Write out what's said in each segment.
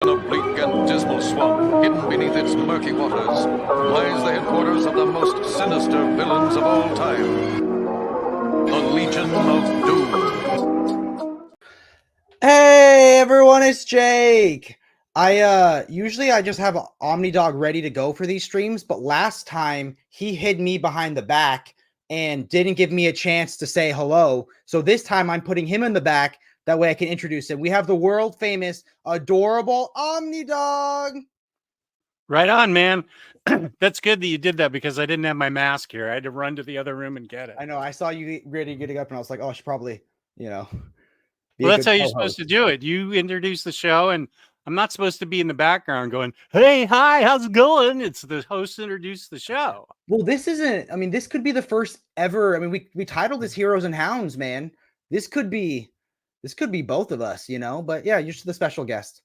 a bleak and dismal swamp, hidden beneath its murky waters, lies the headquarters of the most sinister villains of all time, the Legion of Doom. Hey everyone, it's Jake. Usually I just have Omnidog ready to go for these streams, but last time he hid me behind the back and didn't give me a chance to say hello. So this time I'm putting him in the back. That way I can introduce him. We have the world famous, adorable Omnidog. Right on, man. That's good that you did that because I didn't have my mask here. I had to run to the other room and get it. I know. I saw you ready getting up, and I was like, oh, I should probably, Well, that's how you're supposed to do it. You introduce the show, and I'm not supposed to be in the background going, hey, hi, how's it going? It's the host introduce the show. Well, this isn't, I mean, this could be the first ever. I mean, we titled this Heroes and Hounds, man. This could be both of us, but yeah, you're just the special guest.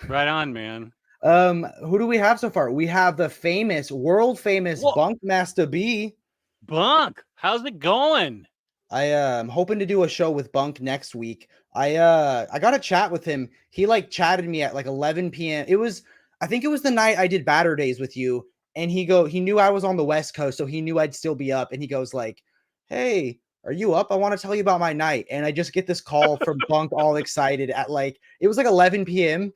Right on, man. Who do we have so far? We have the world famous Bunk Master B. Bunk, how's it going? I am hoping to do a show with Bunk next week. I got a chat with him. He chatted me at 11 p.m. I think it was the night I did Batter Days with you, and he knew I was on the West Coast, so he knew I'd still be up, and he goes hey, are you up? I want to tell you about my night. And I just get this call from Bunk all excited at it was 11 p.m.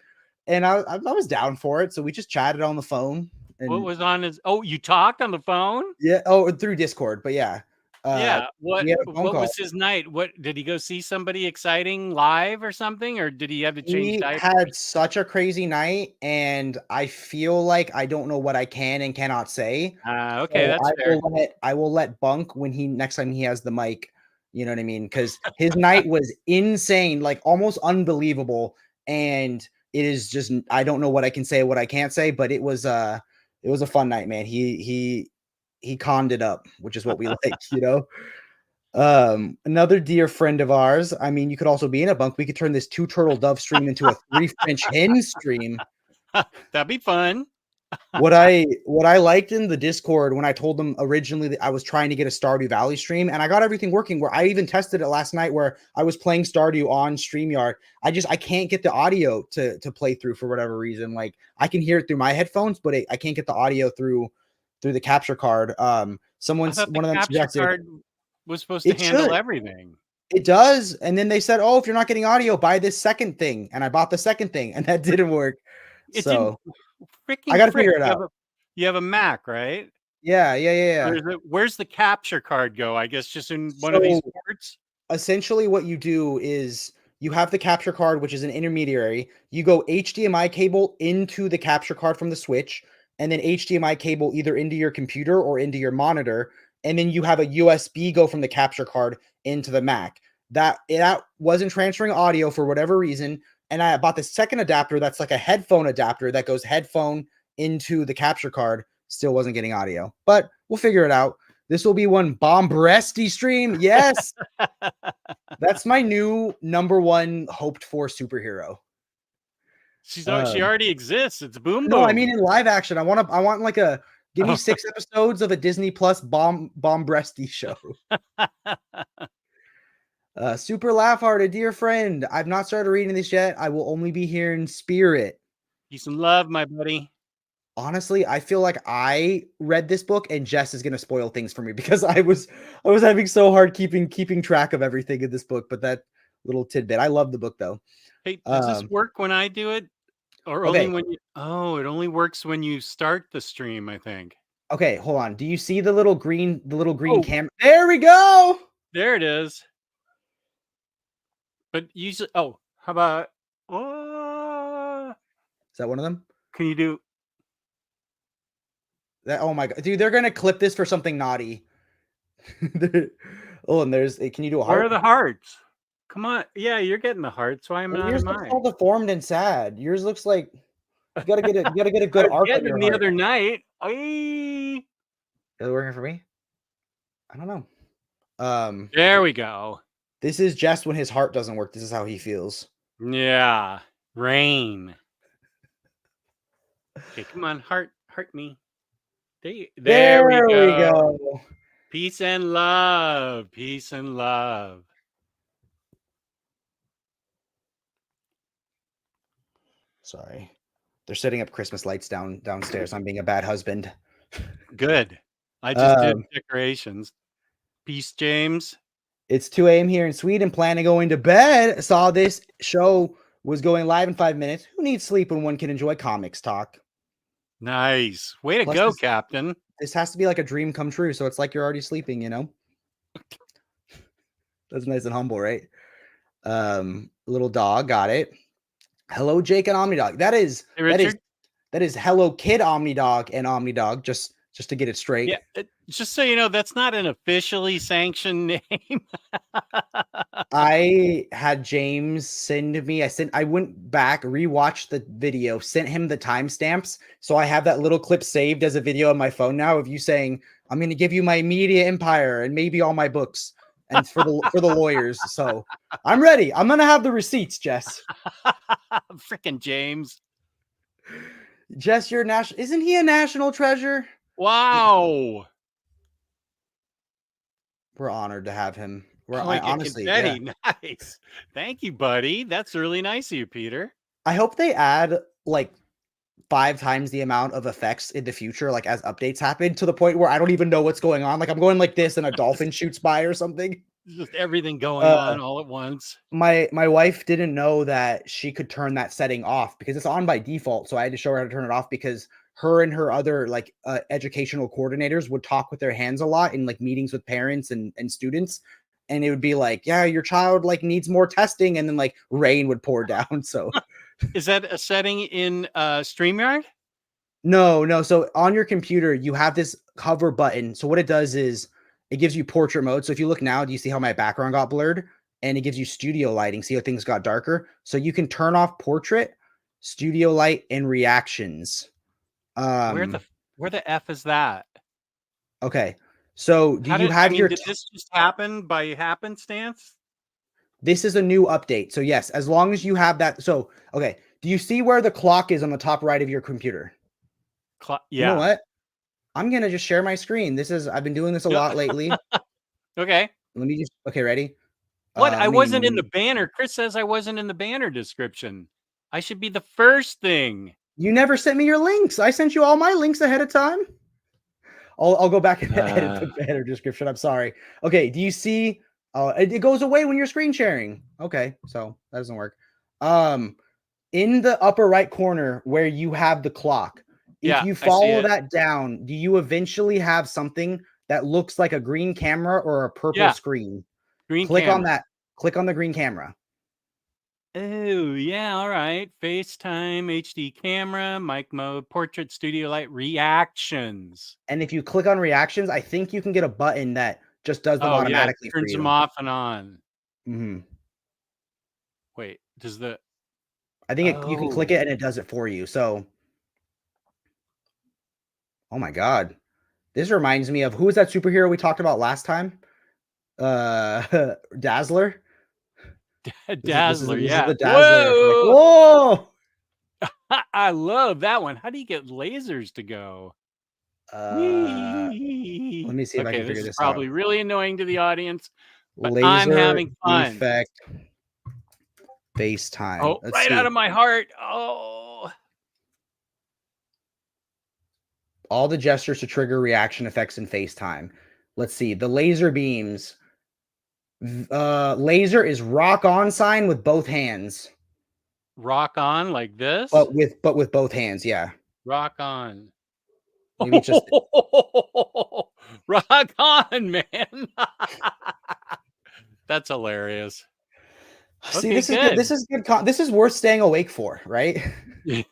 and I was down for it. So we just chatted on the phone. And, what was on his, you talked on the phone? Yeah. Oh, through Discord, but yeah. What was his night? What did he go see somebody exciting live or something, or did he have to change diapers? He had such a crazy night, and I feel like I don't know what I can and cannot say. Okay, so that's fair. I will let Bunk when next time he has the mic. You know what I mean? Because his night was insane, almost unbelievable, and it is just I don't know what I can say, what I can't say, but it was a fun night, man. He conned it up, which is what we like, Another dear friend of ours. I mean, you could also be in a Bunk. We could turn this 2 turtle dove stream into a 3 French hen stream. That'd be fun. What I liked in the Discord when I told them originally that I was trying to get a Stardew Valley stream, and I got everything working, where I even tested it last night where I was playing Stardew on StreamYard. I can't get the audio to play through for whatever reason. I can hear it through my headphones, but I can't get the audio through the capture card. One of them suggested was supposed to handle everything. It does. And then they said, oh, if you're not getting audio, buy this second thing. And I bought the second thing, and that didn't work. I got to figure it out. You have a Mac, right? Yeah. Where's the capture card go? I guess just in one of these ports? Essentially what you do is you have the capture card, which is an intermediary. You go HDMI cable into the capture card from the Switch, and then HDMI cable either into your computer or into your monitor. And then you have a USB go from the capture card into the Mac. That wasn't transferring audio for whatever reason. And I bought the second adapter that's like a headphone adapter that goes headphone into the capture card. Still wasn't getting audio, but we'll figure it out. This will be one Braveboyssit stream. Yes. That's my new #1 hoped for superhero. She already exists. It's Boom Boom. No, I mean in live action. I want give me 6 episodes of a Disney Plus Braveboyssit show. Super Laugh Heart, a dear friend. I've not started reading this yet. I will only be here in spirit. Peace and love, my buddy. Honestly, I feel like I read this book and Jess is gonna spoil things for me because I was having so hard keeping track of everything in this book. But that little tidbit, I love the book though. Hey, does this work when I do it, or only when you? Oh, it only works when you start the stream, I think. Okay, hold on. Do you see the little green camera? There we go. There it is. But usually, how about? Is that one of them? Can you do that? Oh my god, dude! They're gonna clip this for something naughty. And can you do a heart? Where are the hearts? Come on, yeah, you're getting the hearts. Why am I not yours mine? Looks all deformed and sad. Yours looks like you gotta get a good arc on your the heart. Other night. Is it working for me? I don't know. There we go. This is just when his heart doesn't work. This is how he feels. Yeah, rain. Okay, come on, heart me. There we go. Peace and love. Peace and love. Sorry. They're setting up Christmas lights downstairs. I'm being a bad husband. Good. I just did decorations. Peace, James. It's 2 a.m. here in Sweden. Plan to going to bed. Saw this show was going live in 5 minutes. Who needs sleep when one can enjoy comics talk? Nice. Way to Plus go, this, Captain. This has to be like a dream come true. So it's like you're already sleeping, you know? That's nice and humble, right? Little dog, got it. Hello, Jake and Omnidog. That is Hello Kid Omnidog and Omnidog, just to get it straight. Yeah, just so you know, that's not an officially sanctioned name. I had James send me. I went back, rewatched the video, sent him the timestamps. So I have that little clip saved as a video on my phone now of you saying, "I'm going to give you my media empire and maybe all my books." And for the lawyers. So I'm ready. I'm going to have the receipts, Jess. Freaking James. Jess, isn't he a national treasure? Wow. We're honored to have him. Honestly, yeah. Nice. Thank you, buddy. That's really nice of you, Peter. I hope they add like 5 times the amount of effects in the future, like as updates happen, to the point where I don't even know what's going on. Like I'm going like this and a dolphin shoots by or something. Just everything going on all at once. My wife didn't know that she could turn that setting off because it's on by default. So I had to show her how to turn it off because her and her other like educational coordinators would talk with their hands a lot in like meetings with parents and students. And it would be like, yeah, your child like needs more testing. And then like rain would pour down. So is that a setting in StreamYard? No. So on your computer, you have this cover button. So what it does is it gives you portrait mode. So if you look now, do you see how my background got blurred? And it gives you studio lighting. See how things got darker? So you can turn off portrait, studio light, and reactions. Where the F is that? Okay. So did this just happen by happenstance? This is a new update. So yes, as long as you have that. So, okay. Do you see where the clock is on the top right of your computer? Yeah. You know what? I'm going to just share my screen. I've been doing this a lot lately. Okay. Okay, ready? What? I wasn't in the banner. Chris says I wasn't in the banner description. I should be the first thing. You never sent me your links. I sent you all my links ahead of time. I'll go back and edit the banner description. I'm sorry. Okay, do you see? It goes away when you're screen sharing. Okay, so that doesn't work. In the upper right corner where you have the clock, if you follow that down, do you eventually have something that looks like a green camera or a purple screen? Click on that. Click on the green camera. Oh, yeah. All right. FaceTime, HD camera, mic mode, portrait, studio light, reactions. And if you click on reactions, I think you can get a button that just does them automatically for you. Turns them off and on. Mm-hmm. Wait, I think you can click it and it does it for you. So, oh my God. This reminds me of, who was that superhero we talked about last time? Dazzler. Dazzler, this yeah. Is the Dazzler. Whoa! I love that one. How do you get lasers to go? Let me see if I can figure this out. This is probably really annoying to the audience, but Laser I'm having fun. Effect FaceTime. Oh, Let's see. Out of my heart. Oh. All the gestures to trigger reaction effects in FaceTime. Let's see. The laser beams. Laser is rock on sign with both hands. Rock on like this? But with both hands, yeah. Rock on. Maybe just rock on, man. That's hilarious. See, this is good. This is good. This is worth staying awake for, right? Yes.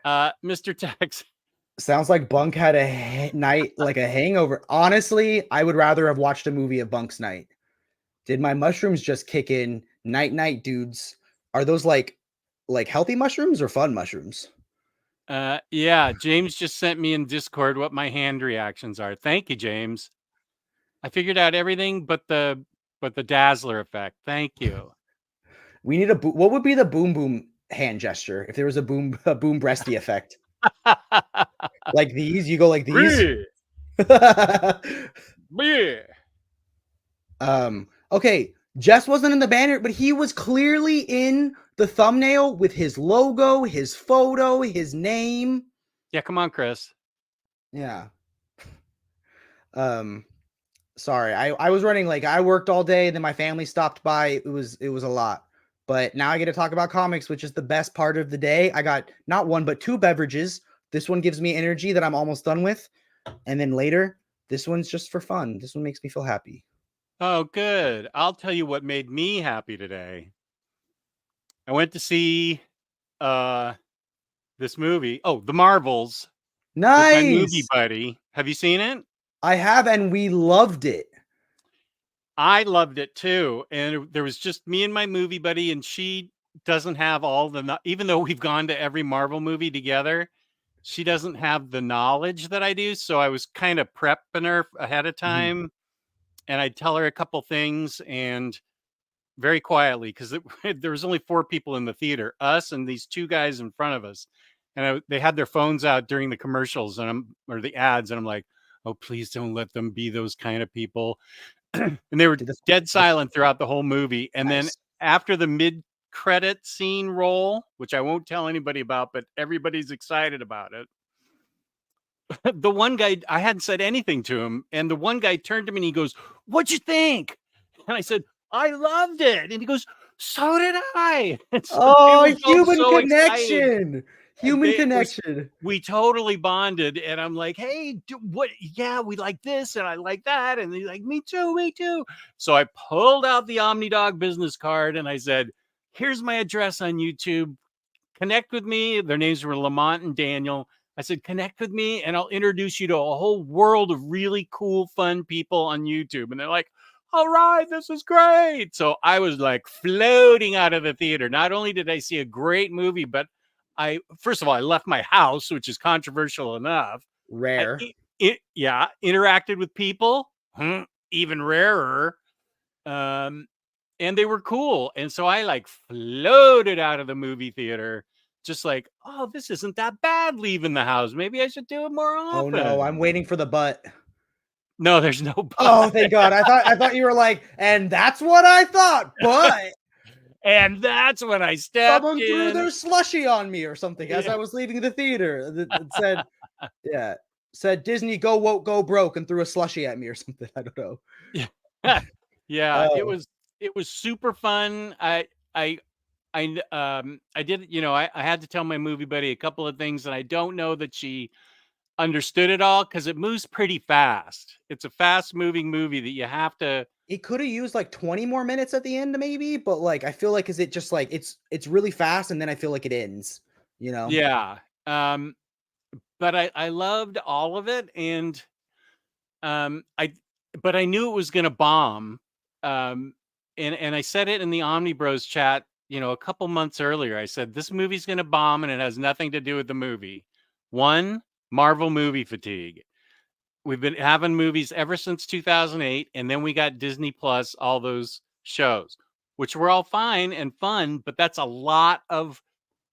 Mr. Tex. Sounds like Bunk had a night, like a hangover. Honestly, I would rather have watched a movie of Bunk's night. Did my mushrooms just kick in? Night, dudes. Are those like healthy mushrooms or fun mushrooms? Yeah. James just sent me in Discord what my hand reactions are. Thank you, James. I figured out everything but the Dazzler effect. Thank you. We need what would be the boom boom hand gesture if there was a boom breasty effect? Like these, you go like these. Okay, Jess wasn't in the banner, but he was clearly in the thumbnail with his logo, his photo, his name. Yeah, come on, Chris. Yeah. Sorry, I was running like I worked all day, then my family stopped by. It was a lot. But now I get to talk about comics, which is the best part of the day. I got not one but two beverages. This one gives me energy that I'm almost done with. And then later, this one's just for fun. This one makes me feel happy. Oh, good. I'll tell you what made me happy today. I went to see this movie. Oh, The Marvels with my movie Nice. buddy. Have you seen it? I have, and we loved it. I loved it too. And there was just me and my movie buddy, and she doesn't have all the, even though we've gone to every Marvel movie together, she doesn't have the knowledge that I do. So I was kind of prepping her ahead of time, and I'd tell her a couple things, and very quietly, because there was only 4 people in the theater, us and these 2 guys in front of us. And they had their phones out during the commercials or the ads. And I'm like, oh, please don't let them be those kind of people. And they were dead silent throughout the whole movie. And then after the mid-credit scene roll, which I won't tell anybody about, but everybody's excited about it. The one guy, I hadn't said anything to him. And the one guy turned to me and he goes, what'd you think? And I said, I loved it. And he goes, so did I. So oh, human connection. Human connection. We totally bonded. And I'm like, hey, what? Yeah, we like this and I like that. And he's like, me too, me too. So I pulled out the OmniDog business card and I said, here's my address on YouTube. Connect with me. Their names were Lamont and Daniel. I said, connect with me and I'll introduce you to a whole world of really cool, fun people on YouTube. And they're like, all right, this is great. So I was like floating out of the theater. Not only did I see a great movie, but first of all, I left my house, which is controversial enough. Rare. Interacted with people, even rarer. And they were cool. And so I like floated out of the movie theater, just like, oh, this isn't that bad leaving the house. Maybe I should do it more often. Oh no, I'm waiting for the butt. No, there's no butt. Oh, thank God. I thought you were like, and that's what I thought, but and that's when I stepped someone threw their slushy on me or something as I was leaving the theater. It said Disney go broke and threw a slushy at me or something. I don't know. Yeah. It was super fun. I did, I had to tell my movie buddy a couple of things, and I don't know that she understood it all because it moves pretty fast. It's a fast moving movie that you have to. It could have used like 20 more minutes at the end, maybe, but like I feel like is it just like it's really fast and then I feel like it ends, Yeah. But I loved all of it, and but I knew it was gonna bomb. And I said it in the Omni Bros chat, a couple months earlier. I said this movie's gonna bomb and it has nothing to do with the movie. One, Marvel movie fatigue. We've been having movies ever since 2008, and then we got Disney Plus, all those shows, which were all fine and fun, but that's a lot of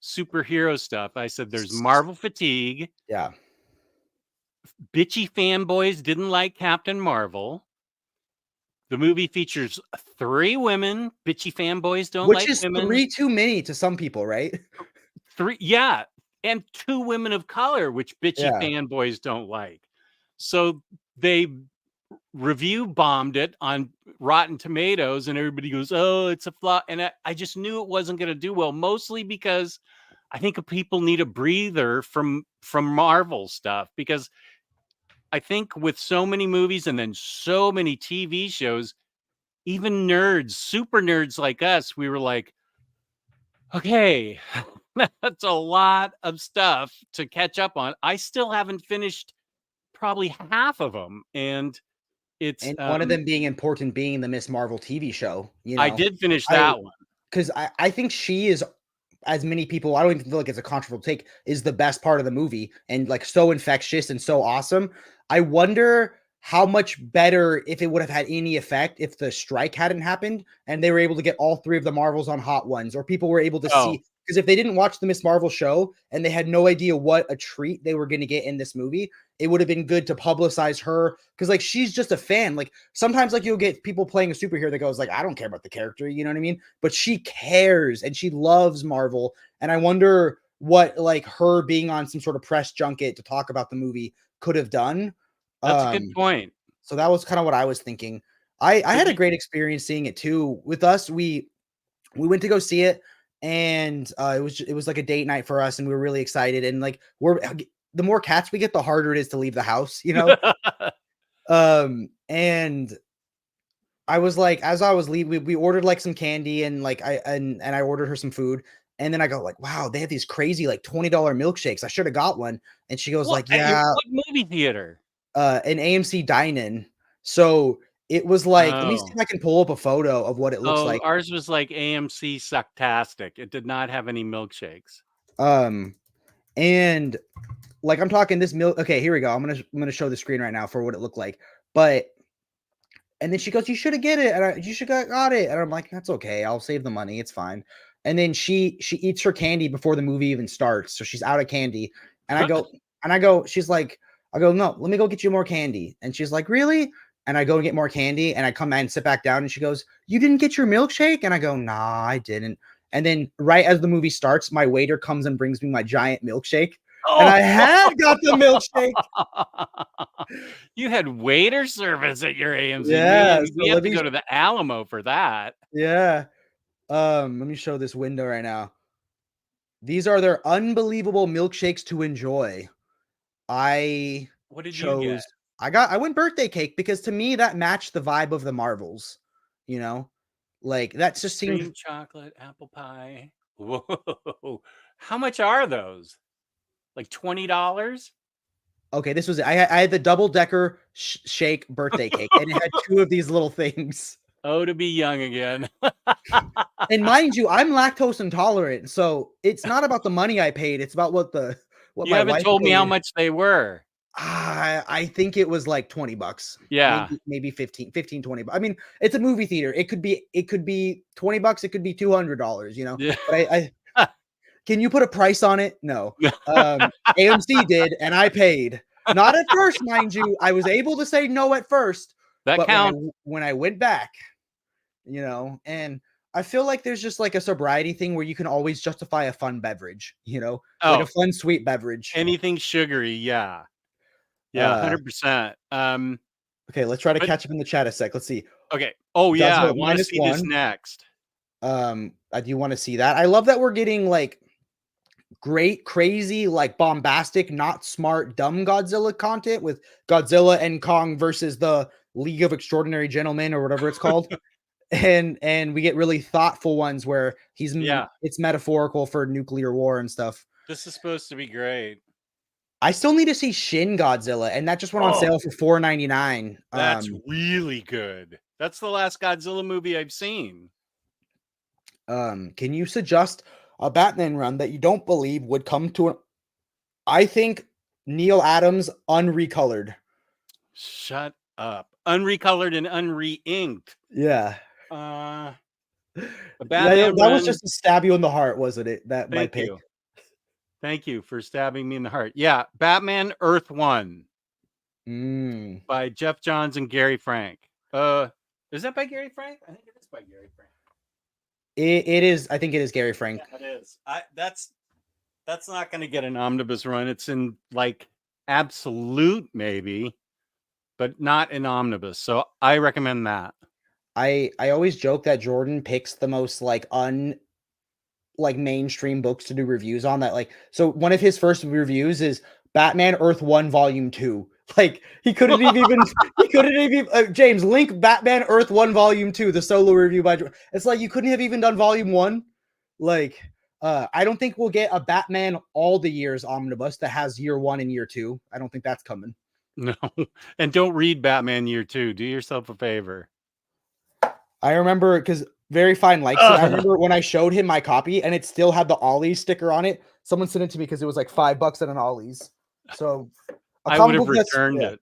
superhero stuff. I said there's Marvel fatigue. Yeah. Bitchy fanboys didn't like Captain Marvel. The movie features 3 women. Bitchy fanboys don't like women. Which is 3 too many to some people, right? 3, yeah. And 2 women of color, which bitchy fanboys don't like. So they review bombed it on Rotten Tomatoes, and everybody goes, oh, it's a flop. And I just knew it wasn't going to do well, mostly because I think people need a breather from Marvel stuff, because I think with so many movies and then so many TV shows, even nerds, super nerds like us, we were like, okay, that's a lot of stuff to catch up on. I still haven't finished probably half of them. And it's one of them being important, being the Miss Marvel TV show. I did finish that one. Because I think she is, as many people, I don't even feel like it's a controversial take, is the best part of the movie and like so infectious and so awesome. I wonder how much better if it would have had any effect if the strike hadn't happened and they were able to get all 3 of the Marvels on Hot Ones, or people were able to see, because if they didn't watch the Miss Marvel show and they had no idea what a treat they were going to get in this movie, it would have been good to publicize her, because like she's just a fan. Like sometimes like you'll get people playing a superhero that goes like, I don't care about the character, you know what I mean? But she cares and she loves Marvel, and I wonder what like her being on some sort of press junket to talk about the movie could have done. That's a good point. So that was kind of what I was thinking. I had a great experience seeing it too. With us, we went to go see it, and it was like a date night for us, and we were really excited. And like the more cats we get, the harder it is to leave the house, you know. And I was like, as I was leaving, we ordered like some candy, and like I ordered her some food. And then I go like, wow, they have these crazy like $20 milkshakes. I should have got one. And she goes like, yeah, what movie theater? An AMC dine-in. So it was like, let me see if I can pull up a photo of what it looks like. Ours was like AMC Sucktastic. It did not have any milkshakes. And like I'm talking this milk. Okay, here we go. I'm gonna show the screen right now for what it looked like. But and then she goes, you should have get it, and you should have got it. And I'm like, that's okay. I'll save the money. It's fine. And then she eats her candy before the movie even starts, so she's out of candy. And I go, she's like, I go, no, let me go get you more candy. And she's like, really? And I go and get more candy, and I come and sit back down, and she goes, you didn't get your milkshake? And I go, nah, I didn't. And then right as the movie starts, my waiter comes and brings me my giant milkshake. And I had got the milkshake. You had waiter service at your AMC. Yeah, we have to go to the Alamo for that. Yeah. Let me show this window right now. These are their unbelievable milkshakes to enjoy. What did you get? I went birthday cake, because to me that matched the vibe of the Marvels. You know, like that's just cream chocolate apple pie. Whoa! How much are those? Like $20? Okay, this was it. I had the double-decker shake birthday cake, and it had 2 of these little things. Oh, to be young again. And mind you, I'm lactose intolerant, so it's not about the money I paid. It's about what you haven't told me how much they were. I think it was like $20. Yeah, maybe 15, 20. I mean, it's a movie theater. It could be $20. It could be $200. You know. Yeah. But I can you put a price on it? No. AMC did, and I paid. Not at first, mind you. I was able to say no at first. That counts. When I went back, you know, and I feel like there's just like a sobriety thing where you can always justify a fun beverage, you know, like a fun sweet beverage. Anything sugary, yeah. Yeah, 100%. Okay, let's try to catch up in the chat a sec. Let's see. Okay. Oh yeah, I want to see this next. I do want to see that. I love that we're getting like great, crazy, like bombastic, not smart, dumb Godzilla content with Godzilla and Kong versus the League of Extraordinary Gentlemen or whatever it's called. and we get really thoughtful ones where it's metaphorical for nuclear war and stuff. This is supposed to be great. I still need to see Shin Godzilla, and that just went on sale for $4.99. That's really good. That's the last Godzilla movie I've seen. Can you suggest a Batman run that you don't believe would come to I think Neil Adams unrecolored. Shut up. Unrecolored and unre-inked. Yeah. That was just to stab you in the heart, wasn't it? That my pick. Thank you for stabbing me in the heart. Yeah, Batman Earth 1 by Jeff Johns and Gary Frank. Is that by Gary Frank? I think it is by Gary Frank. It is. I think it is Gary Frank. Yeah, it is. That's not going to get an omnibus run. It's in like absolute maybe, but not an omnibus. So I recommend that. I always joke that Jordan picks the most like mainstream books to do reviews on. That like, so one of his first reviews is Batman Earth 1 Volume 2. Like he couldn't even James, link Batman Earth 1 Volume 2, the solo review by Jordan. It's like you couldn't have even done Volume 1. Like I don't think we'll get a Batman all the years omnibus that has year 1 and year 2. I don't think that's coming. No. And don't read Batman year 2. Do yourself a favor. I remember because Very Fine likes it. I remember when I showed him my copy and it still had the Ollie's sticker on it. Someone sent it to me because it was like $5 at an Ollie's. So I would have returned it.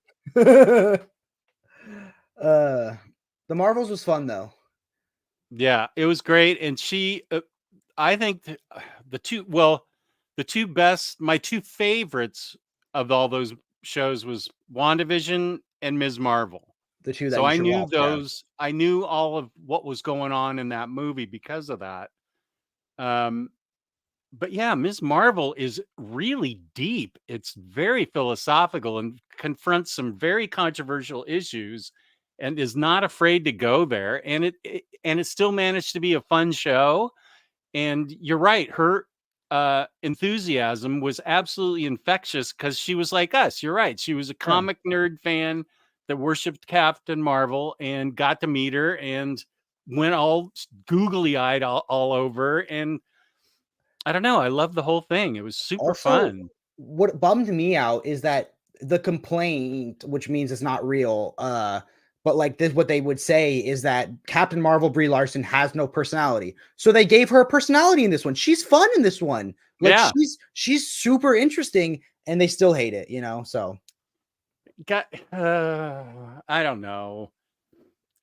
The Marvels was fun though. Yeah, it was great. And I think the two best, my two favorites of all those shows was WandaVision and Ms. Marvel. The two that So you I should knew watch. Yeah. those. I knew all of what was going on in that movie because of that. But yeah, Ms. Marvel is really deep. It's very philosophical and confronts some very controversial issues, and is not afraid to go there. And it still managed to be a fun show. And you're right, her enthusiasm was absolutely infectious because she was like us. You're right. She was a comic nerd fan that worshipped Captain Marvel and got to meet her and went all googly eyed all over. And I don't know. I love the whole thing. It was super Also, fun. what bummed me out is that the complaint, which means it's not real, but like this, what they would say is that Captain Marvel Brie Larson has no personality. So they gave her a personality in this one. She's fun in this one. Like Yeah. she's super interesting, and they still hate it, so. I don't know.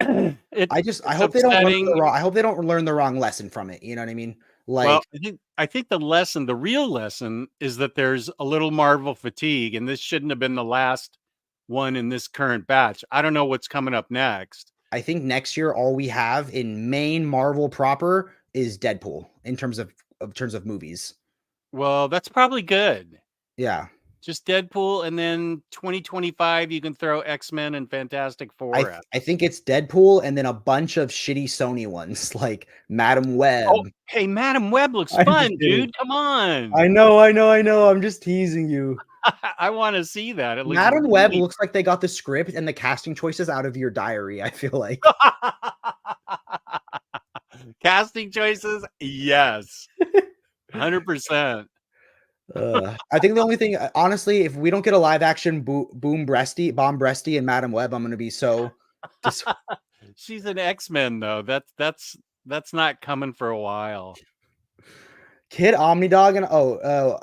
I hope they don't learn I hope they don't learn the wrong lesson from it. You know what I mean? Like, well, I think the real lesson is that there's a little Marvel fatigue, and this shouldn't have been the last one in this current batch. I don't know what's coming up next. I think next year all we have in main Marvel proper is Deadpool in terms of movies. Well, that's probably good. Yeah. Just Deadpool, and then 2025 you can throw X-Men and Fantastic Four at. I think it's Deadpool and then a bunch of shitty Sony ones like Madam Web. Oh, hey, Madam Web looks fun, dude. Come on. I know. I'm just teasing you. I want to see that. It looks Madam Web looks like they got the script and the casting choices out of your diary, I feel like. Casting choices? Yes. 100%. I think the only thing, honestly, if we don't get a live action Bomb Breasty and Madam Web, I'm going to be so. She's an X-Men though. That's not coming for a while. Kid Omnidog and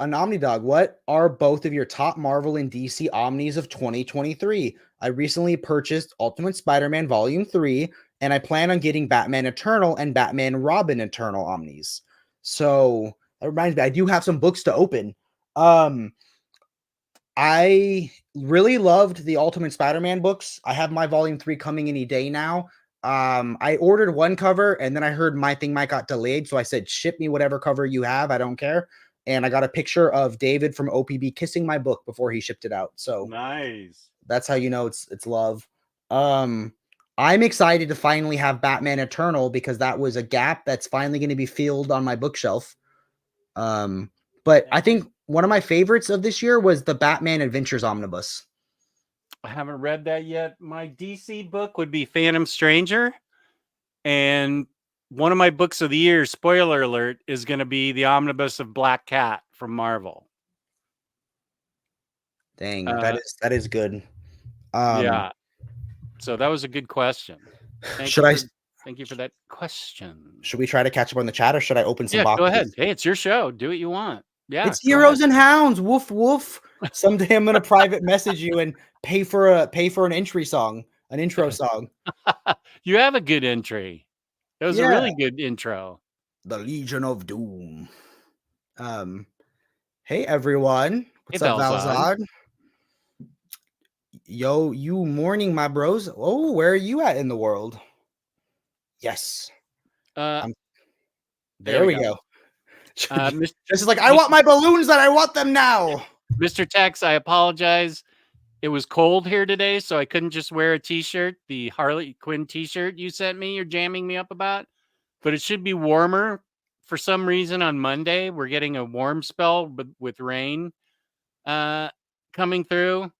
an Omnidog. What are both of your top Marvel and DC Omnis of 2023? I recently purchased Ultimate Spider-Man Volume 3, and I plan on getting Batman Eternal and Batman Robin Eternal Omnis. So that reminds me, I do have some books to open. I really loved the Ultimate Spider-Man books. I have my Volume 3 coming any day now. I ordered one cover, and then I heard my thing might got delayed, so I said, ship me whatever cover you have. I don't care. And I got a picture of David from OPB kissing my book before he shipped it out. So nice. That's how you know it's love. I'm excited to finally have Batman Eternal because that was a gap that's finally going to be filled on my bookshelf. But I think one of my favorites of this year was the Batman Adventures Omnibus. I haven't read that yet. My DC book would be Phantom Stranger. And one of my books of the year, spoiler alert, is going to be the omnibus of Black Cat from Marvel. Dang, that is good. Yeah. So that was a good question. Thank you for that question. Should we try to catch up on the chat, or should I open some boxes? Go ahead. Hey, it's your show. Do what you want. Yeah. It's Heroes and Hounds. Woof woof. Someday I'm gonna private message you and pay for an intro song. You have a good entry. That was a really good intro. The Legion of Doom. Hey everyone. What's up, Valzad? Yo, you morning, my bros. Oh, where are you at in the world? Yes. There we go. This is like, I want my balloons and I want them now. Mr. Tex, I apologize. It was cold here today, so I couldn't just wear a t-shirt, the Harley Quinn t-shirt you sent me, you're jamming me up about. But it should be warmer. For some reason on Monday, we're getting a warm spell with rain coming through.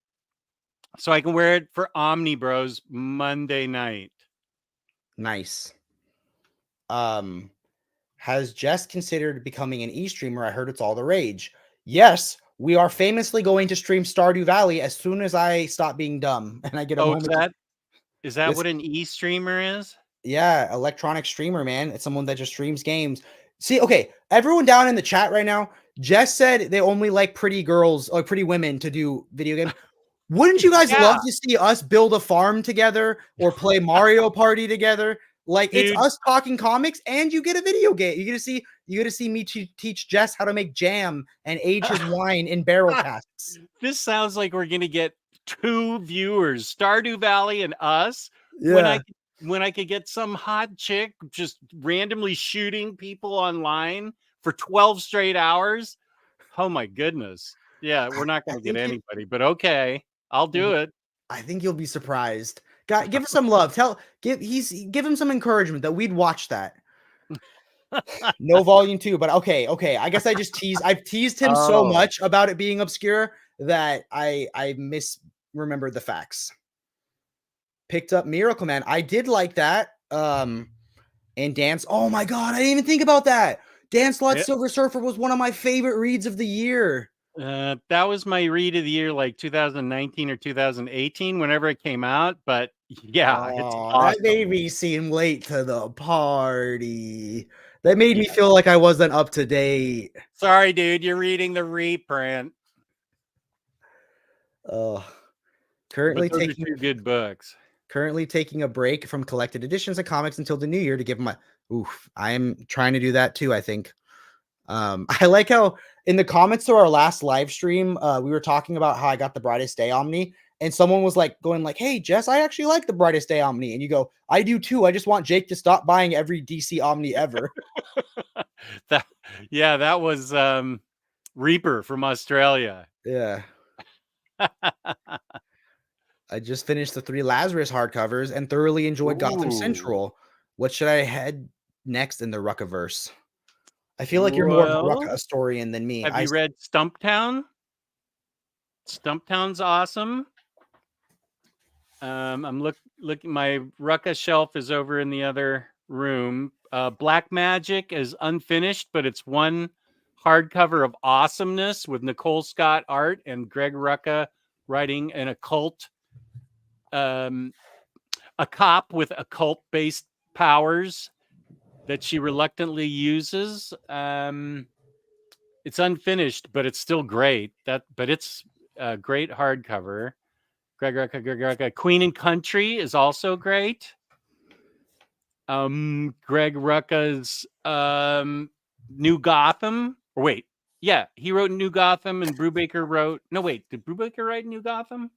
So I can wear it for Omni Bros Monday night. Nice. Has Jess considered becoming an e-streamer? I heard it's all the rage. Yes, we are famously going to stream Stardew Valley as soon as I stop being dumb and I get a moment. Is that what an e-streamer is? Yeah, electronic streamer, man. It's someone that just streams games. See, okay, everyone down in the chat right now, Jess said they only like pretty girls or pretty women to do video games. Wouldn't you guys love to see us build a farm together or play Mario Party together? Like, dude, it's us talking comics and you get a video game. You You get to see me teach Jess how to make jam and age his wine in barrel casks. This sounds like we're gonna get 2 viewers, Stardew Valley and us. Yeah. When I could get some hot chick just randomly shooting people online for 12 straight hours. Oh my goodness. Yeah, we're not gonna get anybody, but okay, I'll do it. I think you'll be surprised. God, give us some love. Give him some encouragement that we'd watch that. No volume 2, but okay. I guess I've teased him so much about it being obscure that I misremembered the facts. Picked up Miracle Man. I did like that. And Dance. Oh my god, I didn't even think about that. Dance Lot Silver Surfer was one of my favorite reads of the year. That was my read of the year, like 2019 or 2018, whenever it came out. But yeah, it's awesome. That made me seem late to the party. That made me feel like I wasn't up to date. Sorry, dude, you're reading the reprint. Currently but those taking are 2 good books. Currently taking a break from collected editions of comics until the new year to give my I am trying to do that too, I think. I like how in the comments to our last live stream, we were talking about how I got the Brightest Day Omni, and someone was like going like, "Hey, Jess, I actually like the Brightest Day Omni," and you go, "I do too. I just want Jake to stop buying every DC Omni ever." that was Reaper from Australia. Yeah. I just finished the 3 Lazarus hardcovers and thoroughly enjoyed Gotham Central. What should I head next in the Ruckaverse? I feel like you're more of a Rucka historian than me. Have you read Stumptown? Stumptown's awesome. I'm looking. My Rucka shelf is over in the other room. Black Magic is unfinished, but it's one hardcover of awesomeness with Nicole Scott art and Greg Rucka writing an occult, a cop with occult-based powers that she reluctantly uses. It's unfinished, but it's still great. But it's a great hardcover. Greg Rucka. Queen and Country is also great. Greg Rucka's New Gotham. Or wait, yeah, he wrote New Gotham, and Brubaker wrote. No, wait, did Brubaker write New Gotham?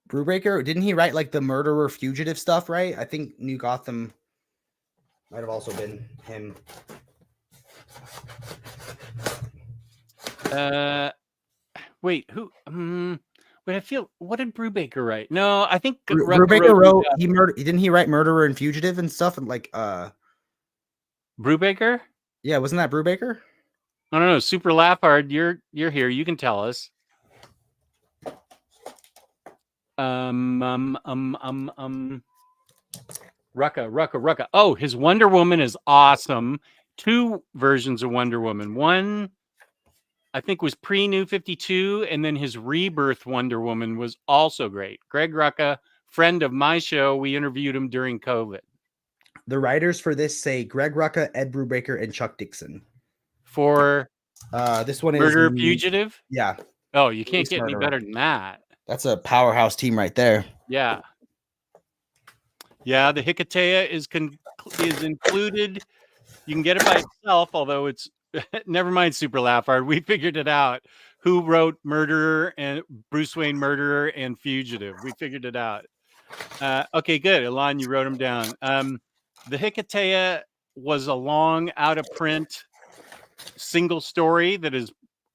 Brubaker, didn't he write like the Murderer Fugitive stuff? Right, I think New Gotham might have also been him. Wait, who? But I feel, what did Brubaker write? No, I think Brubaker wrote didn't he write Murderer and Fugitive and stuff, and like Brubaker? Yeah, wasn't that Brubaker? I don't know. Super Laugh Hard, you're here. You can tell us. Rucka. Oh, his Wonder Woman is awesome. 2 versions of Wonder Woman. One, I think, was pre-New 52, and then his Rebirth Wonder Woman was also great. Greg Rucka, friend of my show, we interviewed him during COVID. The writers for this say Greg Rucka, Ed Brubaker, and Chuck Dixon. For this one is Murder Fugitive? Yeah. Oh, you can't get any better than that. That's a powerhouse team right there. Yeah. Yeah, the Hikatea is included. You can get it by itself, although it's never mind Super Laugh Hard. We figured it out. Who wrote Murderer and Bruce Wayne Murderer and Fugitive? We figured it out. Okay, good. Alon, you wrote them down. The Hikatea was a long, out of print single story that is,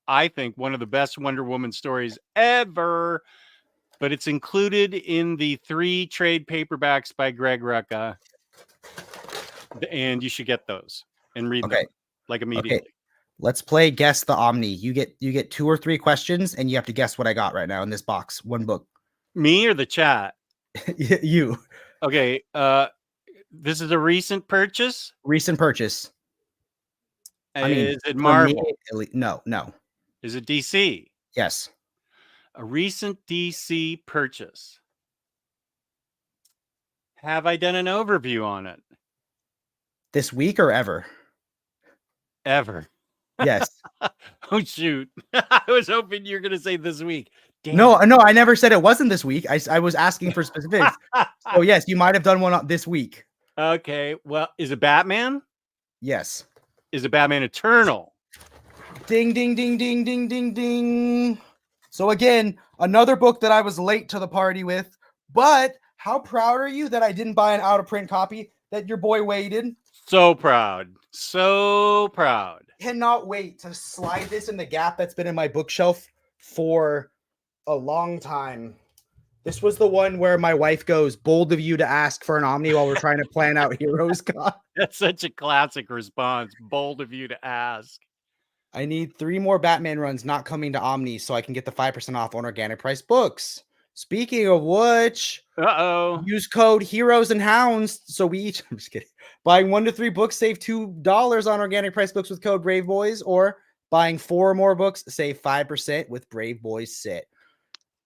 I think, one of the best Wonder Woman stories ever. But it's included in the 3 trade paperbacks by Greg Rucka, and you should get those and read them like immediately. Okay. Let's play Guess the Omni. You get 2 or 3 questions, and you have to guess what I got right now in this box. One book. Me or the chat? You. Okay. This is a recent purchase. Recent purchase. Is it Marvel? No. Is it DC? Yes. A recent DC purchase. Have I done an overview on it? This week or ever? Ever. Yes. Oh, shoot. I was hoping you were going to say this week. Damn. No, I never said it wasn't this week. I was asking for specifics. So yes, you might have done one this week. Okay. Well, is it Batman? Yes. is a Batman Eternal. Ding, ding, ding, ding, ding, ding, ding. So again, another book that I was late to the party with, but how proud are you that I didn't buy an out-of-print copy that your boy waited? So proud. So proud. Cannot wait to slide this in the gap that's been in my bookshelf for a long time. This was the one where my wife goes, bold of you to ask for an Omni while we're trying to plan out Heroes Con. That's such a classic response. Bold of you to ask. I need 3 more Batman runs not coming to Omni so I can get the 5% off on organic price books. Speaking of which, use code Heroes and Hounds. So we each, I'm just kidding. Buying 1 to 3 books, save $2 on organic price books with code Braveboys, or buying 4 or more books, save 5% with Braveboyssit.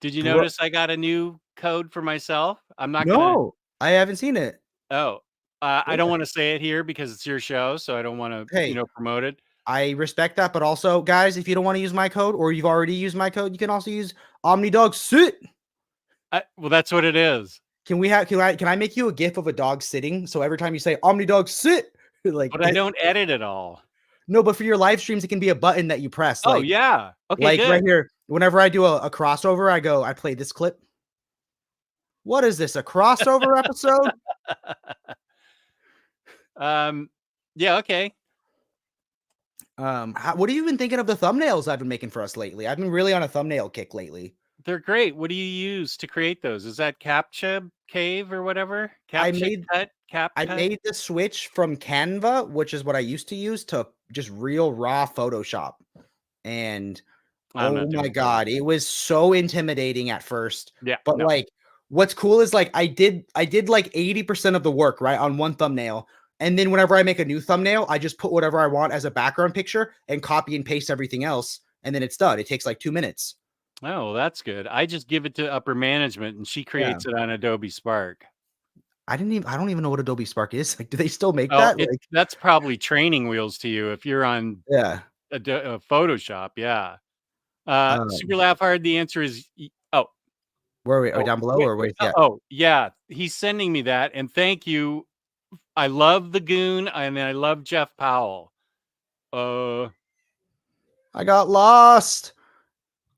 Did you notice I got a new code for myself? I'm not gonna. I haven't seen it. I don't want to say it here because it's your show, so I don't want to, promote it. I respect that, but also, guys, if you don't want to use my code or you've already used my code, you can also use OmniDogSit. Well, that's what it is. Can I make you a GIF of a dog sitting? So every time you say OmniDogSit, like, but I don't edit it all. No, but for your live streams, it can be a button that you press. Oh, yeah. Okay, like good. right here. Whenever I do a crossover, I play this clip. What is this? A crossover episode? Yeah, okay. What have you been thinking of the thumbnails I've been making for us lately? I've been really on a thumbnail kick lately. They're great. What do you use to create those? Is that Captcha Cave or whatever? I made the switch from Canva, which is what I used to use, to just real raw Photoshop. And oh my God, it was so intimidating at first. Yeah. But like, what's cool is like I did like 80% of the work right on one thumbnail. And then whenever I make a new thumbnail, I just put whatever I want as a background picture and copy and paste everything else. And then it's done. It takes like 2 minutes. Oh, that's good. I just give it to upper management and she creates it on Adobe Spark. I don't even know what Adobe Spark is. Like, do they still make that? Like, that's probably training wheels to you if you're on Photoshop. Yeah. Super Laugh Hard. The answer is where are we? Down below or wait? Yeah. Oh yeah, he's sending me that, and thank you. I love the Goon, and I love Jeff Powell. I got lost.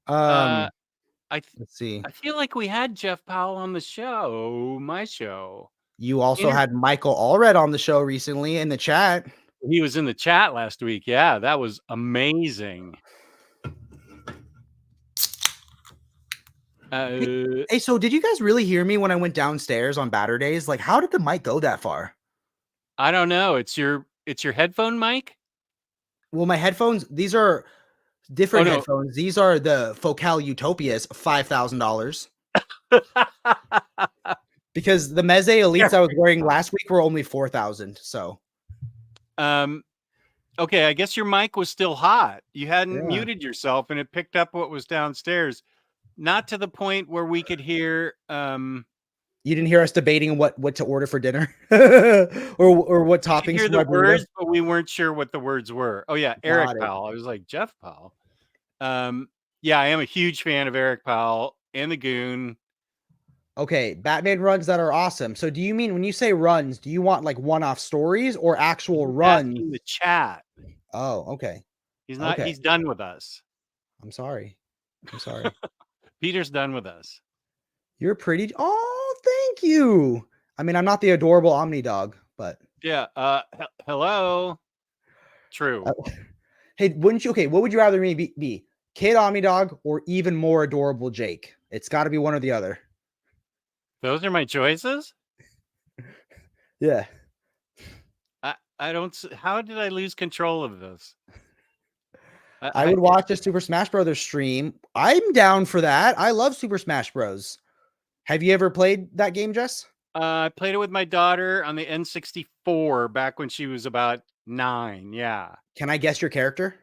Let's see. I feel like we had Jeff Powell on the show, my show. You also had Michael Allred on the show recently in the chat. He was in the chat last week. Yeah, that was amazing. Hey, so did you guys really hear me when I went downstairs on Batter Days? Like, how did the mic go that far? I don't know. It's your headphone mic? Well, my headphones, these are different headphones. These are the Focal Utopias, $5,000. Because the Meze Elites I was wearing last week were only 4,000. So, okay, I guess your mic was still hot. You hadn't muted yourself, and it picked up what was downstairs. Not to the point where we could hear. You didn't hear us debating what to order for dinner, or what toppings. Hear the words, but we weren't sure what the words were. Oh yeah, Eric Powell. I was like, Jeff Powell. Yeah, I am a huge fan of Eric Powell and the Goon. Okay, Batman runs that are awesome. So do you mean when you say runs, do you want like one-off stories or actual runs? In the chat. Oh, okay. He's not. Okay. He's done with us. I'm sorry. Peter's done with us. You're pretty. Oh, thank you. I mean, I'm not the adorable Omni dog, but yeah. Hello. True. Hey, wouldn't you? Okay, what would you rather me be? Kid Omni dog or even more adorable Jake? It's got to be one or the other. Those are my choices. Yeah. I don't. How did I lose control of this? I would watch a Super Smash Brothers stream. I'm down for that. I love Super Smash Bros. Have you ever played that game, Jess? I played it with my daughter on the N64 back when she was about 9. Yeah. Can I guess your character?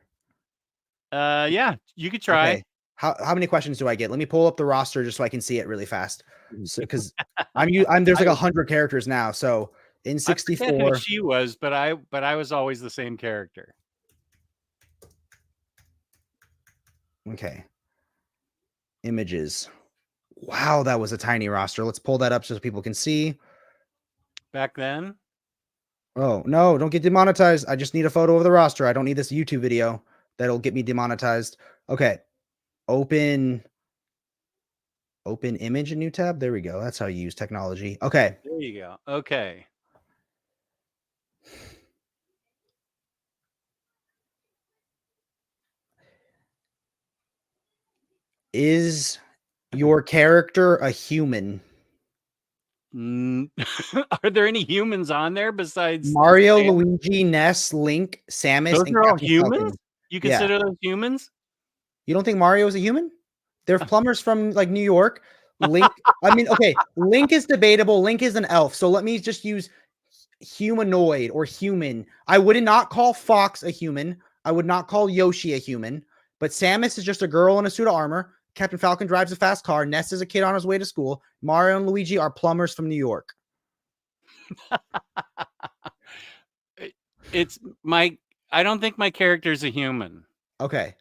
Yeah, you could try. Okay. How many questions do I get? Let me pull up the roster just so I can see it really fast. So, because there's like 100 characters now. So in 64, I forget who she was, but I was always the same character. Okay. Images. Wow, that was a tiny roster. Let's pull that up so people can see. Back then? Oh, no, don't get demonetized. I just need a photo of the roster. I don't need this YouTube video that'll get me demonetized. Okay. Open image, a new tab. There we go. That's how you use technology. Okay. There you go. Okay. Is your character a human? Are there any humans on there besides Mario, Sam? Luigi, Ness, Link, Samus, Those and are all Captain humans? Falcon. You Yeah. consider those humans? You don't think Mario is a human? They're plumbers from like New York. Link, I mean, okay, Link is debatable. Link is an elf. So let me just use humanoid or human. I would not call Fox a human. I would not call Yoshi a human. But Samus is just a girl in a suit of armor. Captain Falcon drives a fast car. Ness is a kid on his way to school. Mario and Luigi are plumbers from New York. I don't think my character is a human. Okay.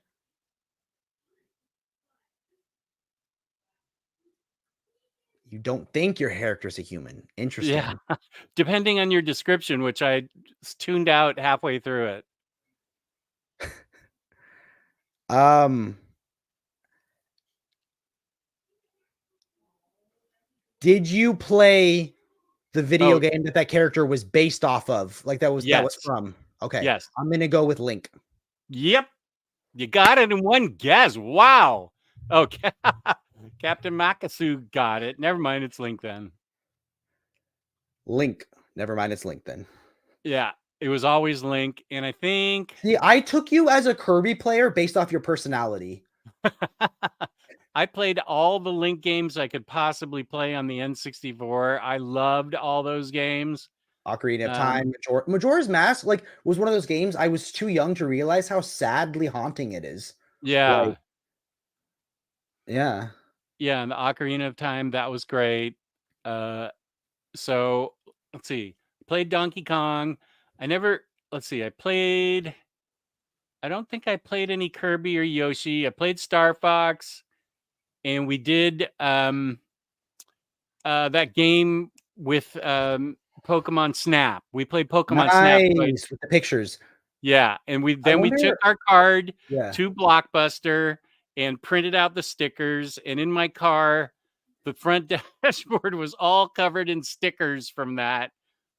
You don't think your character is a human. Interesting. Yeah. Depending on your description, which I tuned out halfway through it. Did you play the video game that character was based off of? Like that was from. Okay. Yes. I'm going to go with Link. Yep. You got it in one guess. Wow. Okay. Captain Makasu got it. Never mind. It's Link then. Link. Never mind. It's Link then. Yeah. It was always Link. And I think. See, I took you as a Kirby player based off your personality. I played all the Link games I could possibly play on the N64. I loved all those games. Ocarina of Time, Majora's Mask, like, was one of those games I was too young to realize how sadly haunting it is. Yeah. Like, yeah. Yeah, and the Ocarina of Time, that was great. So let's see. Played Donkey Kong. I don't think I played any Kirby or Yoshi. I played Star Fox, and we did that game with Pokemon Snap. We played Pokemon Snap with the pictures. Yeah, and we took our card to Blockbuster and printed out the stickers. And in my car, the front dashboard was all covered in stickers from that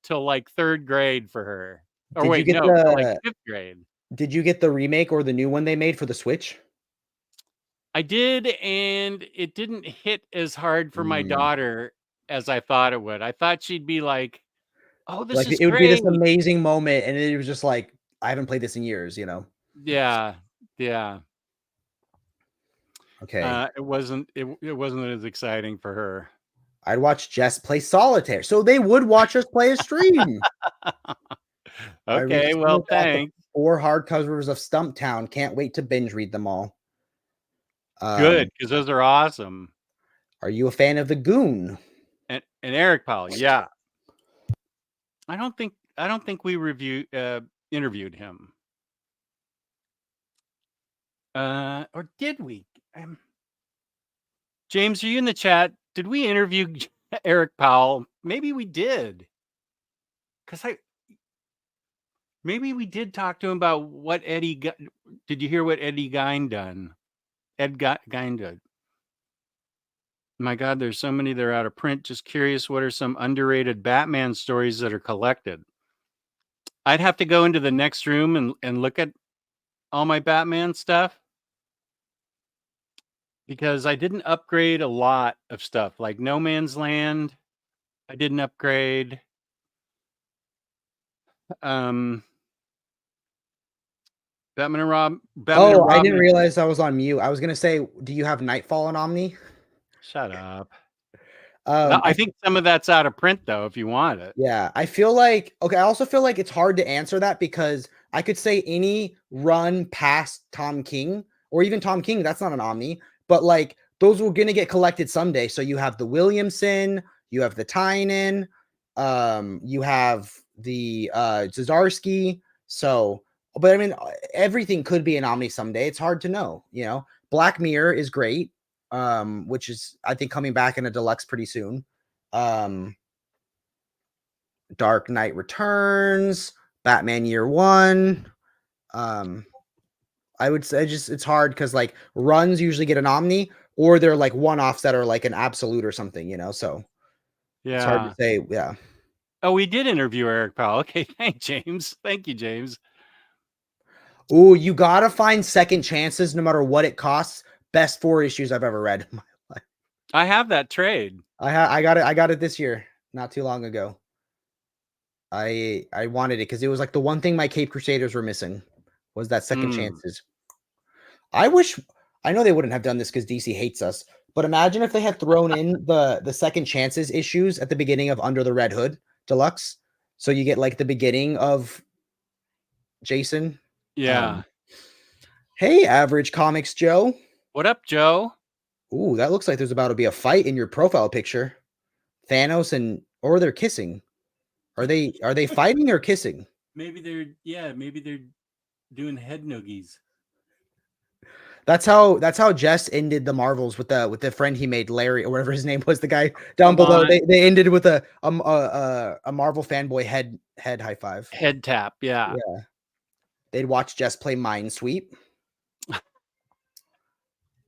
till like 3rd grade for her. Or wait, no, like 5th grade. Did you get the remake or the new one they made for the Switch? I did, and it didn't hit as hard for my daughter as I thought it would. I thought she'd be like, "Oh, this is it would be this great." amazing moment, and it was just like, I haven't played this in years, you know? Yeah, yeah. Okay. It wasn't as exciting for her. I'd watch Jess play solitaire, so they would watch us play a stream. Okay, well, thanks. 4 hardcovers of Stumptown. Can't wait to binge read them all. Good, because those are awesome. Are you a fan of the Goon? And Eric Powell, yeah. I don't think we interviewed him. Or did we? James, are you in the chat? Did we interview Eric Powell? Maybe we did. Maybe we did talk to him about what Eddie got. Did you hear what Eddie Gein done? Ed Gein did. My God, there's so many that are out of print. Just curious, what are some underrated Batman stories that are collected? I'd have to go into the next room and look at all my Batman stuff, because I didn't upgrade a lot of stuff. Like No Man's Land, I didn't upgrade. Batman and Robin. I didn't realize I was on mute. I was gonna say, do you have Nightfall on Omni? Shut up. I think some of that's out of print though, if you want it. Yeah, I feel like, okay, I also feel like it's hard to answer that, because I could say any run past Tom King, or even Tom King, that's not an Omni, but like those were gonna get collected someday. So you have the Williamson, you have the Tynion, you have the Zdarsky. So, but I mean, everything could be an Omni someday. It's hard to know, you know. Black Mirror is great. Which is, I think, coming back in a deluxe pretty soon. Dark Knight Returns, Batman Year One. I would say it's hard because like runs usually get an Omni, or they're like one-offs that are like an absolute or something, you know. So it's hard to Yeah. say. Yeah. Oh, we did interview Eric Powell. Okay, thank James. Thank you, James. Oh, you gotta find second chances no matter what it costs. Best 4 issues I've ever read. I have that trade. I got it this year, not too long ago. I wanted it because it was like the one thing my Cape Crusaders were missing was that second chances. I wish I know they wouldn't have done this because DC hates us, but imagine if they had thrown in the second chances issues at the beginning of Under the Red Hood Deluxe. So you get like the beginning of Jason. Yeah. Hey, Average Comics Joe. What up, Joe? Ooh, that looks like there's about to be a fight in your profile picture. Thanos or they're kissing. Are they fighting or kissing? Maybe they're doing head noogies. That's how Jess ended the Marvels with the friend he made, Larry or whatever his name was, the guy down below. They ended with a Marvel fanboy head high five. Head tap, yeah. Yeah. They'd watch Jess play Minesweep.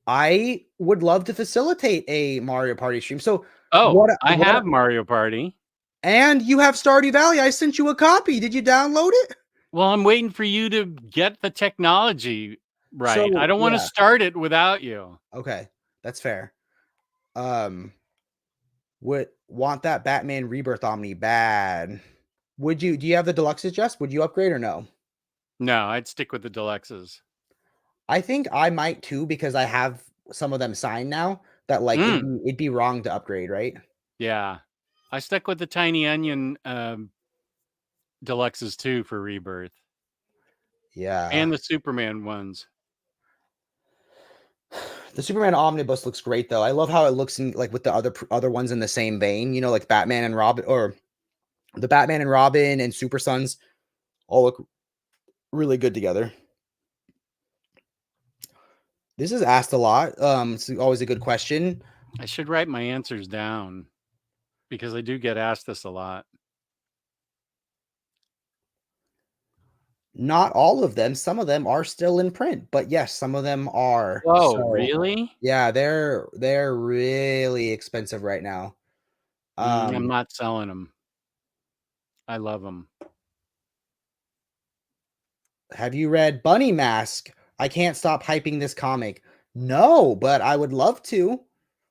I would love to facilitate a Mario Party stream. So I have Mario Party. And you have Stardew Valley. I sent you a copy. Did you download it? Well, I'm waiting for you to get the technology right. So, I don't want to yeah. start it without you. Okay, that's fair. Would want that Batman Rebirth Omni bad. Do you have the deluxes, Jess? Would you upgrade or no? No, I'd stick with the deluxes. I think I might too, because I have some of them signed now that like it'd be wrong to upgrade, right? Yeah. I stuck with the Tiny Onion deluxes too for Rebirth. Yeah. And the Superman ones. The Superman omnibus looks great though. I love how it looks in like with the other ones in the same vein, you know, like Batman and Robin, or the Batman and Robin and Super Sons all look really good together. This is asked a lot. It's always a good question. I should write my answers down because I do get asked this a lot. Not all of them. Some of them are still in print, but yes, some of them are. Whoa, So, really? yeah, they're really expensive right now. I'm not selling them. I love them. Have you read Bunny Mask? I can't stop hyping this comic. No, but I would love to.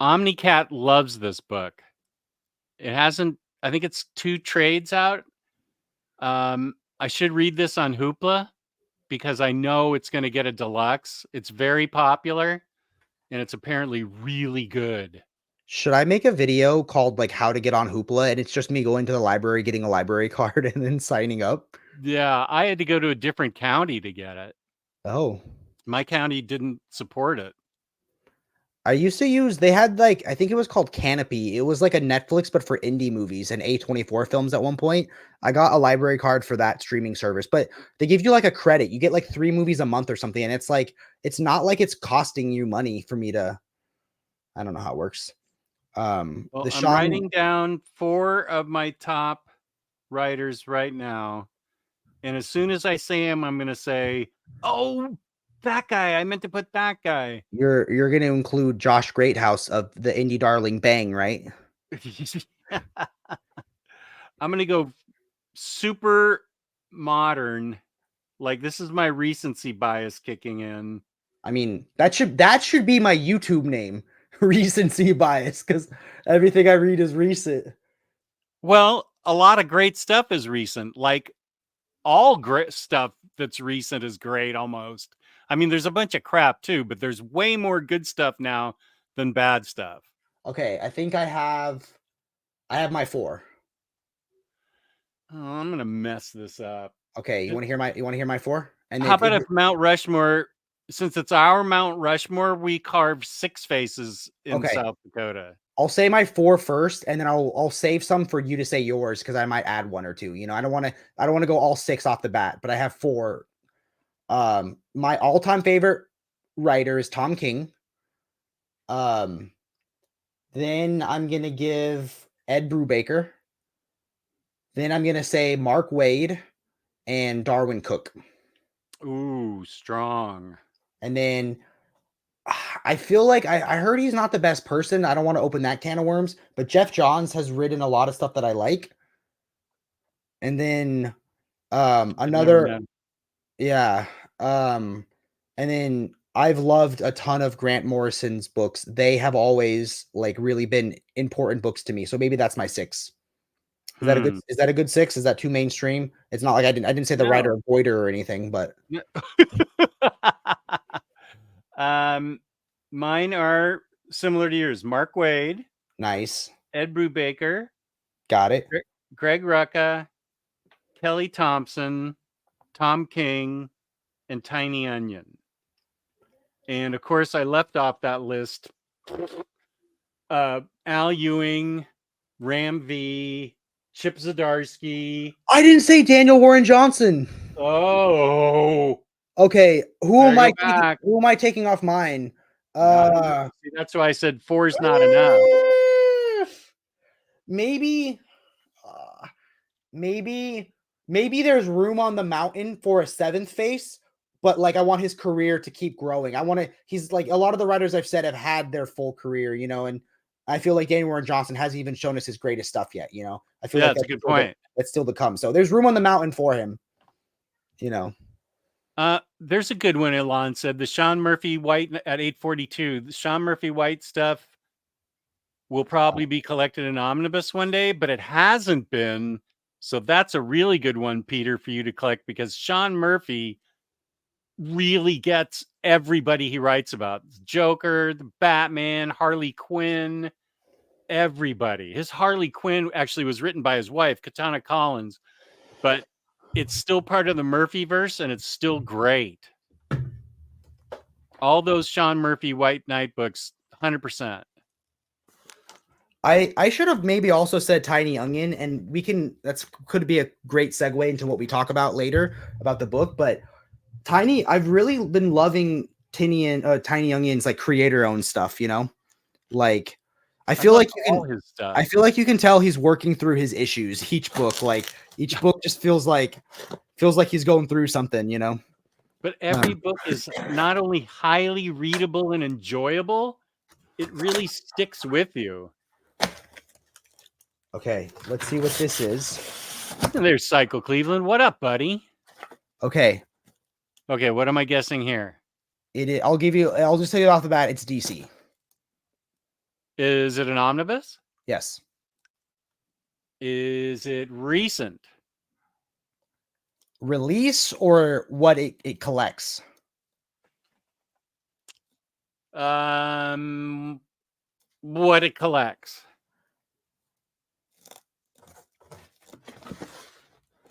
Omnicat loves this book. It hasn't, I think it's 2 trades out. I should read this on Hoopla because I know it's going to get a deluxe. It's very popular and it's apparently really good. Should I make a video called like how to get on Hoopla? And it's just me going to the library, getting a library card and then signing up. Yeah, I had to go to a different county to get it. Oh. My county didn't support it. I used to use, they had like, I think it was called Canopy. It was like a Netflix, but for indie movies and A24 films at one point. I got a library card for that streaming service, but they give you like a credit. You get like 3 movies a month or something. And it's like, it's not like it's costing you money for me to, I don't know how it works. Well, I'm writing down 4 of my top writers right now. And as soon as I say them, I'm going to say, oh, that guy. I meant to put that guy. You're going to include Josh Greathouse of the indie darling Bang, right? I'm going to go super modern. Like this is my recency bias kicking in. I mean, that should be my YouTube name, recency bias, because everything I read is recent. Well, a lot of great stuff is recent. Like all great stuff that's recent is great almost. I mean, there's a bunch of crap too, but there's way more good stuff now than bad stuff. Okay, I think I have my 4. Oh, I'm gonna mess this up. Okay, you want to hear my 4? And how about if Mount Rushmore, since it's our Mount Rushmore, we carved 6 faces in South Dakota. I'll say my 4 first, and then I'll save some for you to say yours because I might add 1 or 2. You know, I don't want to go all 6 off the bat, but I have 4. My all-time favorite writer is Tom King. Then I'm gonna give Ed Brubaker. Then I'm gonna say Mark Waid and Darwin Cook. Ooh, strong. And then I feel like I heard he's not the best person. I don't want to open that can of worms, but Jeff Johns has written a lot of stuff that I like. And then another, yeah. And then I've loved a ton of Grant Morrison's books. They have always like really been important books to me. So maybe that's my 6. Is that a good 6? Is that too mainstream? It's not like I didn't say the writer of Boyder or anything, but mine are similar to yours. Mark Waid, nice. Ed Brubaker, Got it. Greg Rucka, Kelly Thompson, Tom King, and Tiny Onion. And of course, I left off that list Al Ewing, Ram V, Chip Zdarsky. I didn't say Daniel Warren Johnson. Oh, okay. Who am I taking off mine? See, that's why I said 4 is not enough. Maybe there's room on the mountain for a 7th face, but like I want his career to keep growing. He's like a lot of the writers I've said have had their full career, and I feel like Daniel Warren Johnson hasn't even shown us his greatest stuff yet, I feel like that's a good point. That's still to come. So there's room on the mountain for him, There's a good one. Elon said the Sean Murphy White at 842. The Sean Murphy White stuff will probably be collected in omnibus one day, but it hasn't been. So that's a really good one, Peter, for you to collect, because Sean Murphy really gets everybody he writes about. Joker, the Batman, Harley Quinn, everybody. His Harley Quinn actually was written by his wife, Katana Collins, but it's still part of the Murphyverse, and it's still great. All those Sean Murphy White Knight books, 100%. I should have maybe also said Tiny Onion, and could be a great segue into what we talk about later about the book. But I've really been loving Tiny Onion's like creator-owned stuff. Like I feel like you can tell he's working through his issues each book. Like each book just feels like he's going through something. But every book is not only highly readable and enjoyable, it really sticks with you. Okay, let's see what this is. And there's Cycle Cleveland. What up, buddy? Okay, what am I guessing here? I'll just tell you off the bat, it's DC. Is it an omnibus? Yes. Is it recent? Release or what it collects? What it collects.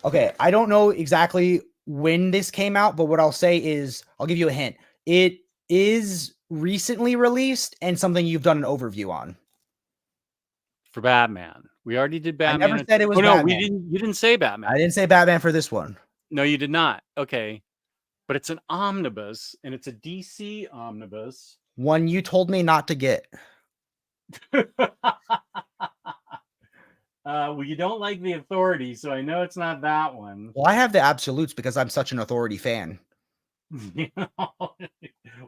Okay, I don't know exactly when this came out, but what I'll say is, I'll give you a hint. It is recently released and something you've done an overview on. For Batman. We already did Batman. I never said it was Batman. No, you didn't say Batman. I didn't say Batman for this one. No, you did not. Okay. But it's an omnibus, and it's a DC omnibus. One you told me not to get. Well, you don't like the Authority, so I know it's not that one. Well, I have the Absolutes because I'm such an Authority fan.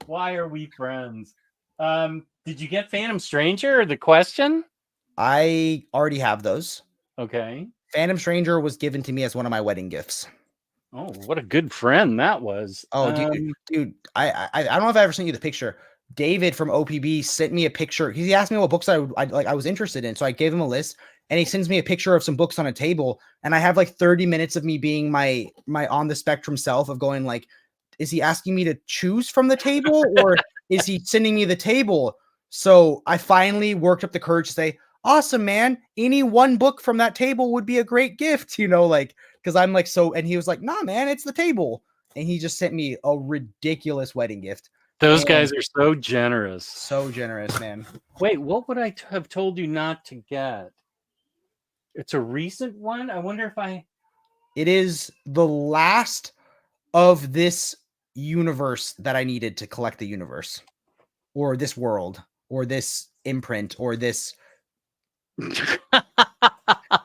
Why are we friends? Did you get Phantom Stranger or The Question? I already have those. Okay. Phantom Stranger was given to me as one of my wedding gifts. Oh, what a good friend that was. Oh, dude, I don't know if I ever sent you the picture. David from OPB sent me a picture. He asked me what books I was interested in, so I gave him a list, and he sends me a picture of some books on a table, and I have like 30 minutes of me being my on the spectrum self of going like, is he asking me to choose from the table or is he sending me the table? So I finally worked up the courage to say, awesome, man. Any one book from that table would be a great gift, because I'm like, so, and he was like, nah, man, it's the table. And he just sent me a ridiculous wedding gift. Those guys are so generous. So generous, man. Wait, what would I have told you not to get? It's a recent one. I wonder if it is the last of this universe that I needed to collect the universe or this world or this imprint or this.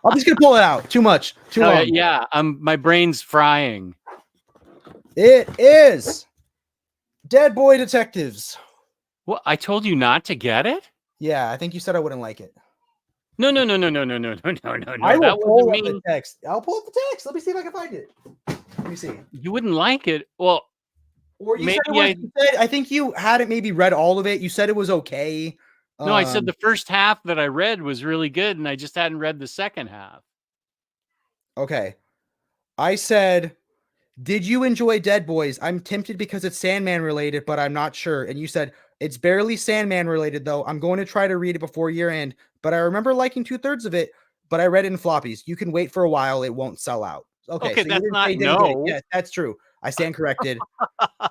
I'm just gonna pull it out. Too much. Too long. Yeah. My brain's frying. It is Dead Boy Detectives. Well, I told you not to get it. Yeah, I think you said I wouldn't like it. No. I will That pull wasn't up the me. text. I'll pull up the text. Let me see if I can find it. Let me see. You wouldn't like it. Well, Or you maybe said it was. You said, I think you hadn't maybe read all of it. You said it was okay. No, I said the first half that I read was really good, and I just hadn't read the second half. Okay. I said, did you enjoy Dead Boys? I'm tempted because it's Sandman related, but I'm not sure. And you said, it's barely Sandman related, though. I'm going to try to read it before year end, but I remember liking 2/3 of it, but I read it in floppies. You can wait for a while. It won't sell out. Okay, so that's you not didn't get it. no. Yes, that's true. I stand corrected.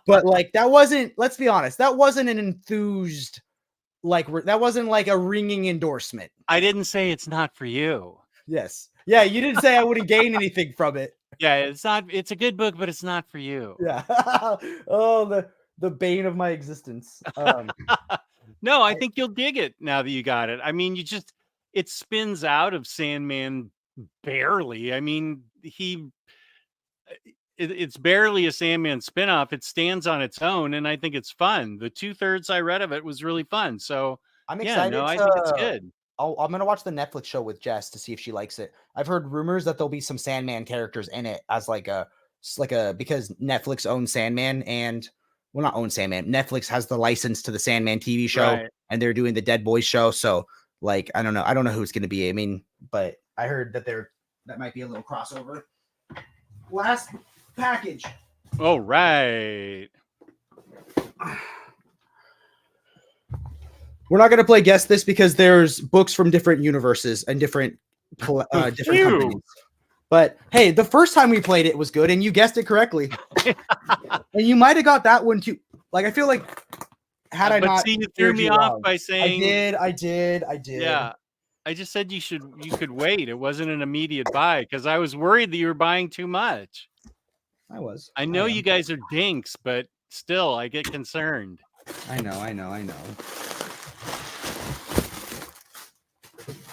But like, that wasn't, let's be honest, that wasn't an enthused, like, that wasn't like a ringing endorsement. I didn't say it's not for you. Yes. Yeah, you didn't say I wouldn't gain anything from it. Yeah, it's not. It's a good book, but it's not for you. Yeah. Oh, the bane of my existence. No, I think you'll dig it now that you got it. I mean, it spins out of Sandman barely. I mean, it's barely a Sandman spinoff. It stands on its own, and I think it's fun. The 2/3 I read of it was really fun. So I'm yeah, excited. no, I think it's good. I'm gonna watch the Netflix show with Jess to see if she likes it. I've heard rumors that there'll be some Sandman characters in it as because Netflix owns Sandman and well, not own Sandman. Netflix has the license to the Sandman TV show, Right. and they're doing the Dead Boys show. So like, I don't know who it's gonna be. I mean, but I heard that that might be a little crossover. Last package. Oh, right. We're not going to play guess this because there's books from different universes and different companies. But hey, the first time we played it was good, and you guessed it correctly. And you might have got that one too. Like I feel like had I but not, see, you threw me off by saying I did. Yeah, I just said you could wait. It wasn't an immediate buy because I was worried that you were buying too much. I know you guys are dinks, but still, I get concerned. I know.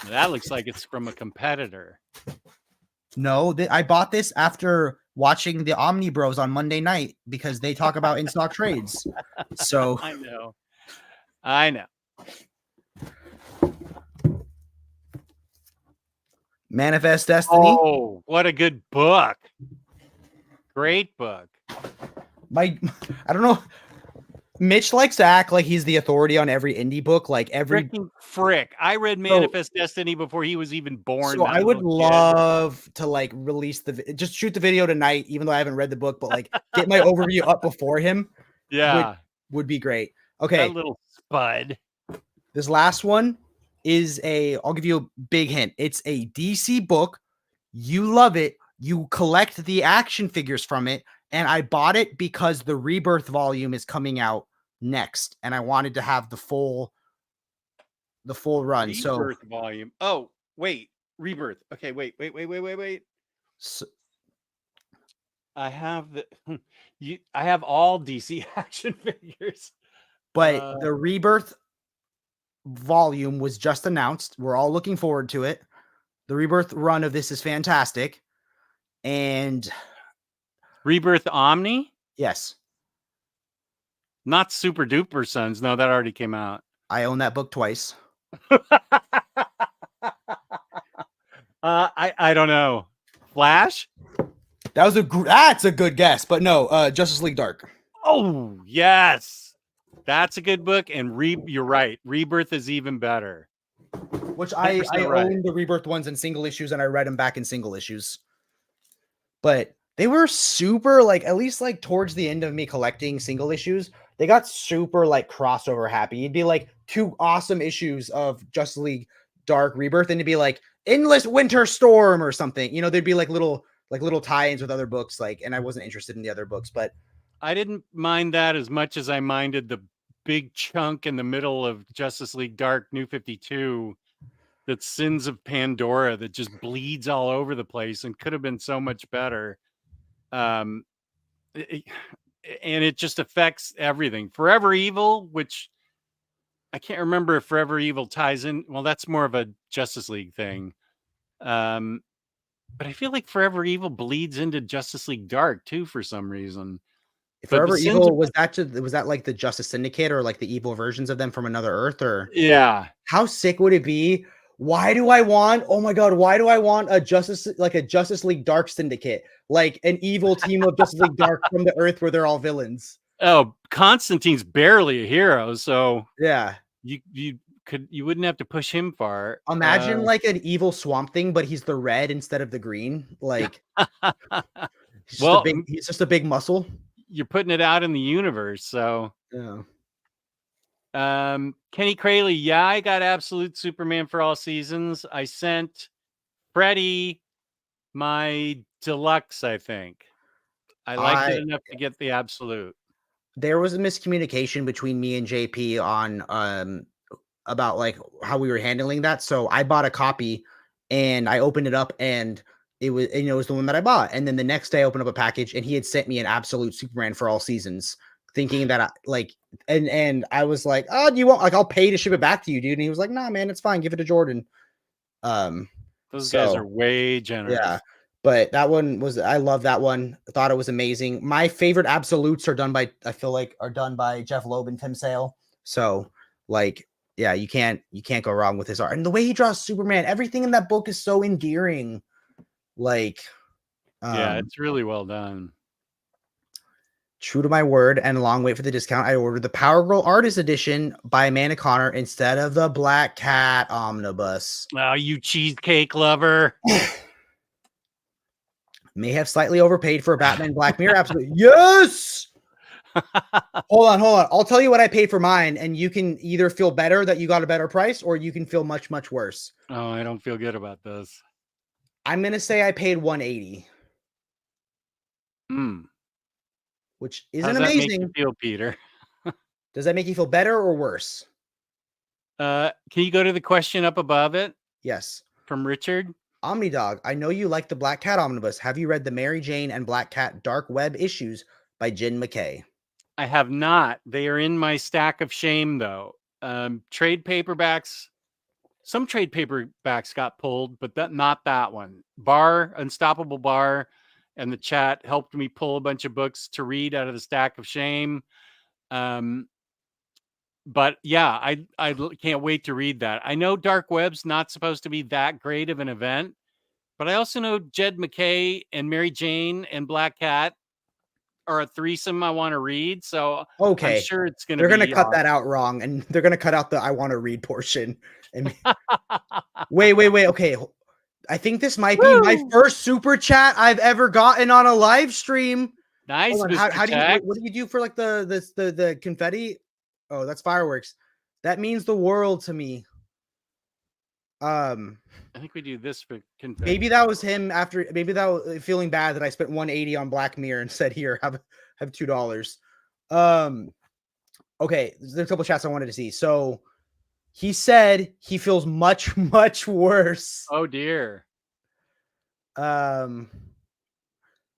That looks like it's from a competitor. No, I bought this after watching the Omni Bros on Monday night because they talk about in-stock trades. So I know. Manifest Destiny. Oh, what a good book. Great book. I don't know. Mitch likes to act like he's the authority on every indie book. Like every frick. I read Manifest Destiny before he was even born. So I would love to like release just shoot the video tonight, even though I haven't read the book, but like get my overview up before him. Yeah. Would be great. Okay. That little spud. This last one is I'll give you a big hint. It's a DC book. You love it. You collect the action figures from it. And I bought it because the Rebirth volume is coming out next. And I wanted to have the full run. Rebirth volume. Oh, wait. Rebirth. Okay, wait. So, I have I have all DC action figures. But the Rebirth volume was just announced. We're all looking forward to it. The Rebirth run of this is fantastic. And Rebirth Omni? Yes. Not Super Duper Sons. No, that already came out. I own that book twice. I don't know. Flash? That's a good guess, but no, Justice League Dark. Oh, yes. That's a good book. And you're right. Rebirth is even better. Which I own the Rebirth ones in single issues, and I read them back in single issues. But they were super, like, at least like towards the end of me collecting single issues, they got super like crossover happy. You'd be like 2 awesome issues of Justice League Dark Rebirth, and it'd be like Endless Winter Storm or something. You know, there'd be like little tie-ins with other books, like, and I wasn't interested in the other books, but I didn't mind that as much as I minded the big chunk in the middle of Justice League Dark New 52 that's Sins of Pandora that just bleeds all over the place and could have been so much better. And it just affects everything. Forever Evil, which I can't remember if Forever Evil ties in. Well, that's more of a Justice League thing. But I feel like Forever Evil bleeds into Justice League Dark too for some reason. But the Forever sins Evil, of was that like the Justice Syndicate or like the evil versions of them from another Earth? Or yeah. how sick would it be? Why do I want, oh my God, why do I want a Justice League Dark Syndicate? Like an evil team of Justice League Dark from the Earth where they're all villains. Oh, Constantine's barely a hero, so Yeah. you wouldn't have to push him far. Imagine like an evil Swamp Thing, but he's the red instead of the green. Like well, he's just a big muscle. You're putting it out in the universe, so yeah. Kenny Crayley, yeah, I got Absolute Superman for all seasons. I sent Freddie my deluxe, I think. I liked it enough to get the Absolute. There was a miscommunication between me and JP on about like how we were handling that. So I bought a copy and I opened it up and it was, it was the one that I bought. And then the next day I opened up a package and he had sent me an Absolute Superman for all seasons, thinking that and I was like, oh, do you want, like, I'll pay to ship it back to you, dude. And he was like, nah, man, it's fine. Give it to Jordan. Those guys are way generous. Yeah. But that one I love that one. I thought it was amazing. My favorite absolutes are done by Jeff Loeb and Tim Sale. So like, yeah, you can't go wrong with his art. And the way he draws Superman, everything in that book is so endearing. Like, yeah, it's really well done. True to my word, and a long wait for the discount, I ordered the Power Girl Artist Edition by Amanda Connor instead of the Black Cat Omnibus. Oh, you cheesecake lover. May have slightly overpaid for a Batman Black Mirror. Absolutely. Yes. Hold on. I'll tell you what I paid for mine, and you can either feel better that you got a better price, or you can feel much, much worse. Oh, I don't feel good about this. I'm going to say I paid $180. Which isn't amazing. How does that make you feel, Peter? Does that make you feel better or worse? Can you go to the question up above it? Yes. From Richard. Omnidog, I know you like the Black Cat Omnibus. Have you read the Mary Jane and Black Cat Dark Web issues by Jen McKay? I have not. They are in my stack of shame, though. Trade paperbacks. Some trade paperbacks got pulled, but not that one. Unstoppable Bar, and the chat helped me pull a bunch of books to read out of the stack of shame. But yeah, I can't wait to read that. I know Dark Web's not supposed to be that great of an event, but I also know Jed McKay and Mary Jane and Black Cat are a threesome I want to read. So okay, I'm sure it's going to. They're going to cut that out wrong, and they're going to cut out the I want to read portion. And wait. Okay, I think this might be my first super chat I've ever gotten on a live stream. Nice. How do you? What do you do for like the confetti? Oh, that's fireworks. That means the world to me. I think we do this for confetti. Maybe that was him after. Maybe that was feeling bad that I spent $180 on Black Mirror and said, "Here, have $2." Okay, there's a couple chats I wanted to see. So he said he feels much, much worse. Oh dear. And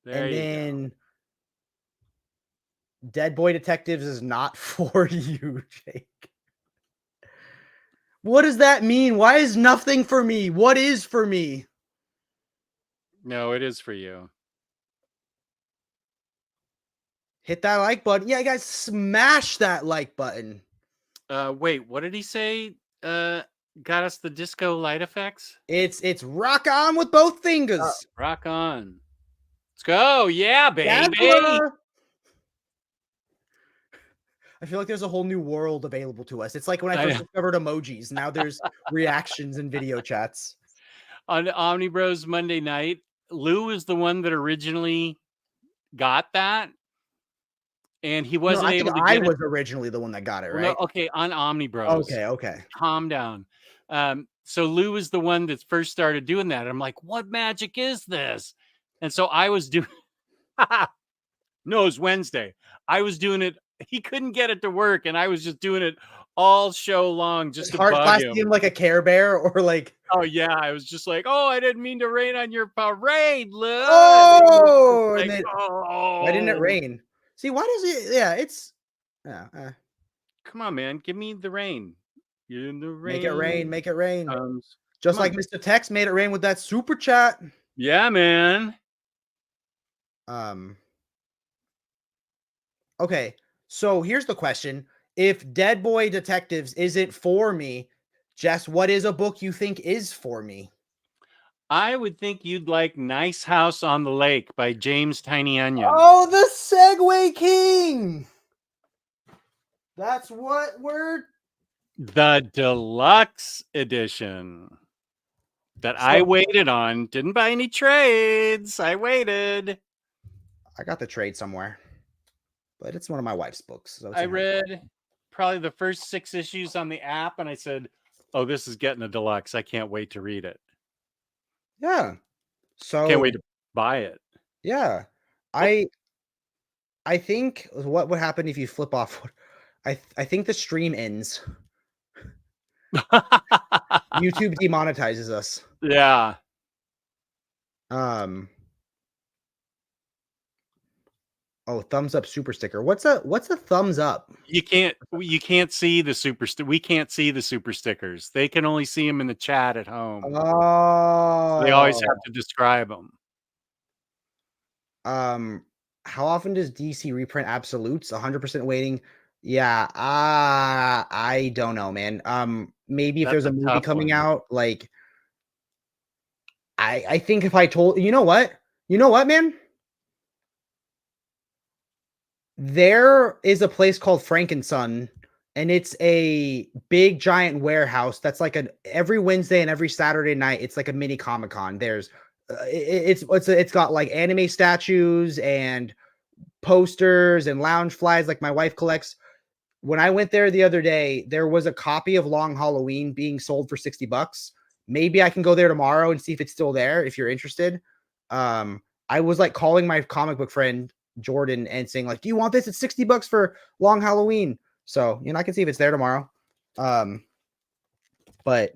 then Dead Boy Detectives is not for you, Jake. What does that mean? Why is nothing for me? What is for me? No, it is for you. Hit that like button. Yeah, guys, smash that like button. Wait, what did he say? Got us the disco light effects? It's rock on with both fingers. Rock on. Let's go. Yeah, baby. I feel like there's a whole new world available to us. It's like when I first discovered emojis. Now there's reactions and video chats. On Omnibros Monday night, Lou is the one that originally got that. And he wasn't able to get it. I was originally the one that got it, right? No, okay, on Omnibros. Okay. Calm down. So Lou is the one that first started doing that. I'm like, what magic is this? And so I was doing no, it was Wednesday. I was doing it. He couldn't get it to work, and I was just doing it all show long just to bug him. Like a Care Bear or like. Oh yeah, I was just like, oh, I didn't mean to rain on your parade, Lou. Oh, like, why didn't it rain? See, why does it? Yeah, it's. Come on, man, give me the rain. In the rain. Make it rain. Make it rain. Just like Mr. Tex made it rain with that super chat. Yeah, man. Okay, so here's the question. If Dead Boy Detectives isn't for me, Jess, what is a book you think is for me? I would think you'd like Nice House on the Lake by James Tynion. Oh, the Segway King! That's what we're... The deluxe edition that I waited on. Didn't buy any trades. I waited. I got the trade somewhere, but it's one of my wife's books. So I read probably the first 6 issues on the app, and I said, oh, this is getting a deluxe. I can't wait to read it. Yeah. So can't wait to buy it. Yeah. I think what would happen if you flip off? I think the stream ends. YouTube demonetizes us. Yeah. Oh, thumbs up super sticker. What's a thumbs up? You can't see the super we can't see the super stickers. They can only see them in the chat at home. Oh. So they always have to describe them. How often does DC reprint absolutes? 100% waiting. Yeah, I don't know, man. Maybe if there's a movie coming out, like I think if I told you know what, man? There is a place called Frankenson, and it's a big giant warehouse that's like every Wednesday and every Saturday night. It's like a mini Comic-Con. There's it's got like anime statues and posters and lounge flies like my wife collects. When I went there the other day, there was a copy of Long Halloween being sold for $60. Maybe I can go there tomorrow and see if it's still there if you're interested. I was like calling my comic book friend Jordan and saying like, do you want this? It's $60 for Long Halloween. So, I can see if it's there tomorrow. But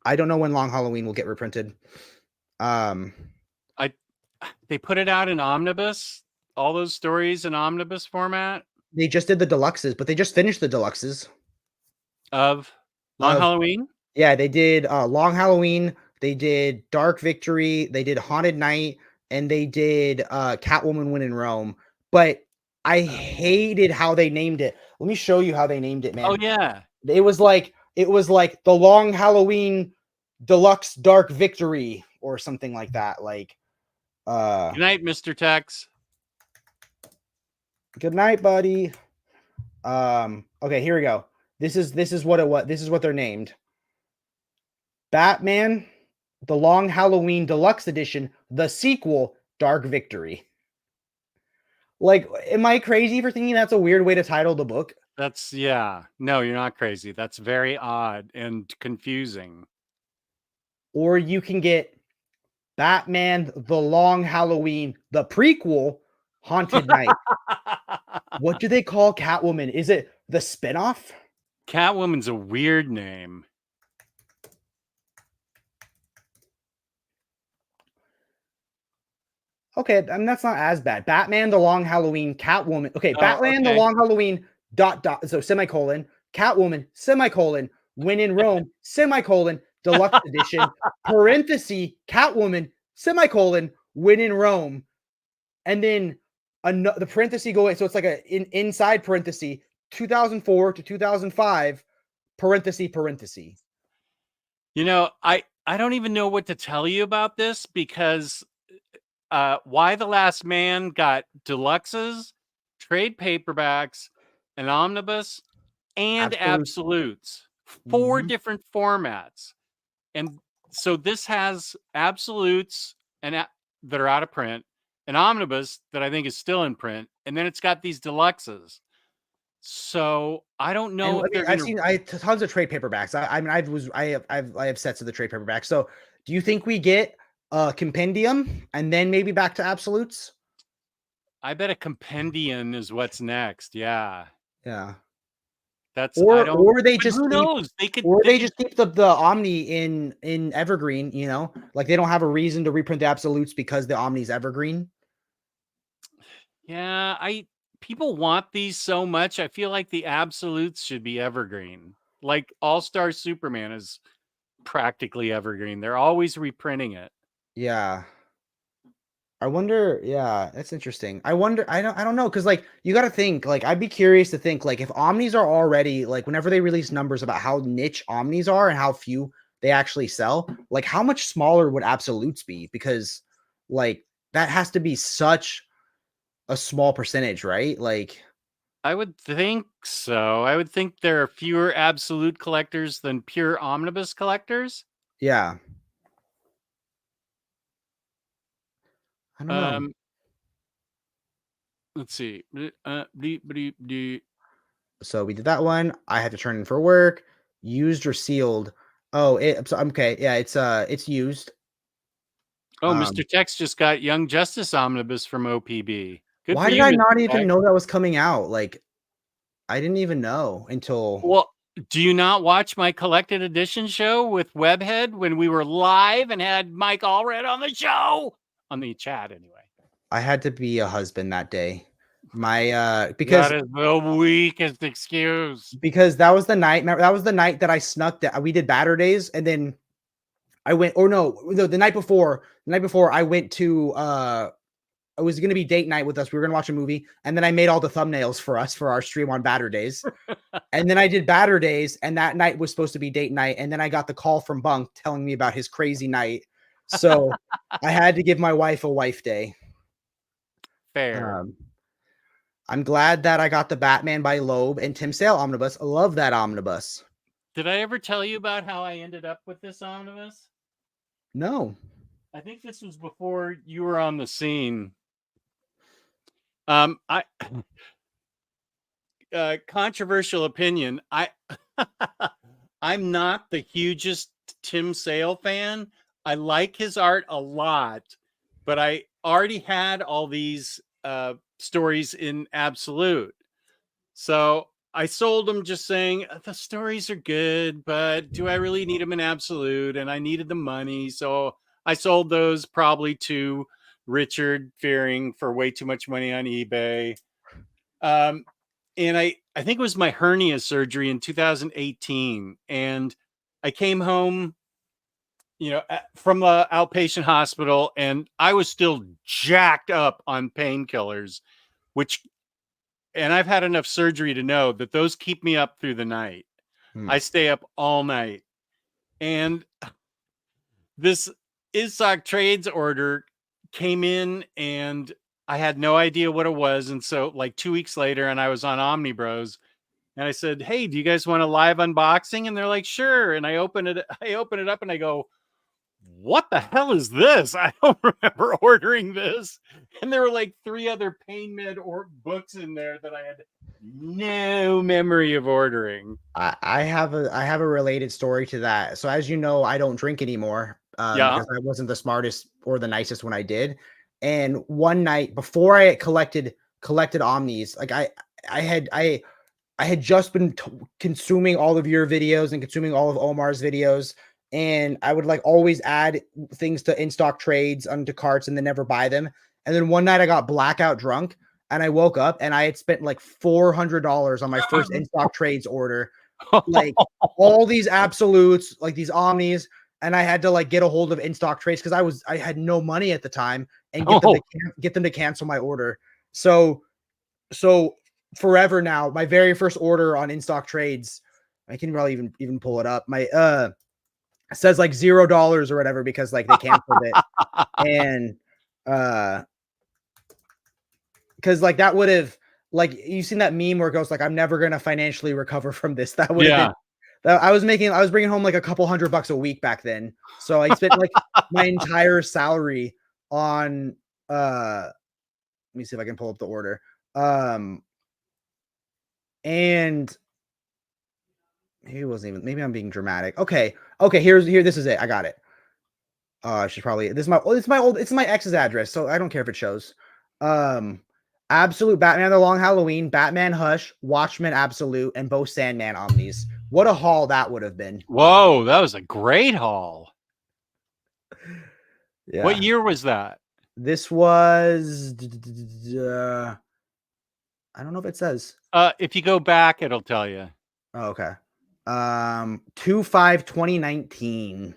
I don't know when Long Halloween will get reprinted. They put it out in omnibus, all those stories in omnibus format. They just did the deluxes, but they just finished the deluxes of Long Halloween. Yeah, they did Long Halloween, they did Dark Victory, they did Haunted Night, and they did Catwoman When in Rome. But I hated how they named it. Let me show you how they named it, man. Oh yeah. It was like the Long Halloween Deluxe Dark Victory or something like that. Like good night, Mr. Tex. Good night, buddy. Okay, here we go. This is what it was. This is what they're named. Batman, the Long Halloween Deluxe Edition, the sequel, Dark Victory. Like, am I crazy for thinking that's a weird way to title the book? Yeah. No, you're not crazy. That's very odd and confusing. Or you can get Batman, the Long Halloween, the prequel, Haunted Night. What do they call Catwoman? Is it the spinoff? Catwoman's a weird name. Okay, I mean, that's not as bad. Batman, the Long Halloween, Catwoman. Okay, Batman, the Long Halloween, ... So semicolon, Catwoman, semicolon, When in Rome, semicolon, Deluxe Edition, parenthesis, Catwoman, semicolon, When in Rome. And then the parenthesis go in. So it's like inside parenthesis, 2004 to 2005, parenthesis. I don't even know what to tell you about this because Why the Last Man got deluxes, trade paperbacks, an omnibus, and absolutes. 4 different formats. And so this has absolutes that are out of print, an omnibus that I think is still in print, and then it's got these deluxes. So I don't know if I've seen tons of trade paperbacks. I have sets of the trade paperbacks. So do you think we get a compendium and then maybe back to absolutes? I bet a compendium is what's next. Yeah. Yeah. That's or they just who knows? They could just keep the Omni in Evergreen, like they don't have a reason to reprint the absolutes because the Omni's Evergreen. Yeah, people want these so much. I feel like the absolutes should be evergreen. Like All-Star Superman is practically evergreen. They're always reprinting it. Yeah. I wonder, yeah, that's interesting. I wonder, I don't know, because like you got to think, like I'd be curious to think, like if omnis are already like whenever they release numbers about how niche omnis are and how few they actually sell, like how much smaller would absolutes be? Because like that has to be such a small percentage, right? Like, I would think so. I would think there are fewer absolute collectors than pure omnibus collectors. yeah, I don't know. Let's see. Bleep. So we did that one. I had to turn in for work. Used or sealed? Oh, okay. Yeah, it's used. Oh, Mr. Tex just got Young Justice Omnibus from OPB. Good Why for did you, I Mr. not even Tex. know that was coming out? Like, I didn't even know until Well, do you not watch my collected edition show with Webhead when we were live and had Mike Allred on the show? On the chat, anyway. I had to be a husband that day. My That is the weakest excuse. because that was the night. Remember, that was the night that I snuck that we did batter days, and then I went. Or no, the night before. The night before, I went to. It was going to be date night with us. We were going to watch a movie, and then I made all the thumbnails for us for our stream on batter days. And then I did batter days, and that night was supposed to be date night. And then I got the call from Bunk telling me about his crazy night. So I had to give my wife a wife day. Fair. I'm glad that I got the Batman by Loeb and Tim Sale omnibus. I love that omnibus. Did I ever tell you about how I ended up with this omnibus? No. I think this was before you were on the scene. Controversial opinion. I'm not the hugest Tim Sale fan. I like his art a lot, but I already had all these stories in absolute. So I sold them just saying the stories are good, but do I really need them in absolute? And I needed the money. So I sold those probably to Richard Fearing for way too much money on eBay. And I think it was my hernia surgery in 2018. And I came home, from the outpatient hospital, and I was still jacked up on painkillers, and I've had enough surgery to know that those keep me up through the night. I stay up all night. And this ISOC trades order came in, and I had no idea what it was. And so like 2 weeks later, and I was on Omnibros, and I said, "Hey, do you guys want a live unboxing?" And they're like, "Sure." And I open it up and I go, "What the hell is this? I don't remember ordering this." And there were like 3 other pain med or books in there that I had no memory of ordering. I have a related story to that. So as you know, I don't drink anymore because I wasn't the smartest or the nicest when I did. And one night before I collected omnis, like I had just been consuming all of your videos and consuming all of Omar's videos, and I would like always add things to in stock trades onto carts and then never buy them. And then one night I got blackout drunk and I woke up and I had spent like $400 on my first in stock trades order, like all these absolutes, like these omnis, and I had to like get a hold of in stock trades because I had no money at the time and get them to cancel my order. So forever now, my very first order on in stock trades, I can probably even pull it up. My says like $0 or whatever because like they canceled it. And because like that would have, like, you've seen that meme where it goes like, "I'm never gonna financially recover from this." That would have been that I was bringing home like a couple $100 a week back then. So I spent like my entire salary on let me see if I can pull up the order. And maybe it wasn't even, maybe I'm being dramatic. Okay. Here, this is it. I got it. I should probably, it's my ex's address, so I don't care if it shows. Absolute Batman The Long Halloween, Batman Hush, Watchmen Absolute, and both Sandman Omnis. What a haul that would have been. Whoa, that was a great haul. Yeah. What year was that? This was I don't know if it says. If you go back, it'll tell you. Oh, okay. 2/5/2019.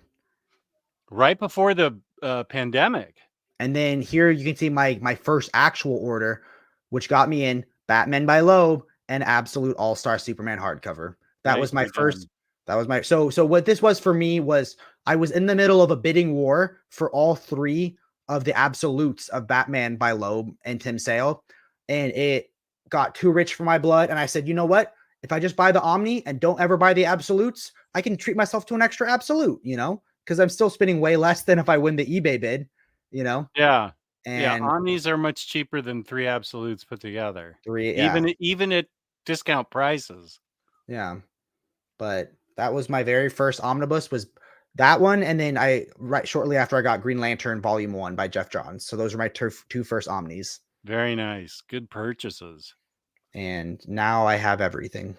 Right before the pandemic. And then here you can see my first actual order, which got me in Batman by Loeb and Absolute All-Star Superman hardcover. That was my Nicely first. done. That was my so what this was for me was I was in the middle of a bidding war for all three of the absolutes of Batman by Loeb and Tim Sale, and it got too rich for my blood. And I said, you know what? If I just buy the Omni and don't ever buy the absolutes, I can treat myself to an extra absolute, because I'm still spending way less than if I win the eBay bid, you know. Yeah. Yeah, And Omnis are much cheaper than 3 absolutes put together. three, yeah, Even at discount prices. yeah. But that was my very first omnibus was that one, and then right shortly after I got Green Lantern Volume 1 by Jeff Johns. So those are my two first omnis, Very nice. Good purchases. and now I have everything.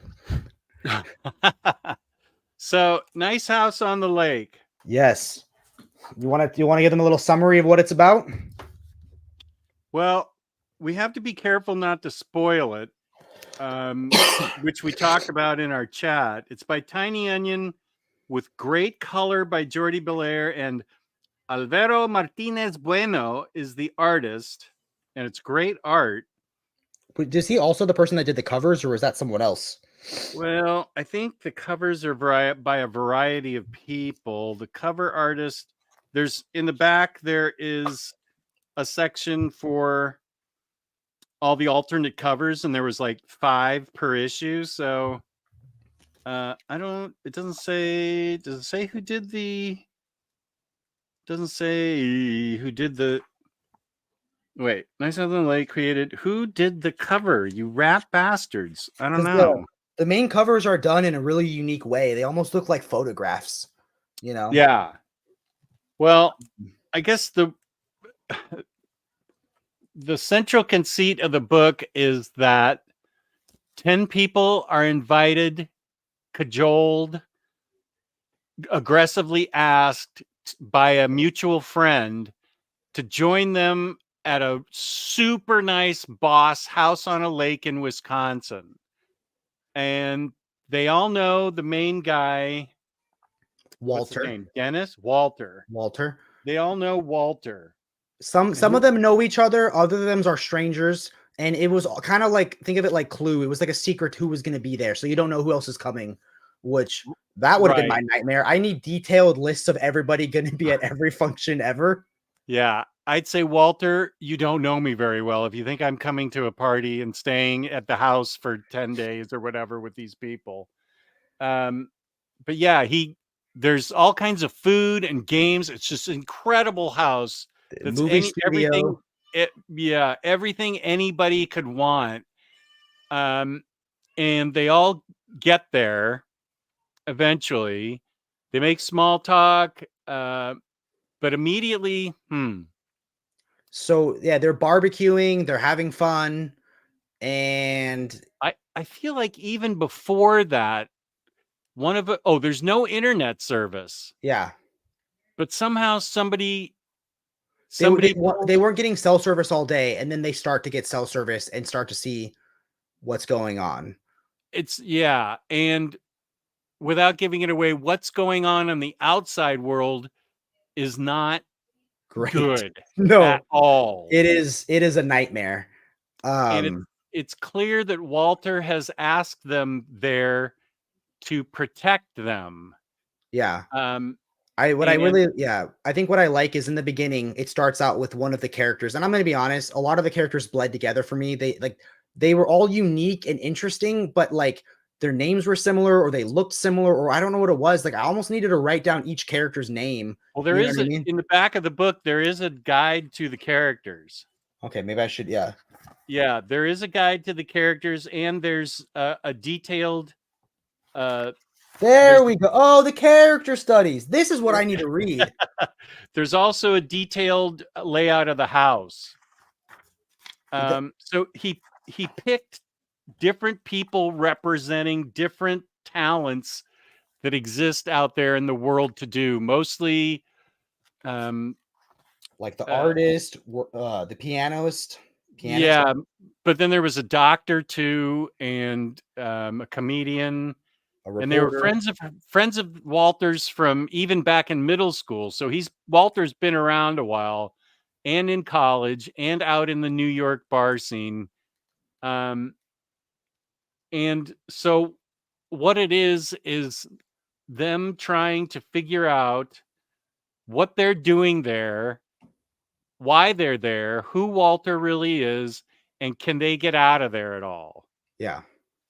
So, nice house on the lake. Yes. You want to give them a little summary of what it's about? Well, we have to be careful not to spoil it, which we talked about in our chat. It's by Tynion with great color by Jordi Belair, and Alvaro Martinez Bueno is the artist, and it's great art. But is he also the person that did the covers, or is that someone else? Well, I think the covers are by a variety of people. The cover artist, there's in the back, there is a section for all the alternate covers, and there was like 5 per issue. So it doesn't say, does it say who did the, doesn't say who did the, wait, Nice on the Lake created, who did the cover, you rat bastards? I don't know. The main covers are done in a really unique way. They almost look like photographs, Yeah. Well, I guess the central conceit of the book is that 10 people are invited, cajoled, aggressively asked by a mutual friend to join them at a super nice boss house on a lake in Wisconsin. And they all know the main guy. What's his Walter. name? Dennis? Walter. They all know Walter. Some of them know each other. Other of them are strangers. And it was kind of like, think of it like Clue. It was like a secret who was going to be there. So you don't know who else is coming, which that would have been my nightmare. I need detailed lists of everybody going to be at every function ever. Yeah. I'd say, Walter, you don't know me very well if you think I'm coming to a party and staying at the house for 10 days or whatever with these people. But yeah, there's all kinds of food and games. It's just an incredible house. That's Movie studio. Everything anybody could want. And they all get there eventually. They make small talk, but immediately, So yeah, they're barbecuing, they're having fun, and I feel like even before that, there's no internet service. Yeah. But somehow somebody they weren't getting cell service all day, and then they start to get cell service and start to see what's going on. And without giving it away, what's going on in the outside world is not good at all. It is a nightmare. And it's clear that Walter has asked them there to protect them. Yeah. I think what I like is in the beginning, it starts out with one of the characters, and I'm going to be honest, a lot of the characters bled together for me. They were all unique and interesting, but like their names were similar, or they looked similar, or I don't know what it was. Like I almost needed to write down each character's name. Well, in the back of the book, there is a guide to the characters. Okay, maybe I should. Yeah. Yeah, there is a guide to the characters, and there's a detailed. There we go. Oh, the character studies. This is what I need to read. There's also a detailed layout of the house. So he picked different people representing different talents that exist out there in the world to do. Mostly, like the artist, the pianist. Yeah, but then there was a doctor too, and a comedian, a And they were reporter. friends of Walter's from even back in middle school. So Walter's been around a while, and in college, and out in the New York bar scene. And so what it is them trying to figure out what they're doing there, why they're there, who Walter really is, and can they get out of there at all? Yeah.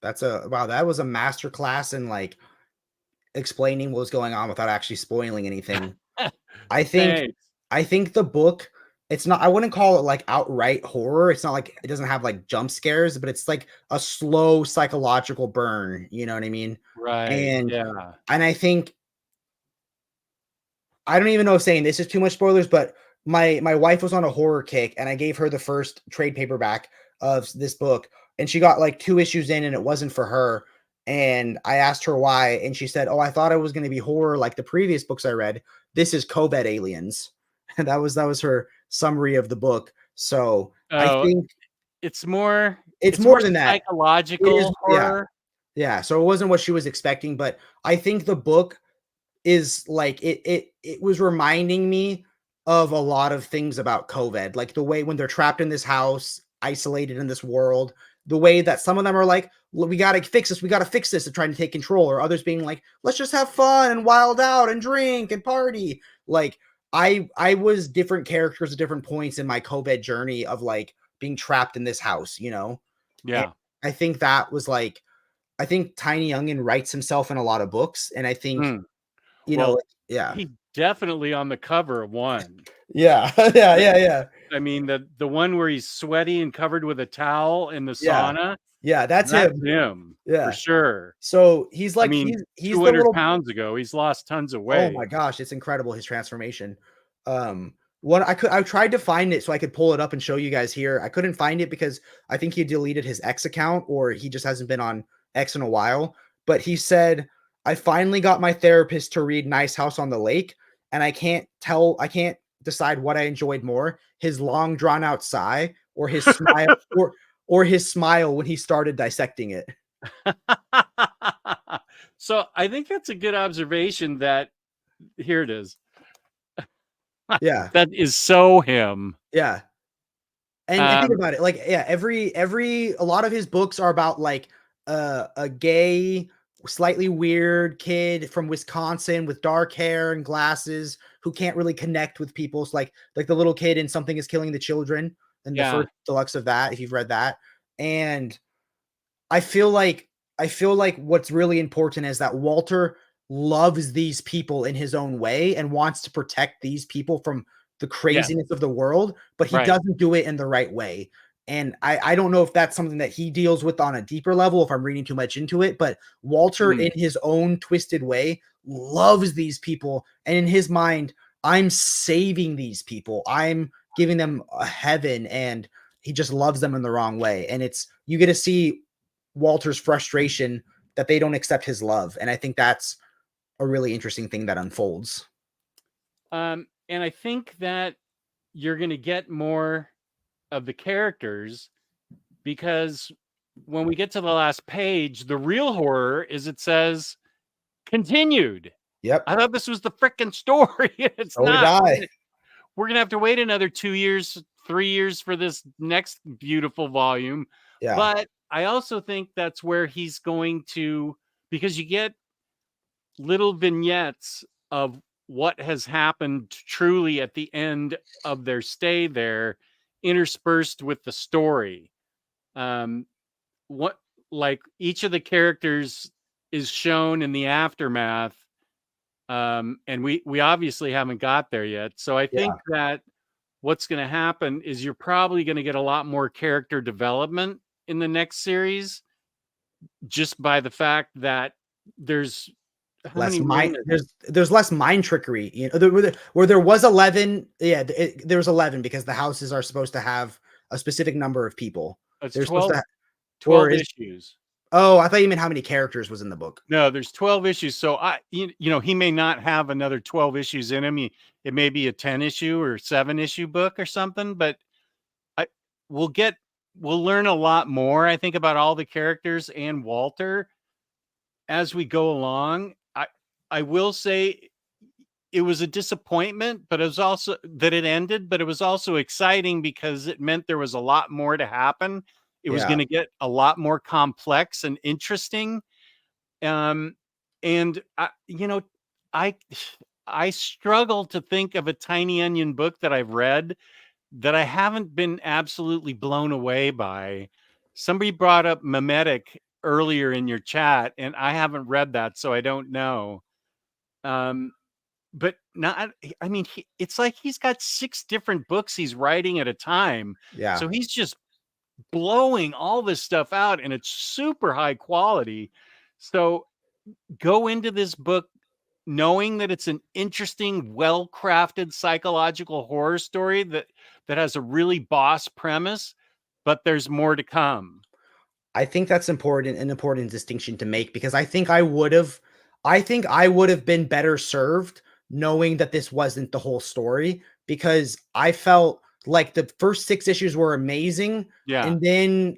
Wow, that was a master class in like explaining what was going on without actually spoiling anything. I think Thanks. I think the book, it's not, I wouldn't call it like outright horror. It's not like it doesn't have like jump scares, but it's like a slow psychological burn, you know what I mean? Right. And Yeah. and I think I don't even know if saying this is too much spoilers, but my wife was on a horror kick and I gave her the first trade paperback of this book and she got like 2 issues in and it wasn't for her. And I asked her why and she said, "Oh, I thought it was going to be horror like the previous books I read. This is COVID aliens." And that was her summary of the book. So, I Oh, think it's more it's it's more more than that. It is, psychological yeah. horror. Yeah, so it wasn't what she was expecting, but I think the book is like it was reminding me of a lot of things about COVID, like the way when they're trapped in this house, isolated in this world, the way that some of them are like, We gotta fix this, we gotta fix this," and trying to take control, or others being like, "Let's just have fun and wild out and drink and party." Like I was different characters at different points in my COVID journey of like being trapped in this house, you know? And Yeah. I think that was like I think Tiny Youngin writes himself in a lot of books, and I think, Mm. you know, Well, like yeah. he definitely on the cover of one. Yeah. Yeah, But yeah, yeah. I mean, the one where he's sweaty and covered with a towel in the Yeah. sauna, Yeah, that's that's him. him for Yeah. sure. So, he's I like mean, he's the 200 little pounds ago, he's lost tons of oh my weight. gosh, it's incredible his transformation. Um, I tried to find it so I could pull it up and show you guys here. I couldn't find it because I think he deleted his X account or he just hasn't been on X in a while, but he said, "I finally got my therapist to read Nice House on the Lake, and I can't decide what I enjoyed more, his long drawn out sigh or his smile or his smile when he started dissecting it." So I think that's a good observation that here it is. Yeah. That is so him. Yeah. And think Um, about it, like, yeah, every a lot of his books are about like a gay, slightly weird kid from Wisconsin with dark hair and glasses who can't really connect with people. It's like the little kid in Something Is Killing the Children in the yeah, first deluxe of that, if you've read that. And I feel like what's really important is that Walter loves these people in his own way and wants to protect these people from the yeah, craziness of the world, but he right. doesn't do it in the right way. And I don't know if that's something that he deals with on a deeper level, if I'm reading too much into it, but Walter, Mm, in his own twisted way, loves these people. And in his mind, I'm saving these people. I'm giving them a heaven, and he just loves them in the wrong way. And it's you get to see Walter's frustration that they don't accept his love. And I think that's a really interesting thing that unfolds. and I think that you're going to get more of the characters because when we get to the last page, the real horror is it says continued. Yep. I thought this was the freaking story. It's So did not. I. We're gonna have to wait another 2 years, 3 years for this next beautiful volume. Yeah. But I also think that's where he's going to, because you get little vignettes of what has happened truly at the end of their stay there, interspersed with the story. Um, what like each of the characters is shown in the aftermath, and we obviously haven't got there yet. So I Yeah. think that what's going to happen is you're probably going to get a lot more character development in the next series, just by the fact that there's how Less many mind women? there's less mind trickery, you know, where there was 11, yeah, there was 11 because the houses are supposed to have a specific number of people. It's They're supposed 12, to or 12 is issues. oh, I thought you meant how many characters was in the book. No, there's 12 issues. So he may not have another 12 issues in him. It may be a 10 issue or 7 issue book or something, but I we'll get we'll learn a lot more, I think, about all the characters and Walter as we go along, I will say it was a disappointment, but it was also that it ended, but it was also exciting because it meant there was a lot more to happen. It was Yeah. going to get a lot more complex and interesting. Um, and I I struggle to think of a Tiny Onion book that I've read that I haven't been absolutely blown away by. Somebody brought up Memetic earlier in your chat, and I haven't read that, so I don't know. Um, but not, I mean, it's like he's got 6 different books he's writing at a time. Yeah. So he's just blowing all this stuff out and it's super high quality. So go into this book knowing that it's an interesting, well-crafted psychological horror story that has a really boss premise, but there's more to come. I think that's an important distinction to make because I think I would have been better served knowing that this wasn't the whole story because I felt like the first 6 issues were amazing. Yeah. And then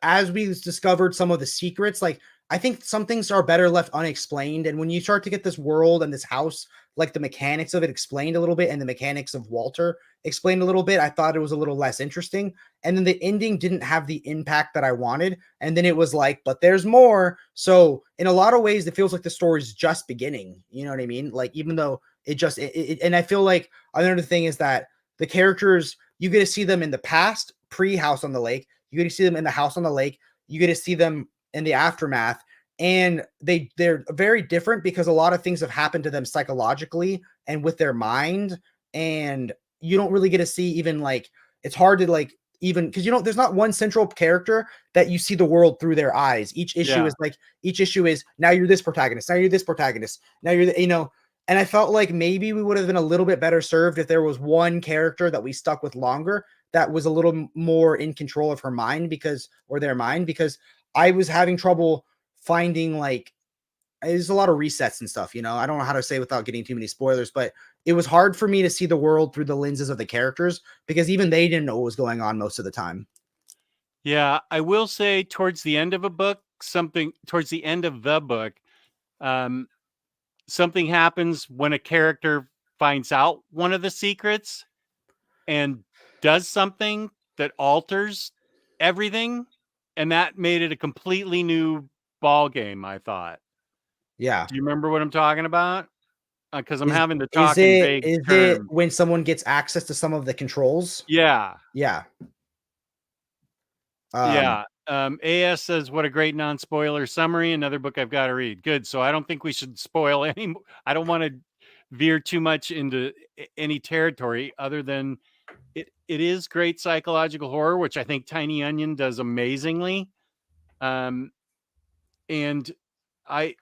as we discovered some of the secrets, like I think some things are better left unexplained. And when you start to get this world and this house, like the mechanics of it explained a little bit and the mechanics of Walter explained a little bit, I thought it was a little less interesting. And then the ending didn't have the impact that I wanted. And then it was like, but there's more. So in a lot of ways, it feels like the story's just beginning. You know what I mean? Like, even though and I feel like another thing is that the characters, you get to see them in the past, pre-House on the Lake. You get to see them in the House on the Lake. You get to see them in the aftermath. And they're very different because a lot of things have happened to them psychologically and with their mind. And you don't really get to see even like, it's hard to like, even because there's not one central character that you see the world through their eyes. Each issue is now you're this protagonist, now you're this protagonist, now you're and I felt like maybe we would have been a little bit better served if there was one character that we stuck with longer that was a little more in control of her mind or their mind, because I was having trouble finding like there's a lot of resets and stuff, I don't know how to say without getting too many spoilers, but it was hard for me to see the world through the lenses of the characters because even they didn't know what was going on most of the time. Yeah, I will say towards the end of the book, um, something happens when a character finds out one of the secrets and does something that alters everything, and that made it a completely new ball game, I thought. Yeah. Do you remember what I'm talking about? Because I'm Is having to is talk in it vague is it terms. when someone gets access to some of the controls? Yeah. Yeah. Yeah. AS says, what a great non-spoiler summary. Another book I've got to read. Good. So I don't think we should spoil any. I don't want to veer too much into any territory other than it is great psychological horror, which I think Tiny Onion does amazingly. And I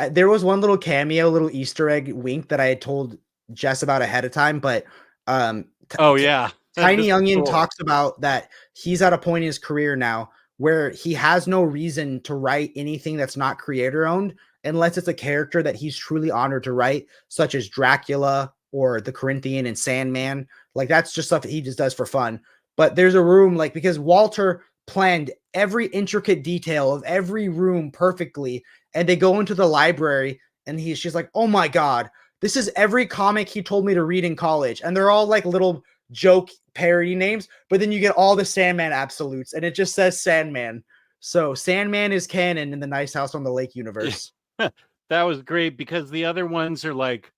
there was one little cameo, little Easter egg wink that I had told Jess about ahead of time, but oh yeah. Tiny This is Onion cool. talks about that he's at a point in his career now where he has no reason to write anything that's not creator owned unless it's a character that he's truly honored to write, such as Dracula or the Corinthian and Sandman. Like that's just stuff that he just does for fun. But there's a room because Walter planned every intricate detail of every room perfectly, and they go into the library and she's like, "Oh my God, this is every comic he told me to read in college." And they're all like little joke parody names, but then you get all the Sandman absolutes and it just says Sandman. So Sandman is canon in the Nice House on the Lake universe. That was great because the other ones are like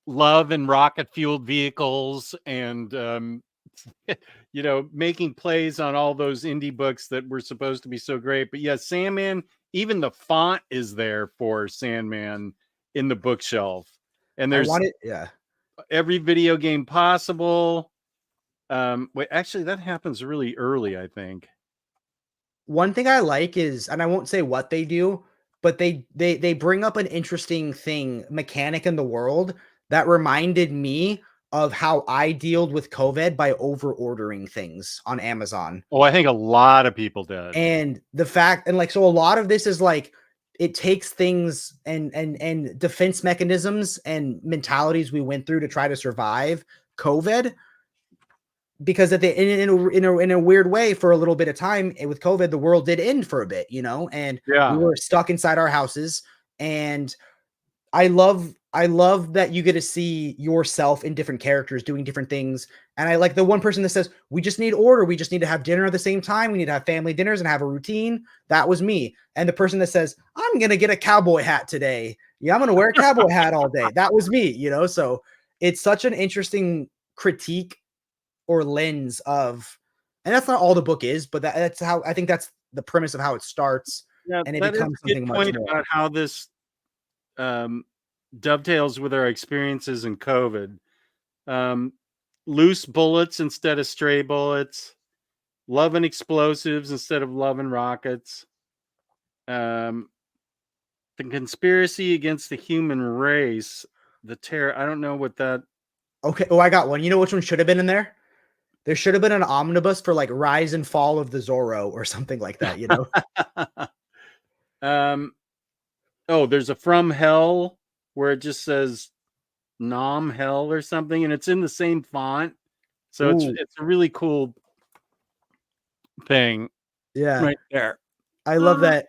love and rocket fueled vehicles and making plays on all those indie books that were supposed to be so great. But yeah, Sandman, even the font is there for Sandman in the bookshelf. And there's every video game possible. Wait, actually that happens really early, I think. One thing I like is, and I won't say what they do, but they bring up an interesting mechanic in the world that reminded me of how I dealt with COVID by over ordering things on Amazon. Oh, I think a lot of people did. And the fact, and so a lot of this is like, it takes things and defense mechanisms and mentalities we went through to try to survive COVID, because in a weird way, for a little bit of time with COVID, the world did end for a bit, you know, and we were stuck inside our houses. And I love that you get to see yourself in different characters doing different things. And I like the one person that says, we just need order. We just need to have dinner at the same time. We need to have family dinners and have a routine. That was me. And the person that says, I'm going to get a cowboy hat today. Yeah, I'm going to wear a cowboy hat all day. That was me, you know? So it's such an interesting critique or lens of, and that's not all the book is, but that's how, I think that's the premise of how it starts. Yeah, And it that becomes is a good something much point more. about how this dovetails with our experiences in COVID. Loose bullets instead of stray bullets, love and explosives instead of love and rockets. The conspiracy against the human race, the terror. I don't know what that. Okay. Oh, I got one. You know which one should have been in there? There should have been an omnibus for like Rise and Fall of the Zorro or something like that, you know? Oh, there's a From Hell where it just says Nom Hell or something, and it's in the same font. So it's a really cool thing. Yeah. Right there. I love that.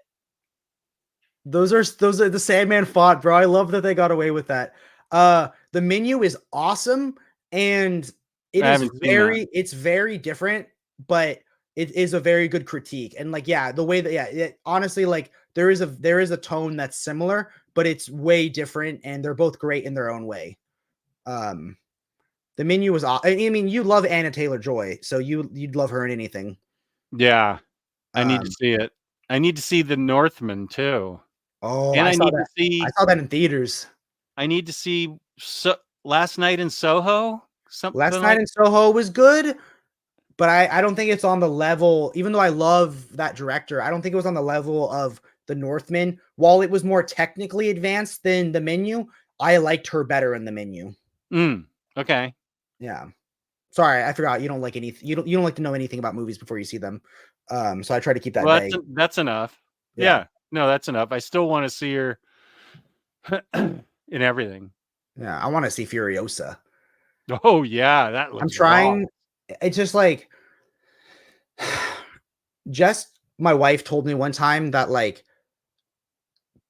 Those are the Sandman font, bro. I love that they got away with that. The menu is awesome, and it's very different, but it is a very good critique. And like, yeah, the way that, honestly, like there is a tone that's similar, but it's way different, and they're both great in their own way. The menu was, I mean, you love Anna Taylor-Joy, so you'd love her in anything. Yeah, I need to see it. I need to see The Northman too. Oh, and I saw that in theaters. I need to see Last Night in Soho. Last Night in Soho was good, but I don't think it's on the level, even though I love that director, I don't think it was on the level of The Northman. While it was more technically advanced than The Menu, I liked her better in The Menu. Okay. Yeah. Sorry, I forgot you don't like anything. You don't like to know anything about movies before you see them. So I try to keep that vague. That's enough. Yeah. No, that's enough. I still want to see her in everything. Yeah, I want to see Furiosa. Oh yeah, that looks. I'm trying. It's just like, just my wife told me one time that like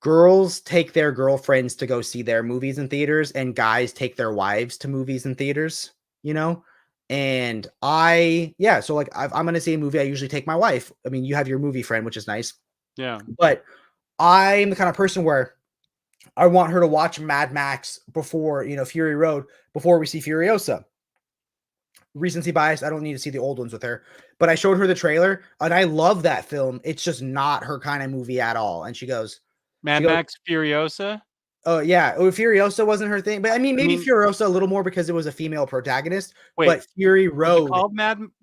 girls take their girlfriends to go see their movies in theaters, and guys take their wives to movies in theaters. You know. And so like I'm going to see a movie, I usually take my wife. I mean, you have your movie friend, which is nice. Yeah. But I'm the kind of person where I want her to watch Mad Max before, Fury Road, before we see Furiosa. Recency bias, I don't need to see the old ones with her. But I showed her the trailer, and I love that film. It's just not her kind of movie at all. And she goes, Max Furiosa? Oh, yeah. Furiosa wasn't her thing. But I mean, maybe Furiosa a little more because it was a female protagonist. Wait, but Fury Road. What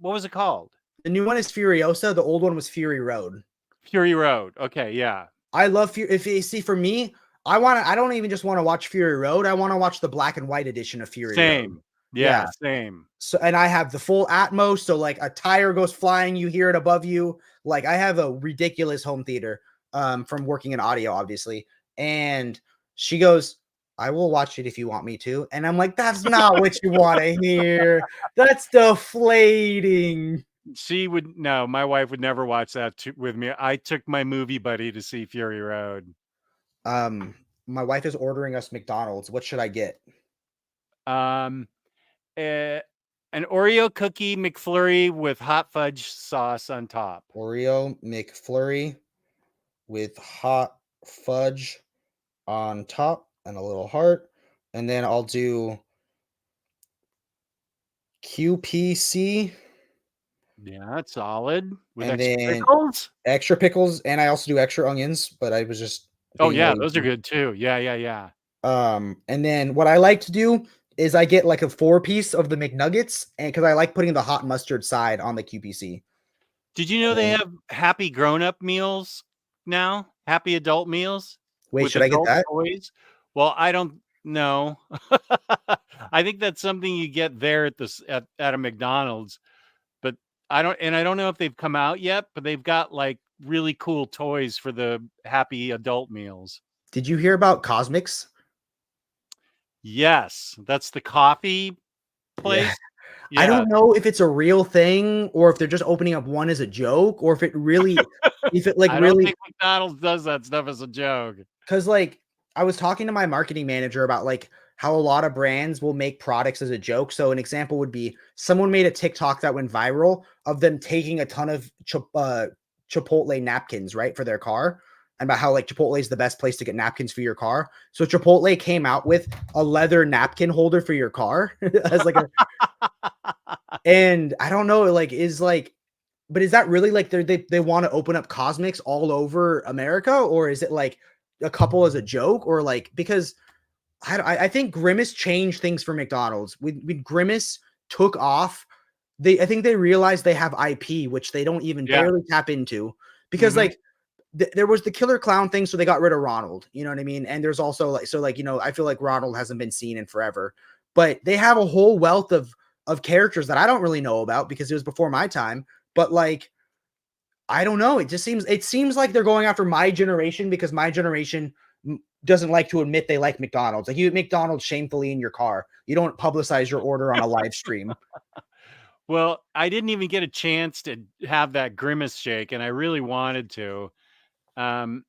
was it called? The new one is Furiosa. The old one was Fury Road. Fury Road. Okay, yeah. I love for me, I don't even just want to watch Fury Road. I want to watch the black and white edition of Fury Road. Yeah, same. So, and I have the full Atmos. So like a tire goes flying, you hear it above you. Like I have a ridiculous home theater from working in audio, obviously. And she goes, I will watch it if you want me to. And I'm like, that's not what you want to hear. That's deflating. My wife would never watch that with me. I took my movie buddy to see Fury Road. My wife is ordering us McDonald's. What should I get? An Oreo cookie McFlurry with hot fudge sauce on top. Oreo McFlurry with hot fudge on top and a little heart. And then I'll do QPC. Yeah, that's solid. With extra pickles? Extra pickles, and I also do extra onions, but I was just... Oh, yeah, those are good too. Yeah. And then what I like to do is I get like a 4-piece of the McNuggets, and because I like putting the hot mustard side on the QPC. Did you know they have happy grown-up meals now? Happy adult meals? Wait, should I get that? Toys? Well, I don't know. I think that's something you get there at a McDonald's. But I don't know if they've come out yet, but they've got like really cool toys for the happy adult meals. Did you hear about Cosmics? Yes, that's the coffee place. Yeah. I Yeah, don't know if it's a real thing or if they're just opening up one as a joke or if it really, if it like I don't really, think McDonald's does that stuff as a joke. because like I was talking to my marketing manager about like how a lot of brands will make products as a joke. So an example would be someone made a TikTok that went viral of them taking a ton of Chipotle napkins, right, for their car, and about how like Chipotle is the best place to get napkins for your car. So Chipotle came out with a leather napkin holder for your car as like a, and I don't know, like is like, but is that really like they want to open up cosmics all over America, or is it like a couple as a joke, or like because I think Grimace changed things for McDonald's. When Grimace took off, I think they realized they have IP, which they don't even Yeah. barely tap into because Mhm. like there was the killer clown thing, so they got rid of Ronald. You know what I mean? And there's also like so like I feel like Ronald hasn't been seen in forever, but they have a whole wealth of characters that I don't really know about because it was before my time. But like I don't know. It seems like they're going after my generation because my generation doesn't like to admit they like McDonald's. Like you eat McDonald's shamefully in your car. You don't publicize your order on a live stream. Well, I didn't even get a chance to have that Grimace shake, and I really wanted to. Um,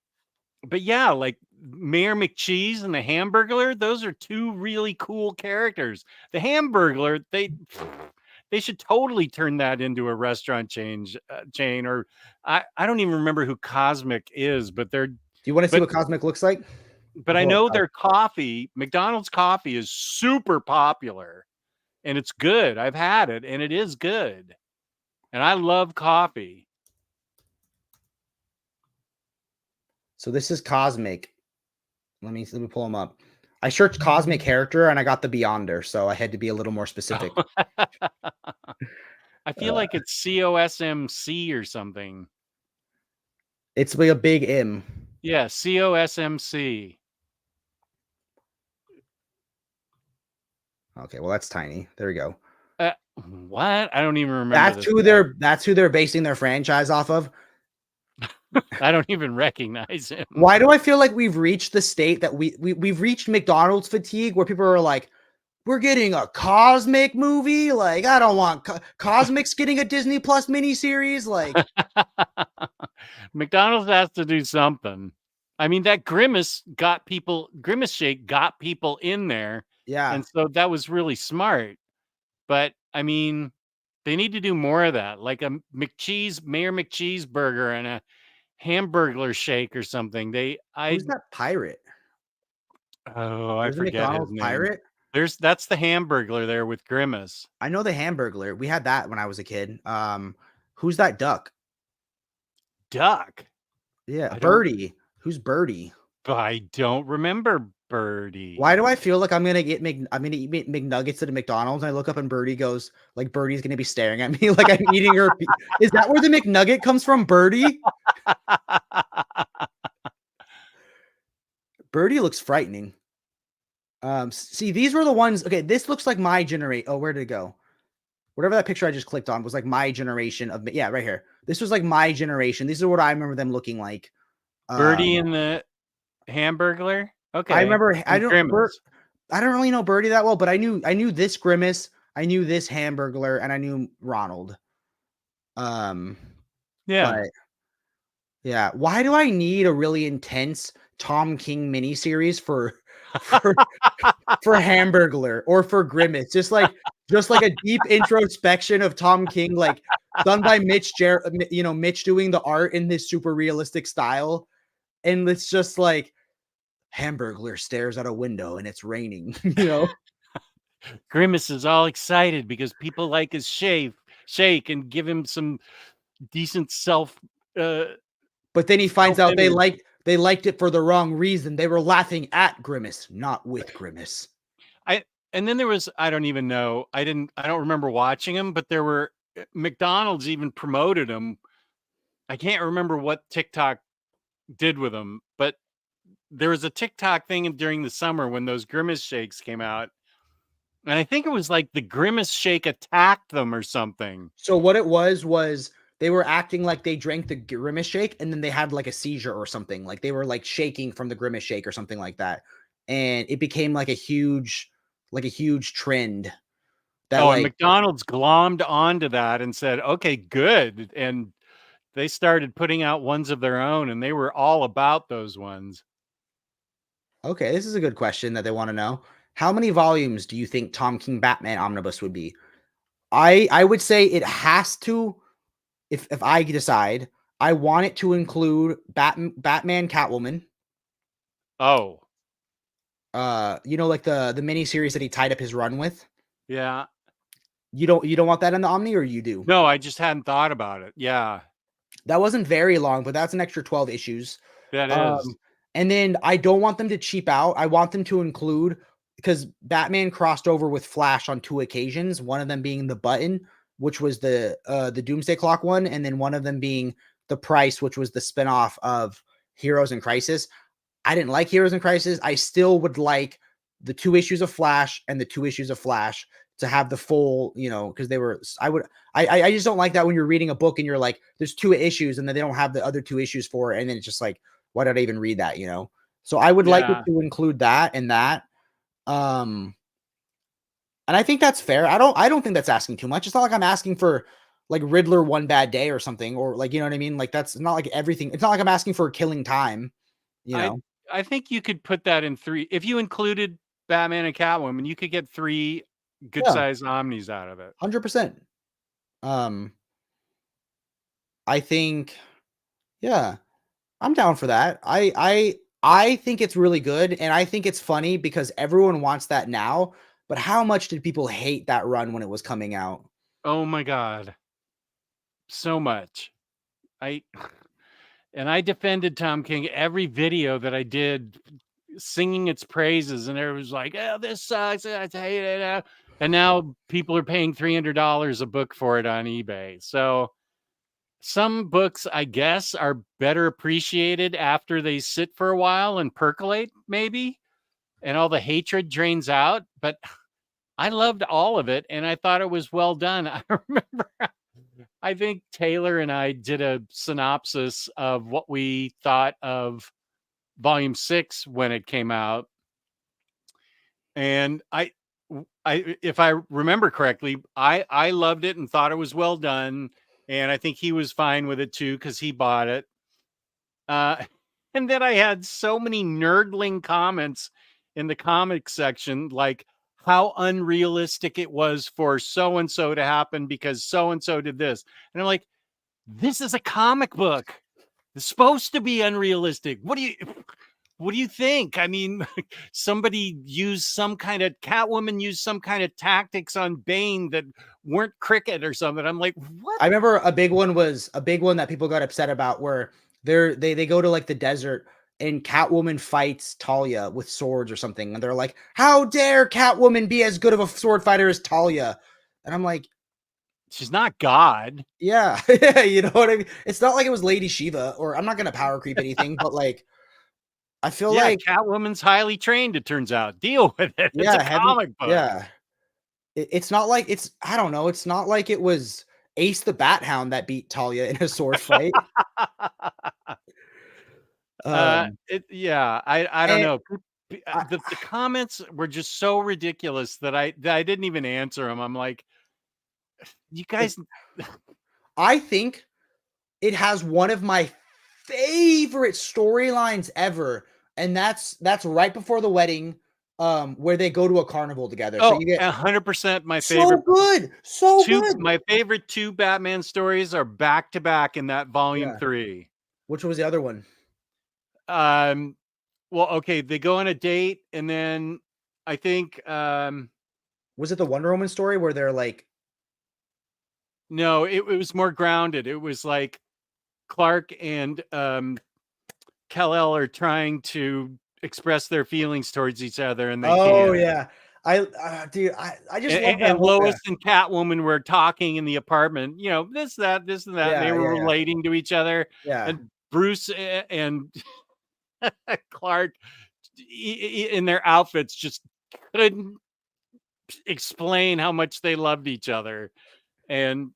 but yeah, like Mayor McCheese and the Hamburglar, those are two really cool characters. The Hamburglar, they should totally turn that into a restaurant chain, or I don't even remember who Cosmic is, but Do you want to see but what Cosmic looks like? I Pull know up their coffee, McDonald's coffee is super popular and it's good. I've had it and it is good. And I love coffee. So this is Cosmic. Let me pull them up. I searched Cosmic character and I got the Beyonder, so I had to be a little more specific. I feel Uh, like it's COSMC or something. it's like a big M. Yeah, COSMC. Okay, well that's tiny. There we go. What? I don't even remember this guy. That's who they're basing their franchise off of. I don't even recognize him. Why do I feel like we've reached the state that we've reached McDonald's fatigue where people are like, we're getting a Cosmic movie? Like, I don't want Cosmic's getting a Disney Plus miniseries. Like, McDonald's has to do something. I mean, that Grimace Shake got people in there. yeah. And so that was really smart. But I mean, they need to do more of that, like a Mayor McCheese burger and a Hamburglar shake or something. Who's that pirate? I There's a forget his McDonald's name. pirate. That's the Hamburglar there with Grimace. I know the Hamburglar. We had that when I was a kid. Who's that duck? Duck. Yeah, Birdie. Who's Birdie? I don't remember Birdie. Why do I feel like I'm gonna eat McNuggets at a McDonald's and I look up and Birdie goes like Birdie's gonna be staring at me like I'm eating her? Is that where the McNugget comes from, Birdie? Birdie looks frightening. See, these were the ones. Okay, this looks like my generation. Oh, where did it go? Whatever that picture I just clicked on was like my generation of. Yeah, right here. This was like my generation. These are what I remember them looking like. Birdie and the Hamburglar. Okay, I remember. I don't really know Birdie that well, but I knew this Grimace. I knew this Hamburglar, and I knew Ronald. Yeah. But yeah, why do I need a really intense Tom King miniseries for Hamburglar or for Grimace? Just like a deep introspection of Tom King, like done by Mitch doing the art in this super realistic style, and it's just like Hamburglar stares out a window and it's raining. Grimace is all excited because people like his shake and give him some decent self. But then he finds out they liked it for the wrong reason. They were laughing at Grimace, not with Grimace. And then there was, I don't even know. I don't remember watching him, but there were McDonald's even promoted him. I can't remember what TikTok did with him, but there was a TikTok thing during the summer when those Grimace shakes came out. And I think it was like the Grimace shake attacked them or something. So what it was they were acting like they drank the Grimace shake and then they had like a seizure or something. Like they were like shaking from the Grimace shake or something like that. And it became like a huge trend That Oh, and like McDonald's glommed onto that and said, "Okay, good." And they started putting out ones of their own, and they were all about those ones. okay, this is a good question that they want to know. How many volumes do you think Tom King Batman Omnibus would be? I would say it has to, if I decide, I want it to include Batman Catwoman. Oh, Like the mini series that he tied up his run with. yeah. You don't want that in the Omni, or you do? No, I just hadn't thought about it. Yeah, That wasn't very long, but that's an extra 12 issues. that is. Um, and then I don't want them to cheap out. I want them to include, because Batman crossed over with Flash on 2 occasions, one of them being the Button, which was the Doomsday Clock one, and then one of them being the Price, which was the spinoff of Heroes in Crisis. I didn't like Heroes in Crisis. I still would like the 2 issues of Flash and the 2 issues of Flash to have the full, because they were, I just don't like that when you're reading a book and you're like, there's 2 issues and then they don't have the other 2 issues for it. And then it's just like, why did I even read that? So I would like it Yeah. to include that and that. And I think that's fair. I don't think that's asking too much. It's not like I'm asking for like Riddler One Bad Day or something, or like, you know what I mean? Like that's not like everything. It's not like I'm asking for Killing Time, you I know? I think you could put that in 3. If you included Batman and Catwoman, you could get 3 good Yeah, sized omnis out of it. 100%. Um, I think, yeah, I'm down for that. I think it's really good, and I think it's funny because everyone wants that now. But how much did people hate that run when it was coming out? Oh my god. So much. I and I defended Tom King every video that I did, singing its praises, and everyone's like, "Oh, this sucks. I hate it." And now people are paying $300 a book for it on eBay. So some books, I guess, are better appreciated after they sit for a while and percolate, maybe, and all the hatred drains out. But I loved all of it, and I thought it was well done. I remember, I think Taylor and I did a synopsis of what we thought of Volume 6 when it came out, and if I remember correctly, I loved it and thought it was well done, and I think he was fine with it too because he bought it. Uh, and then I had so many nerdling comments in the comic section, like how unrealistic it was for so and so to happen because so and so did this, and I'm like, this is a comic book. It's supposed to be unrealistic. What do you think? I mean, somebody used some kind of Catwoman used some kind of tactics on Bane that weren't cricket or something. I'm like, what? I remember a big one that people got upset about where they go to like the desert and Catwoman fights Talia with swords or something, and they're like, "How dare Catwoman be as good of a sword fighter as Talia?" And I'm like, She's not God. yeah, yeah, you know what I mean? It's not like it was Lady Shiva, or I'm not gonna power creep anything, but like I feel Yeah, like, Catwoman's highly trained, it turns out. Deal with it. It's a yeah, heavy, comic book. yeah. It's not like I don't know. It's not like it was Ace the Bat Hound that beat Talia in a sword fight. Yeah, I don't And know. I, The comments were just so ridiculous that I didn't even answer them. I'm like, you it, guys. I think it has one of my favorite storylines ever, and that's right before the wedding, where they go to a carnival together. So Oh, you get 100% my so favorite. good, so Two good. My favorite 2 Batman stories are back to back in that volume Yeah. 3. Which was the other one? Um, well, okay, they go on a date, and then I think Was it the Wonder Woman story where they're like, no, it was more grounded. It was like Clark and Kal-El are trying to express their feelings towards each other, and they oh can't. yeah, dude, I just love that And whole, yeah, Lois and Catwoman were talking in the apartment, this and that, and they yeah, were yeah, yeah, relating to each other. yeah. And Bruce and Clark in their outfits just couldn't explain how much they loved each other. And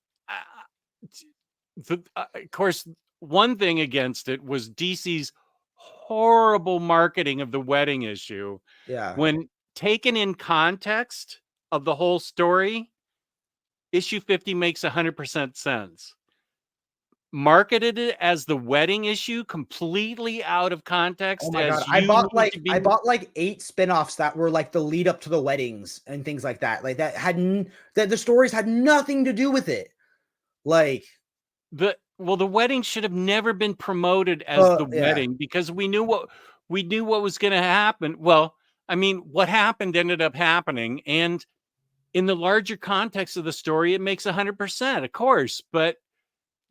of course, one thing against it was DC's horrible marketing of the wedding issue. Yeah. When taken in context of the whole story, issue 50 makes 100% sense. Marketed it as the wedding issue, completely out of Oh context, my god, as you need to I be. bought like 8 spin-offs that were like the lead up to the weddings and things like that. Like that that the stories had nothing to do with it. Like The wedding should have never been promoted as the yeah. wedding, because we knew what was going to happen. Well, I mean, what happened ended up happening, and in the larger context of the story, it makes 100%, of course. But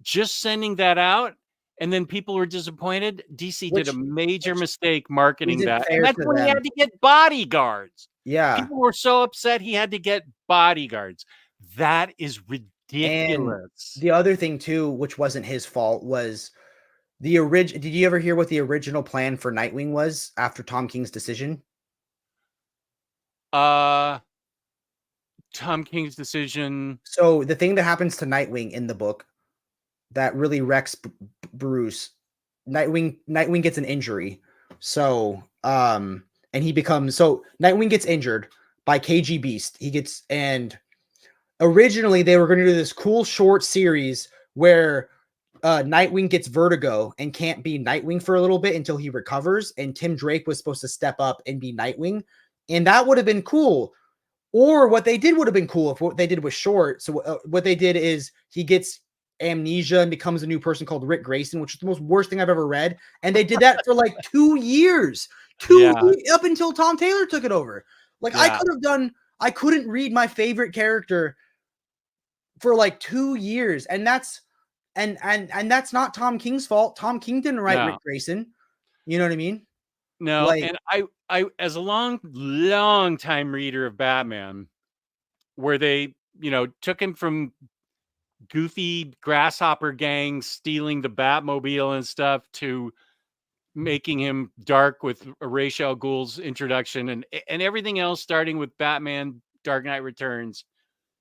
just sending that out, and then people were disappointed. DC did a major Which mistake marketing isn't that, and fair that's to when he them. had to get bodyguards. Yeah. People were so upset he had to get bodyguards. That is And ridiculous. the other thing too, which wasn't his fault, was the original. Did you ever hear what the original plan for Nightwing was after Tom King's decision? Tom King's decision. So the thing that happens to Nightwing in the book that really wrecks Bruce, Nightwing gets an injury. So and he becomes Nightwing gets injured by KG Beast. He gets, and originally they were going to do this cool short series where Nightwing gets vertigo and can't be Nightwing for a little bit until he recovers, and Tim Drake was supposed to step up and be Nightwing, and that would have been cool. Or what they did would have been cool if what they did was short. So what they did is he gets amnesia and becomes a new person called Rick Grayson, which is the most worst thing I've ever read. And they did that for like 2 years, up until Tom Taylor took it over. Like Yeah. I couldn't read my favorite character for like 2 years, and that's that's not Tom King's fault. Tom King didn't write No. Rick Grayson. You know what I mean? No, Like, and I as a long time reader of Batman, where they, took him from goofy grasshopper gang stealing the Batmobile and stuff to making him dark with Ra's al Ghul's introduction, and everything else, starting with Batman Dark Knight Returns.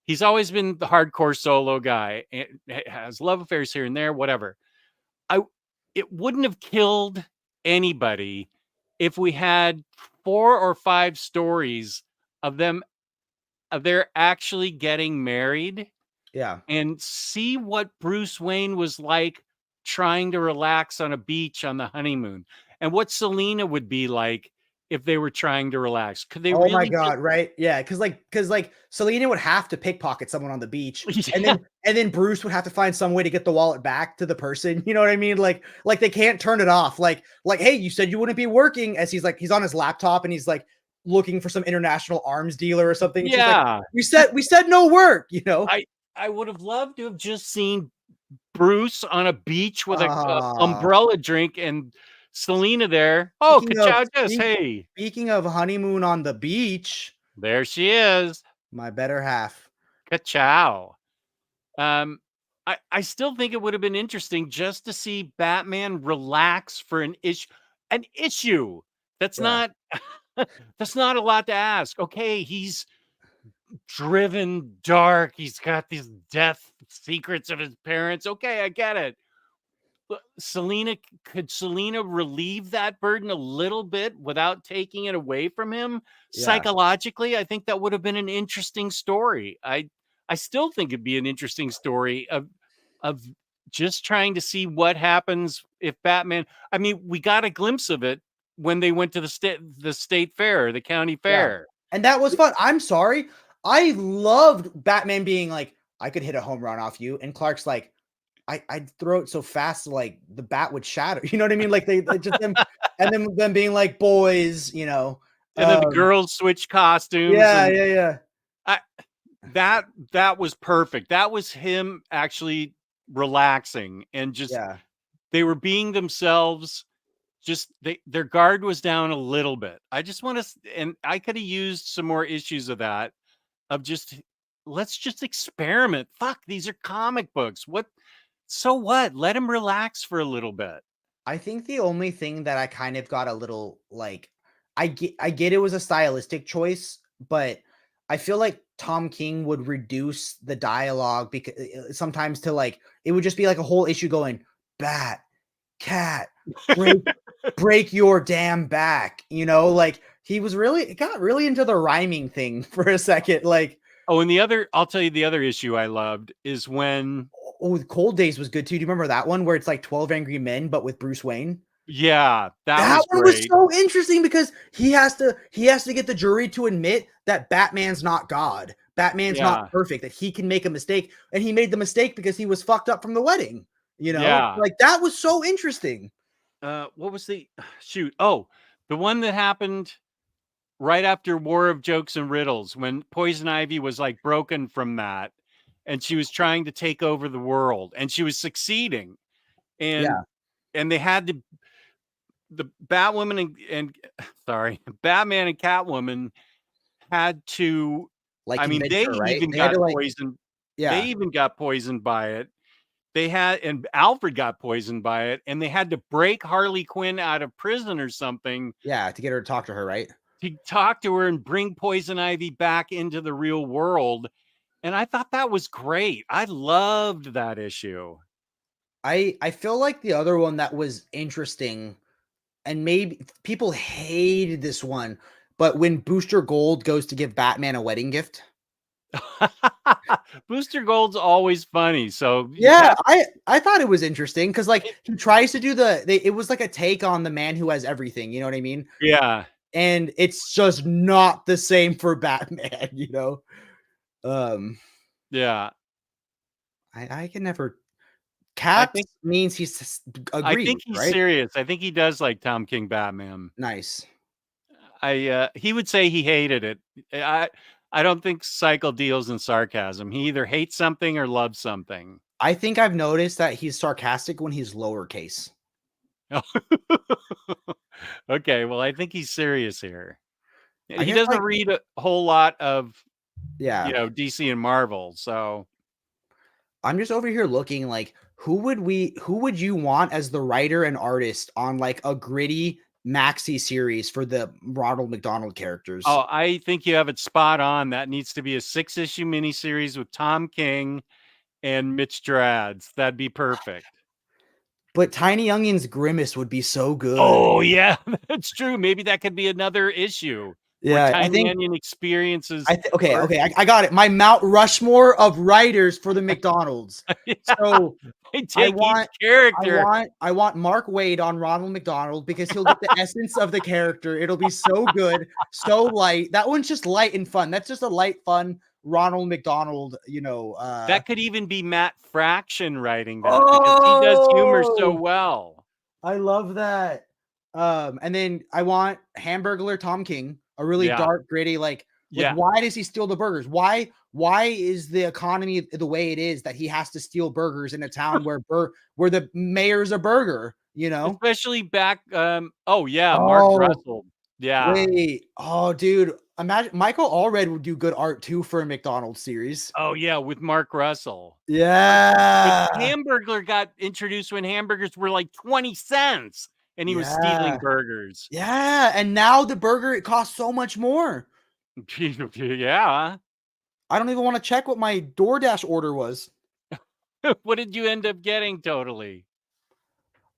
He's always been the hardcore solo guy, and has love affairs here and there, whatever. It wouldn't have killed anybody if we had 4 or 5 stories of they're actually getting married, yeah. and see what Bruce Wayne was like trying to relax on a beach on the honeymoon, and what Selina would be like if they were trying to relax. Could they Oh my really god, right? Yeah, because Selena would have to pickpocket someone on the beach, just, and then Bruce would have to find some way to get the wallet back to the person. You know what I mean? Like they can't turn it off. Like hey, you said you wouldn't be working, as he's on his laptop and he's like looking for some international arms dealer or something. She's like, we said no work. You know. I would have loved to have just seen Bruce on a beach with a Ah. umbrella drink and Selina there. Oh, ka-chow, hey. Speaking of honeymoon on the beach, there she is. my better half. Ka-chow. I still think it would have been interesting just to see Batman relax for an issue. That's not that's not a lot to ask. Okay, he's driven dark. He's got these death secrets of his parents. Okay, I get it. But could Selina relieve that burden a little bit without taking it away from him? Yeah. Psychologically, I think that would have been an interesting story. I still think it'd be an interesting story of just trying to see what happens if Batman. I mean, we got a glimpse of it when they went to the state fair, the county fair. Yeah. And that was fun. I'm sorry. I loved Batman being like, I could hit a home run off you. And Clark's like, I'd throw it so fast, like the bat would shatter. You know what I mean? Like they just them, and then them being like boys, you know. And then the girls switch costumes. Yeah. That was perfect. That was him actually relaxing and just they were being themselves. Just their guard was down a little bit. I just want to, and I could have used some more issues of that. Let's just experiment. Fuck, these are comic books. So what? Let him relax for a little bit. I think the only thing that I kind of got a little like, I get it was a stylistic choice, but I feel like Tom King would reduce the dialogue because sometimes to like, it would just be like a whole issue going, bat, cat, break your damn back. You know, like it got really into the rhyming thing for a second. Like, Oh, and I'll tell you the other issue I loved is when, Oh, the Cold Days was good too. Do you remember that one where it's like 12 Angry Men, but with Bruce Wayne? yeah, that That was one was great. so interesting because he has to get the jury to admit that Batman's not God. Batman's not Yeah, perfect, that he can make a mistake. And he made the mistake because he was fucked up from the wedding. yeah. Like that was so interesting. What was the shoot? Oh, the one that happened right after War of Jokes and Riddles when Poison Ivy was like broken from that and she was trying to take over the world and she was succeeding. And Yeah. they had to the Batwoman and sorry, Batman and Catwoman had to, Like I mean, convince her, right? They had to like, They yeah. even got poisoned by it. And Alfred got poisoned by it, and they had to break Harley Quinn out of prison or something Yeah. To get her to talk to her, right? to talk to her and bring Poison Ivy back into the real world. And I thought that was great. I loved that issue. I feel like the other one that was interesting, and maybe people hated this one, but when Booster Gold goes to give Batman a wedding gift. Booster Gold's always funny. So Yeah, I thought it was interesting because like he tries to do it was like a take on the man who has everything, you know what I mean? yeah, And it's just not the same for Batman, you know? Um, yeah. I can never I Caps think means he's I think agreed, he's right? serious. I think he does like Tom King Batman. Nice. He would say he hated it. I don't think Cycle deals in sarcasm. He either hates something or loves something. I think I've noticed that he's sarcastic when he's lowercase. Okay, well, I think he's serious here. I He guess doesn't like read a whole lot of, yeah. DC and Marvel, so I'm just over here looking like who would you want as the writer and artist on like a gritty maxi series for the Ronald McDonald characters? oh, I think you have it spot on. That needs to be a 6-issue miniseries with Tom King and Mitch Gerads. That'd be perfect. But Tiny Onions Grimace would be so good. Oh, yeah, that's true. Maybe that could be another issue where Yeah, Tiny Onion experiences okay, or okay, I got it. My Mount Rushmore of writers for the McDonald's. yeah, So they I take each want character. I want Mark Waid on Ronald McDonald because he'll get the essence of the character. It'll be so good, so light. That one's just light and fun. That's just a light, fun Ronald McDonald, That could even be Matt Fraction writing that because he does humor so Oh, well. I love that. And then I want Hamburglar Tom King, a really Yeah, dark, gritty, like yeah. why does he steal the burgers? Why is the economy the way it is that he has to steal burgers in a town where the mayor's a burger, you know? Especially back, oh, yeah, Mark Oh, Russell. Yeah. wait. Oh, dude. Imagine Michael Allred would do good art too for a McDonald's series. Oh, yeah, with Mark Russell. But Yeah. Hamburglar got introduced when hamburgers were like 20 cents and he was stealing Yeah. burgers. Yeah. And now the burger, it costs so much more. Yeah. I don't even want to check what my DoorDash order was. What did you end up getting totally?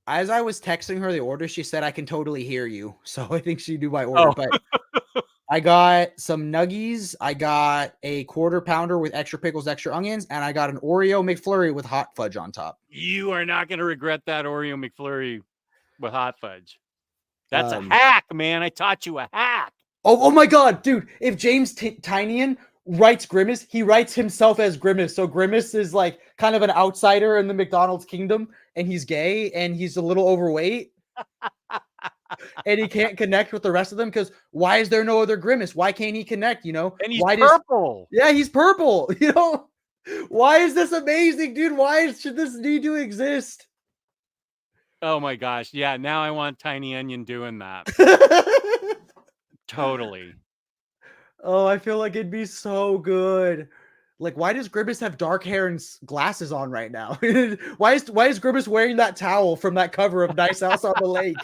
As I was texting her the order, she said, I can totally hear you. So I think she knew my order. Oh, But I got some nuggies. I got a quarter pounder with extra pickles, extra onions, and I got an Oreo McFlurry with hot fudge on top. you are not going to regret that Oreo McFlurry with hot fudge. That's a Um, hack, man. I taught you a hack. oh my God, dude. If James Tynion writes Grimace, he writes himself as Grimace. So Grimace is like kind of an outsider in the McDonald's kingdom, and he's gay and he's a little overweight. And he can't connect with the rest of them because why is there no other Grimace? Why can't he connect? And he's Why purple. yeah, he's purple. Why is this amazing, dude? Why should this need to exist? Oh my gosh. Yeah. Now I want Tiny Onion doing that. Totally. Oh, I feel like it'd be so good. Like, why does Grimace have dark hair and glasses on right now? why is Grimace wearing that towel from that cover of Nice House on the Lake?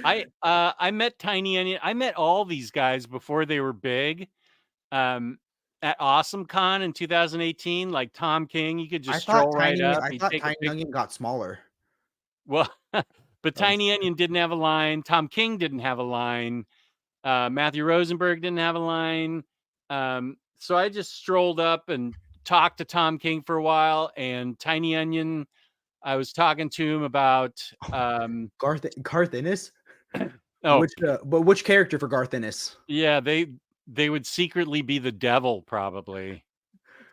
I met Tiny Onion. I met all these guys before they were big. At Awesome Con in 2018, like Tom King, you could just stroll right up. I He'd thought take a Tiny pic. Onion got smaller. Well, but Um, Tiny Onion didn't have a line. Tom King didn't have a line. Matthew Rosenberg didn't have a line. So I just strolled up and talked to Tom King for a while, and Tiny Onion. I was talking to him about Garth Ennis. oh Which character for Garth Ennis? yeah, they would secretly be the devil probably.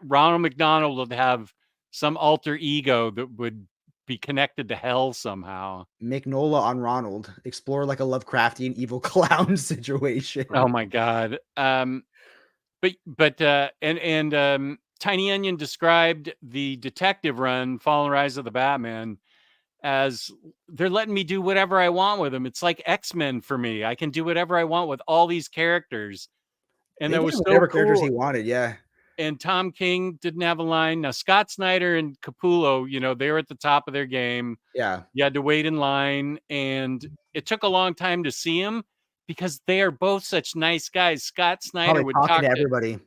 Ronald McDonald would have some alter ego that would be connected to hell somehow. Mignola on Ronald. Explore like a Lovecraftian evil clown situation. Oh my god. Tiny Onion described the detective run, Fall and Rise of the Batman, as they're letting me do whatever I want with them. It's like X-Men for me. I can do whatever I want with all these characters. And They that did was so whatever characters cool. he wanted, yeah. And Tom King didn't have a line. Now, Scott Snyder and Capullo, they were at the top of their game. Yeah. You had to wait in line, and it took a long time to see him because they are both such nice guys. Scott Snyder Probably would talking talk to everybody.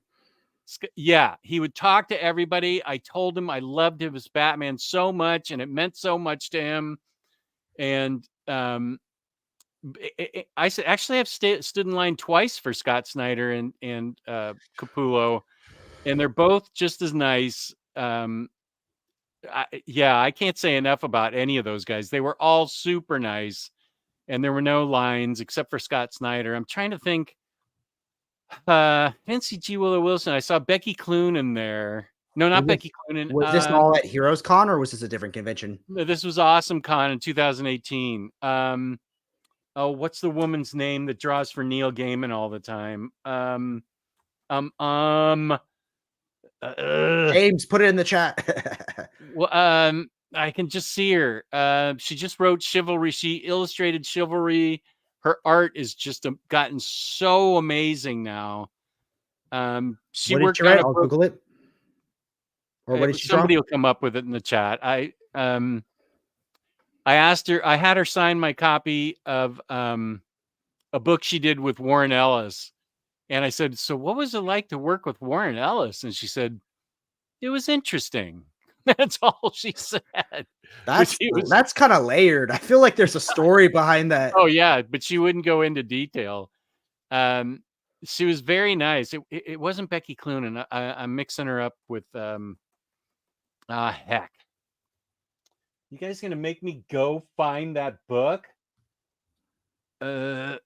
Yeah, he would talk to everybody. I told him I loved his Batman so much, and it meant so much to him. And I said, actually, I've stood in line twice for Scott Snyder and Capullo, and they're both just as nice. I can't say enough about any of those guys. They were all super nice, and there were no lines except for Scott Snyder. I'm trying to think. Didn't see G. Willow Wilson. I saw Becky Cloonan there. No, not Becky Cloonan. Was this all at Heroes Con, or was this a different convention? This was Awesome Con in 2018. What's the woman's name that draws for Neil Gaiman all the time? James, put it in the chat. Well, I can just see her. She just wrote Chivalry. She illustrated Chivalry. Her art is just gotten so amazing now. She what worked did you write? on I'll Google it. Or what did she draw? Somebody will come up with it in the chat. I asked her. I had her sign my copy of a book she did with Warren Ellis, and I said, "So, what was it like to work with Warren Ellis?" And she said, "It was interesting." That's all she said. That's kind of layered. I feel like there's a story behind that. Oh yeah, but she wouldn't go into detail. She was very nice. It wasn't Becky Cloonan. I'm mixing her up with heck. You guys gonna make me go find that book? Okay.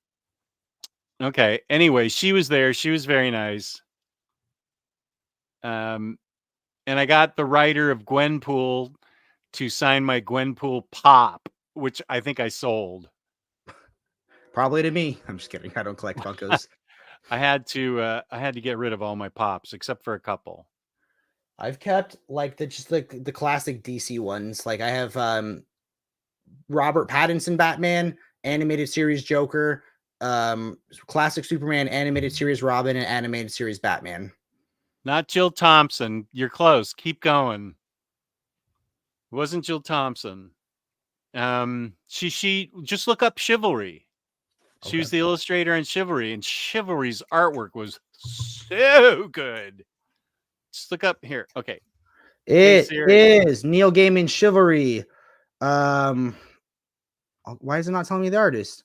Anyway, she was there. She was very nice. And I got the writer of Gwenpool to sign my Gwenpool pop, which I think I sold. Probably to me. I'm just kidding. I don't collect Funkos. I had to get rid of all my pops except for a couple. I've kept like the classic DC ones. Like I have Robert Pattinson Batman, animated series Joker, classic Superman, animated series Robin, and animated series Batman. Not Jill Thompson. You're close. Keep going. It wasn't Jill Thompson. She just look up Chivalry. She was the illustrator in Chivalry, and Chivalry's artwork was so good. Just look up here. Okay. It is Neil Gaiman Chivalry. Why is it not telling me the artist?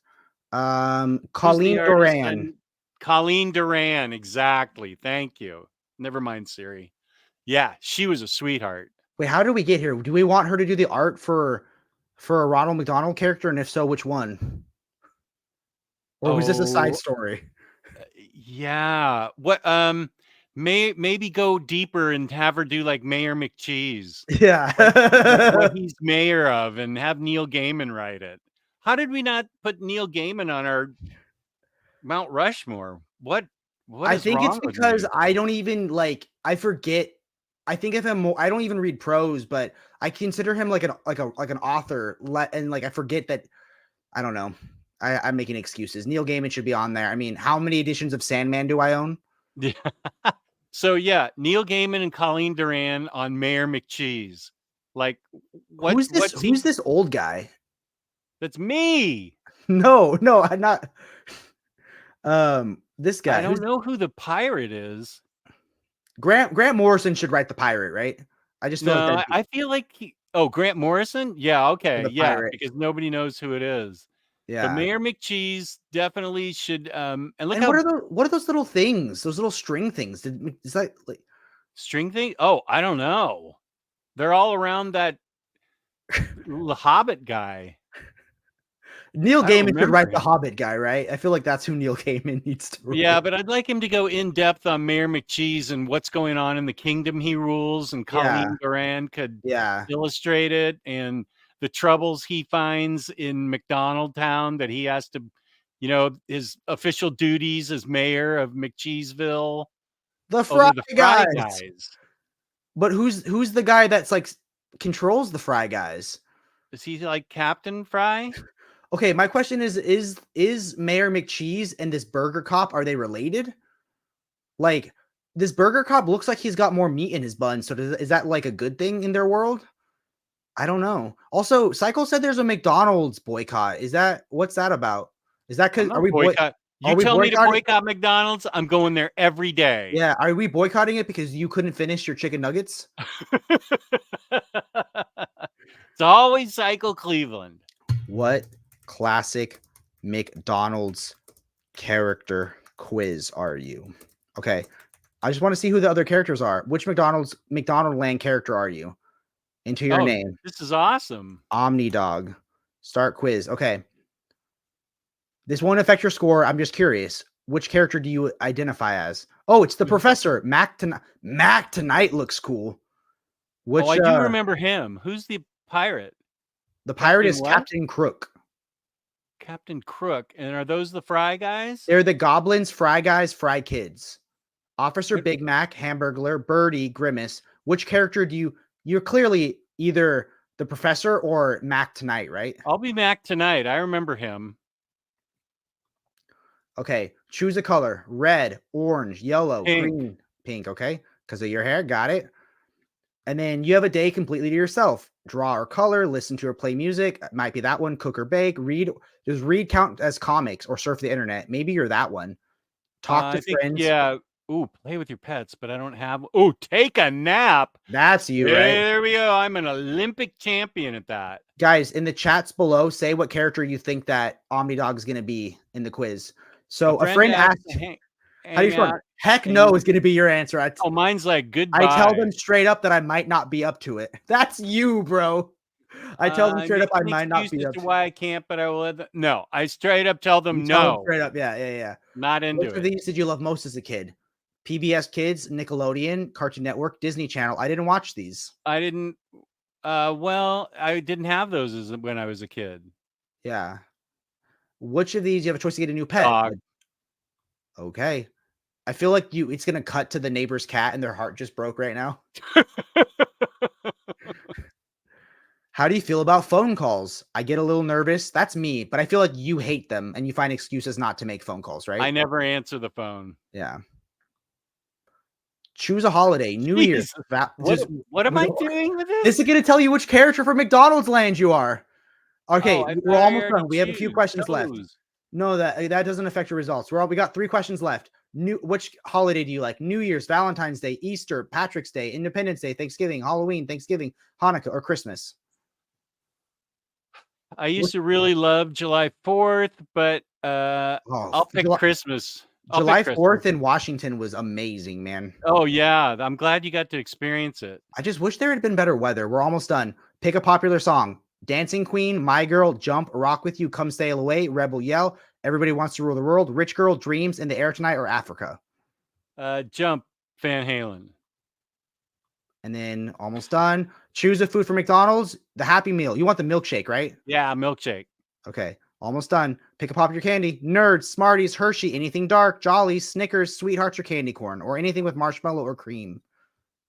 Colleen Doran. Colleen Doran, exactly. Thank you. Never mind, Siri. Yeah, she was a sweetheart. Wait, how did we get here? Do we want her to do the art for a Ronald McDonald character, and if so, which one? Or was this a side story? Yeah. What? Maybe go deeper and have her do like Mayor McCheese. Yeah. what he's mayor of, and have Neil Gaiman write it. How did we not put Neil Gaiman on our Mount Rushmore? What I think it's because I don't even I forget. I think of him more. I don't even read prose, but I consider him like an author. And I forget that. I don't know. I'm making excuses. Neil Gaiman should be on there. I mean, how many editions of Sandman do I own? Yeah. So yeah, Neil Gaiman and Colleen Doran on Mayor McCheese. Like, what? Who's this? Who's this old guy? That's me. No, I'm not. This guy. I don't know who the pirate is. Grant Morrison should write the pirate, right? I just feel I feel like Grant Morrison. Yeah, okay, yeah, pirate. Because nobody knows who it is. Yeah. But Mayor McCheese definitely should. And look And how what are those little things? Those little string things? Is that like string thing. Oh, I don't know. They're all around that Hobbit guy. Neil I don't Gaiman should remember write the him. Hobbit guy, right? I feel like that's who Neil Gaiman needs to write. Yeah, but I'd like him to go in depth on Mayor McCheese and what's going on in the kingdom he rules, and Yeah. Colleen Durand could Yeah. illustrate it, and the troubles he finds in McDonald Town that he has to, his official duties as mayor of McCheeseville. The Oh, Fry they're the Fry Guys. guys. But who's the guy that's like controls the Fry Guys? Is he like Captain Fry? Okay, my question is Mayor McCheese and this Burger Cop, are they related? Like, this Burger Cop looks like he's got more meat in his bun. So is that like a good thing in their world? I don't know. Also, Cycle said there's a McDonald's boycott. What's that about? Is that because I'm not boycott. You tell me to boycott McDonald's, I'm going there every day. Yeah, are we boycotting it because you couldn't finish your chicken nuggets? It's always Cycle Cleveland. What classic McDonald's character quiz are you? Okay. I just want to see who the other characters are. Which McDonald Land character are you? Into your name. This is awesome. Omnidog. Start quiz. Okay. This won't affect your score. I'm just curious. Which character do you identify as? Oh, it's the professor. Mac tonight looks cool. I do remember him. Who's the pirate? The pirate is Captain Crook. Captain Crook. And are those the Fry guys? They're the goblins, Fry Guys, Fry Kids. Officer Big Mac, Hamburglar, Birdie, Grimace. Which character you're clearly either the professor or Mac tonight, right? I'll be Mac tonight. I remember him. Okay, choose a color. Red, orange, yellow, green, pink, okay? Because of your hair, got it. And then you have a day completely to yourself. Draw or color, listen to or play music. It might be that one, cook or bake, read. Does read count as comics or surf the internet? Maybe you're that one. Talk to friends. Yeah. Ooh, play with your pets, but I don't have. Oh, take a nap. That's you, right? There we go. I'm an Olympic champion at that. Guys, in the chats below, say what character you think that Omnidog is going to be in the quiz. So a friend asked, how do you spell? Heck no is going to be your answer. Mine's like goodbye. I tell them straight up that I might not be up to it. That's you, bro. I tell them straight up I might not be up to why I can't, but I will. No, I straight up tell them no. Tell them straight up, yeah. Not into it. Which of these did you love most as a kid? PBS Kids, Nickelodeon, Cartoon Network, Disney Channel. I didn't watch these. I didn't. Well, I didn't have those when I was a kid. Yeah. Which of these you have a choice to get a new pet? Dog. Okay. I feel like it's going to cut to the neighbor's cat and their heart just broke right now. How do you feel about phone calls? I get a little nervous. That's me, but I feel like you hate them and you find excuses not to make phone calls, right? I never answer the phone. Yeah. Choose a holiday. New Year's. What am I doing with this? This is going to tell you which character from McDonald's Land you are. Okay, we're almost done. We have a few questions left. No, that doesn't affect your results. We got 3 questions left. Which holiday do you like? New Year's, Valentine's Day, Easter, Patrick's Day, Independence Day, Thanksgiving, Halloween, Thanksgiving, Hanukkah, or Christmas? I used to really love July 4th, but I'll pick Christmas. July 4th in Washington was amazing, man. Oh, yeah. I'm glad you got to experience it. I just wish there had been better weather. We're almost done. Pick a popular song. Dancing Queen, My Girl, Jump, Rock With You, Come Sail Away, Rebel Yell, Everybody Wants to Rule the World, Rich Girl, Dreams, In the Air Tonight, or Africa? Jump, Van Halen. And then almost done. Choose a food for McDonald's. The Happy Meal. You want the milkshake, right? Yeah, milkshake. Okay, almost done. Pick a popular candy. Nerds, Smarties, Hershey, anything dark, Jollies, Snickers, Sweethearts, or candy corn, or anything with marshmallow or cream.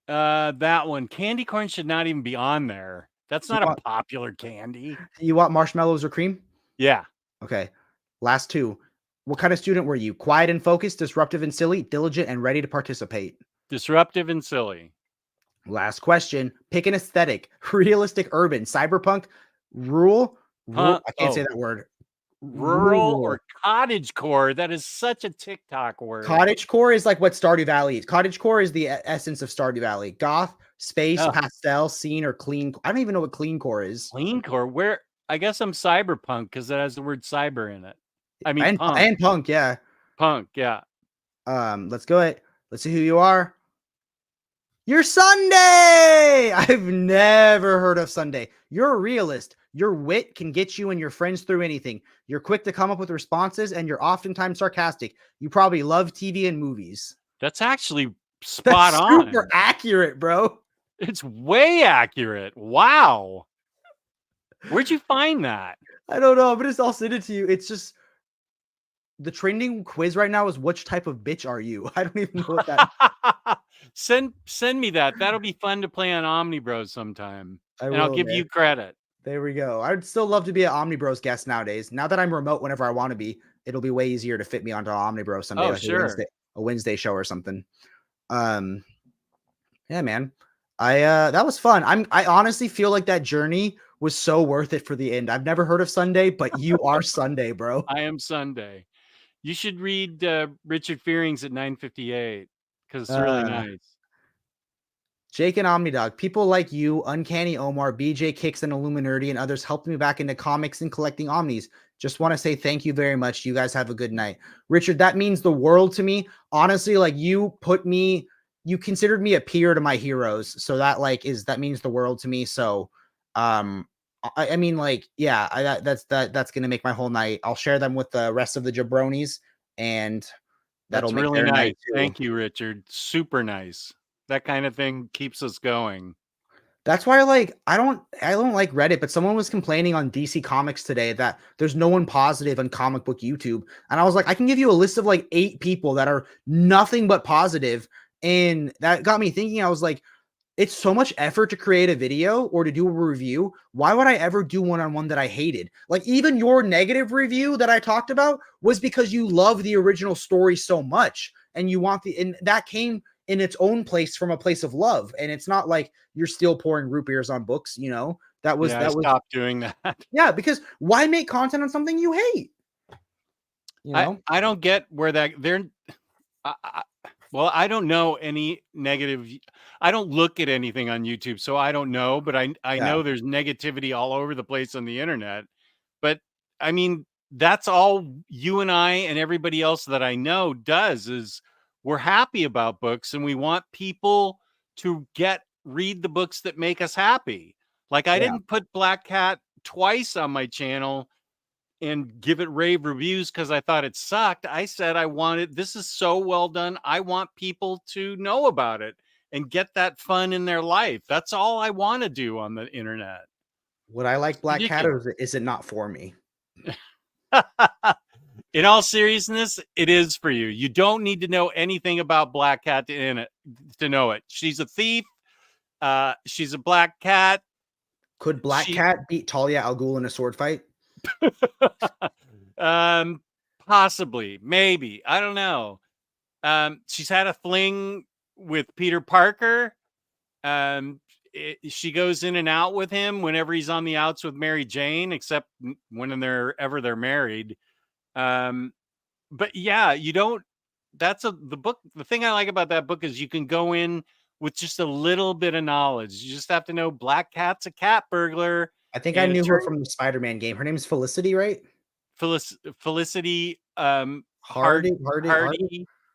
That one. Candy corn should not even be on there. That's not a popular candy. You want marshmallows or cream? Yeah. Okay. Last 2. What kind of student were you? Quiet and focused, disruptive and silly, diligent and ready to participate? Disruptive and silly. Last question. Pick an aesthetic. Realistic, urban, cyberpunk, rural. I can't say that word. Rural or cottagecore. That is such a TikTok word. Cottagecore is like what Stardew Valley is. Cottagecore is the essence of Stardew Valley. Goth, space, pastel, scene, or clean. I don't even know what clean core is. Clean core? Where? I guess I'm cyberpunk because it has the word cyber in it. I mean And punk. punk, yeah. Punk, yeah. Let's go ahead. Let's see who you are. You're Sunday! I've never heard of Sunday. You're a realist. Your wit can get you and your friends through anything. You're quick to come up with responses, and you're oftentimes sarcastic. You probably love TV and movies. That's actually spot That's on. super accurate, bro. It's way accurate. Wow. Where'd you find that? I don't know, but I'll send it to you. It's just the trending quiz right now is which type of bitch are you? I don't even know what that Send me that. That'll be fun to play on Omnibros sometime. And I'll give you credit. There we go. I'd still love to be an Omnibros guest nowadays. Now that I'm remote whenever I want to be, it'll be way easier to fit me onto Omnibros someday, Oh, like sure. a Wednesday show or something. Yeah, man. That was fun. I honestly feel like that journey was so worth it for the end. I've never heard of Sunday, but you are Sunday, bro. I am Sunday. You should read Richard Fearing's at 958 because it's really nice. Jake and Omnidog, people like you, Uncanny Omar, BJ Kicks and Illuminati, and others helped me back into comics and collecting Omnis. Just want to say thank you very much. You guys have a good night. Richard, that means the world to me. Honestly, like you considered me a peer to my heroes. So that means the world to me. So, I mean, like, yeah, that's going to make my whole night. I'll share them with the rest of the jabronis, and that'll That's make really their nice. night too. Thank you, Richard. Super nice. That kind of thing keeps us going. That's why I don't like Reddit, but someone was complaining on DC Comics today that there's no one positive on comic book YouTube. And I was like, I can give you a list of like 8 people that are nothing but positive. And that got me thinking. I was like, it's so much effort to create a video or to do a review. Why would I ever do one-on-one that I hated? Like even your negative review that I talked about was because you love the original story so much and you want and that came in its own place from a place of love. And it's not like you're still pouring root beers on books, you know. I stopped doing that. Yeah, because why make content on something you hate? You know, I don't get where well, I don't know any negative. I don't look at anything on YouTube, so I don't know. But I know there's negativity all over the place on the internet. But I mean, that's all you and I and everybody else that I know does is we're happy about books and we want people to read the books that make us happy. Like I didn't put Black Cat twice on my channel and give it rave reviews because I thought it sucked. I said this is so well done. I want people to know about it and get that fun in their life. That's all I want to do on the internet. Would I like Black Cat, or is it not for me? In all seriousness, it is for you. You don't need to know anything about Black Cat to know it. She's a thief. She's a black cat. Could Black Cat beat Talia al Ghul in a sword fight? Possibly, maybe. I don't know. She's had a fling with Peter Parker. She goes in and out with him whenever he's on the outs with Mary Jane, except when they're married. But yeah, you don't. The book. The thing I like about that book is you can go in with just a little bit of knowledge. You just have to know Black Cat's a cat burglar. I think I knew her from the Spider-Man game. Her name is Felicity, right? Felicity Hardy.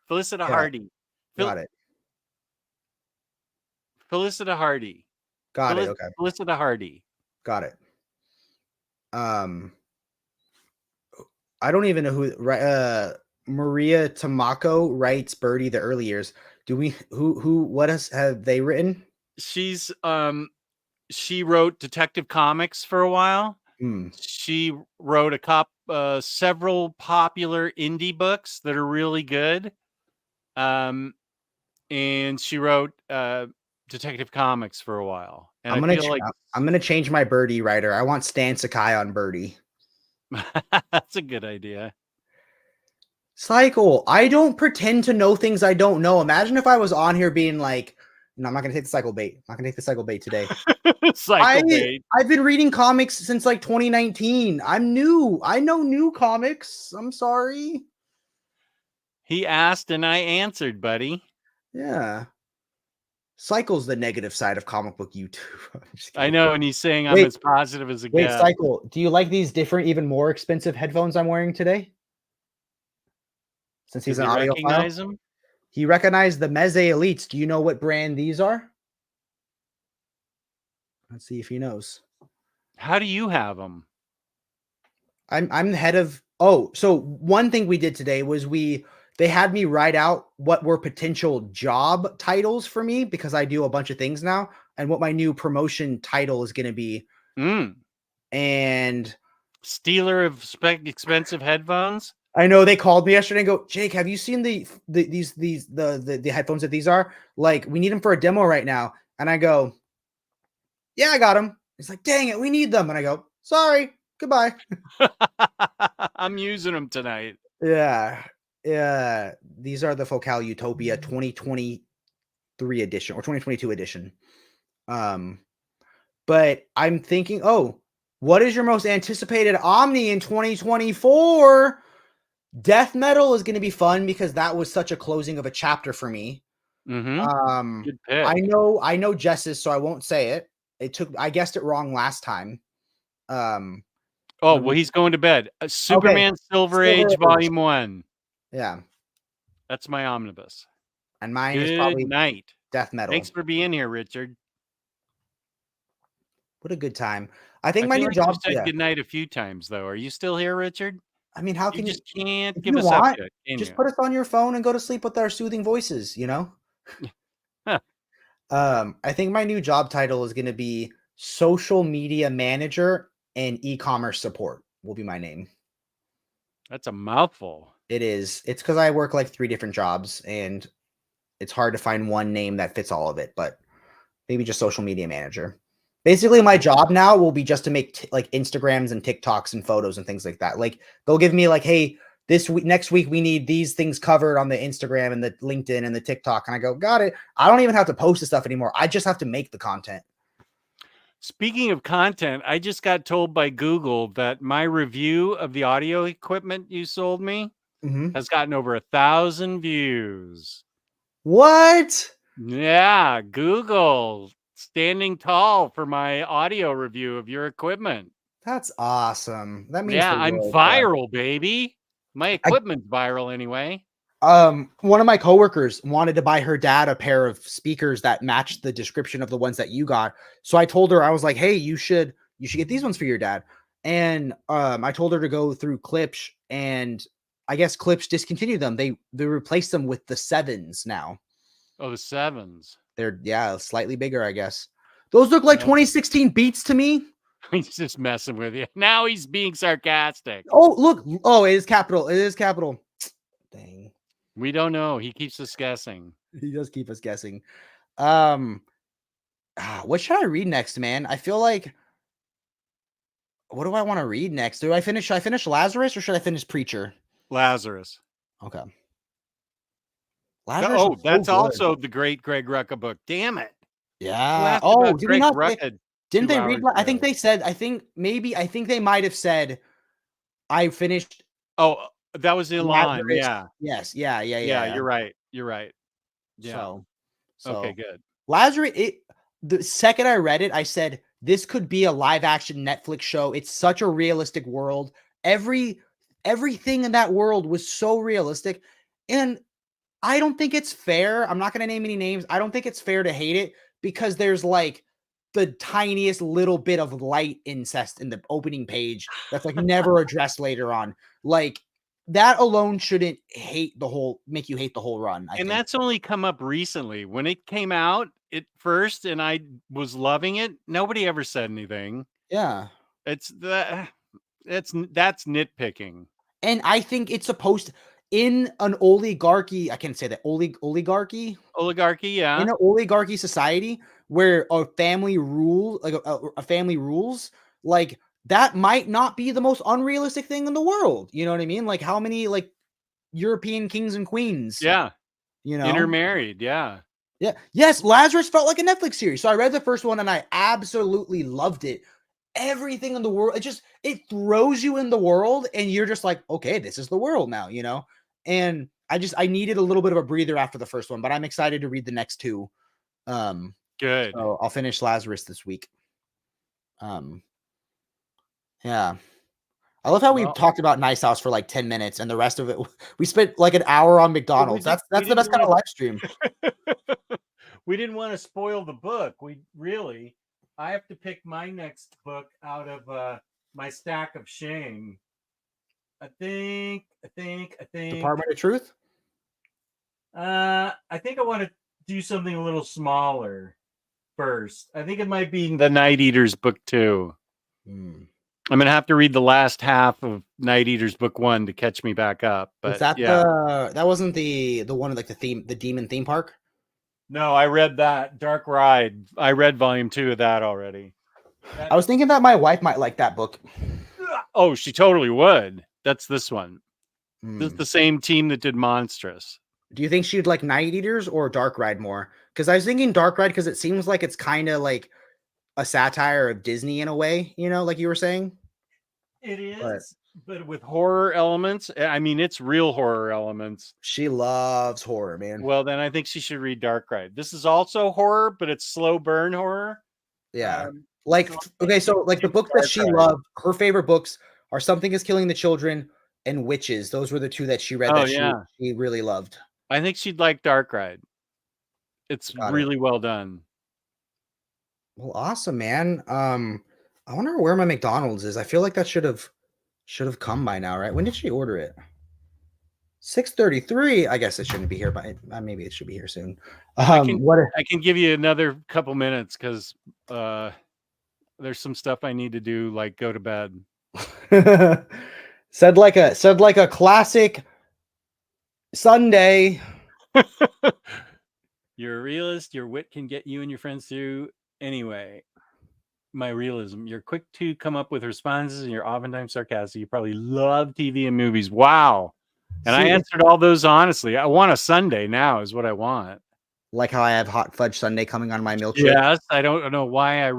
Felicita Hardy. Got it. Felicita Hardy. Got it. Okay. Felicita Hardy. Got it. I don't even know who Maria Tamako writes Birdie the early years. What have they written? She's she wrote Detective Comics for a while. She wrote several popular indie books that are really good. And she wrote Detective Comics for a while. And I'm gonna change my Birdie writer. I want Stan Sakai on Birdie. That's a good idea. Cycle. I don't pretend to know things I don't know. Imagine if I was on here being like, no, I'm not gonna take the cycle bait. I'm not gonna take the cycle bait today. Bait. I've been reading comics since like 2019. I'm new. I know new comics. I'm sorry. He asked and I answered, buddy. Yeah. Cycle's the negative side of comic book YouTube. I'm just I kidding. know, and he's saying I'm Wait. as positive as a Wait, get. Cycle, do you like these different, even more expensive headphones I'm wearing today? Since he's Does an he audiophile. recognize him? He recognized the Meze Elites. Do you know what brand these are? Let's see if he knows. How do you have him? I'm the head of. Oh, so one thing we did today was they had me write out what were potential job titles for me because I do a bunch of things now and what my new promotion title is going to be. And Stealer of expensive headphones. I know they called me yesterday and go, Jake, have you seen the headphones that these are? Like, we need them for a demo right now. And I go, yeah, I got them. He's like, dang it, we need them. And I go, sorry, goodbye. I'm using them tonight. Yeah. Yeah. These are the Focal Utopia 2023 edition or 2022 edition. But I'm thinking, what is your most anticipated Omni in 2024? Death Metal is going to be fun because that was such a closing of a chapter for me. Good pick. I know Jess's, so I won't say it. I guessed it wrong last time. Well, he's going to bed. Superman Silver Age Volume 1. Yeah. That's my omnibus. And mine is probably night. Death Metal. Thanks for being here, Richard. What a good time. I think my new like job. You said good night a few times, though. Are you still here, Richard? I mean, how can you just can't if give you us want, up just put us on your phone and go to sleep with our soothing voices, you know? I think my new job title is going to be social media manager and e-commerce support will be my name. That's a mouthful. It is. It's because I work like 3 different jobs and it's hard to find one name that fits all of it, but maybe just social media manager. Basically, my job now will be just to make like Instagrams and TikToks and photos and things like that. Like they'll give me like, hey, next week we need these things covered on the Instagram and the LinkedIn and the TikTok. And I go, got it. I don't even have to post the stuff anymore. I just have to make the content. Speaking of content, I just got told by Google that my review of the audio equipment you sold me has gotten over 1,000 views. What? Yeah, Google standing tall for my audio review of your equipment. That's awesome. That means I'm viral, baby. My equipment's viral anyway. One of my coworkers wanted to buy her dad a pair of speakers that matched the description of the ones that you got. So I told her, I was like, hey, you should get these ones for your dad. And I told her to go through Klipsch, and I guess Klipsch discontinued them. They replaced them with the 7s now. Oh, the 7s. They're slightly bigger, I guess. Those look like 2016 Beats to me. He's just messing with you. Now he's being sarcastic. Oh, look. Oh, it is capital. It is capital. Dang. We don't know. He keeps us guessing. He does keep us guessing. What should I read next, man? I feel like, what do I want to read next? Should I finish Lazarus or should I finish Preacher? Lazarus. Okay. Lazarus. Oh, that's so also the great Greg Rucka book. Damn it. Yeah. Oh, didn't they read? I think they said, I think they might have said, I finished. Oh, that was Elon. Yeah. Yes. Yeah. You're right. Yeah. So okay, good. Lazarus. The second I read it, I said, this could be a live action Netflix show. It's such a realistic world. Everything in that world was so realistic. And I don't think it's fair. I'm not going to name any names. I don't think it's fair to hate it because there's like the tiniest little bit of light incest in the opening page that's like never addressed later on. Like that alone shouldn't make you hate the whole run. I think that's only come up recently. When it came out at first and I was loving it, nobody ever said anything. Yeah. That's nitpicking. And I think it's supposed to, in an oligarchy, I can't say that, oligarchy, yeah. In an oligarchy society where a family rules, like a family rules, like that might not be the most unrealistic thing in the world. You know what I mean? Like how many like European kings and queens? Yeah. You know, intermarried. Yeah. Yeah. Yes. Lazarus felt like a Netflix series. So I read the first one and I absolutely loved it. Everything in the world, it throws you in the world and you're just like, okay, this is the world now, you know? And I needed a little bit of a breather after the first one, but I'm excited to read the next 2. Good. So I'll finish Lazarus this week. Yeah. I love how we Well, talked about Nice House for like 10 minutes and the rest of it we spent like an hour on McDonald's. we That's the didn't best kind of want live stream. we didn't want to spoil the book. I have to pick my next book out of my stack of shame. I think. Department of Truth? I think I want to do something a little smaller first. I think it might be the Night Eaters book 2. I'm gonna have to read the last half of Night Eaters book 1 to catch me back up. But Was that that wasn't the one of like the demon theme park? No, I read that Dark Ride. I read volume 2 of that already. I was thinking that my wife might like that book. Oh, she totally would. That's this one. This is the same team that did Monstrous. Do you think she'd like Night Eaters or Dark Ride more? Because I was thinking Dark Ride because it seems like it's kind of like a satire of Disney in a way, you know, like you were saying. It is, but with horror elements. I mean, it's real horror elements. She loves horror, man. Well, then I think she should read Dark Ride. This is also horror, but it's slow burn horror. Yeah. So like the books that she loved, her favorite books are Something is Killing the Children and Witches. Those were the two that she read she really loved. I think she'd like Dark Ride. It's really well done. Well, awesome, man. I wonder where my McDonald's is. I feel like that should have come by now, right? When did she order it? 6:33. I guess it shouldn't be here, but maybe it should be here soon. I can give you another couple minutes because there's some stuff I need to do, like go to bed. said like a classic Sunday. You're a realist. Your wit can get you and your friends through anyway. My realism. You're quick to come up with responses, and you're oftentimes sarcastic. You probably love TV and movies. Wow. And I answered all those honestly. I want a Sunday now is what I want. Like how I have hot fudge sundae coming on my milkshake. Yes. I don't know why I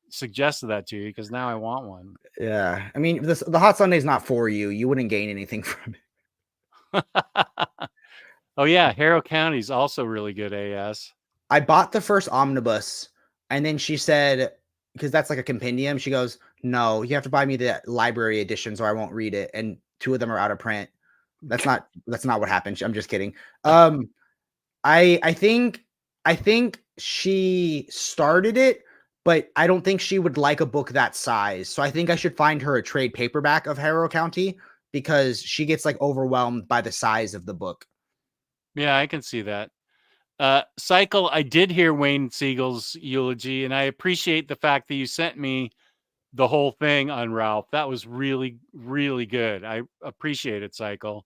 suggested that to you because now I want one. Yeah. I mean, the hot sundae is not for you. You wouldn't gain anything from it. Oh, yeah. Harrow County is also really good AS. I bought the first omnibus and then she said, because that's like a compendium, she goes, no, you have to buy me the library edition so I won't read it. And 2 of them are out of print. That's not what happened. I'm just kidding. I think she started it, but I don't think she would like a book that size. So I think I should find her a trade paperback of Harrow County because she gets like overwhelmed by the size of the book. Yeah, I can see that. Cycle, I did hear Wayne Siegel's eulogy, and I appreciate the fact that you sent me the whole thing on Ralph. That was really, really good. I appreciate it, Cycle.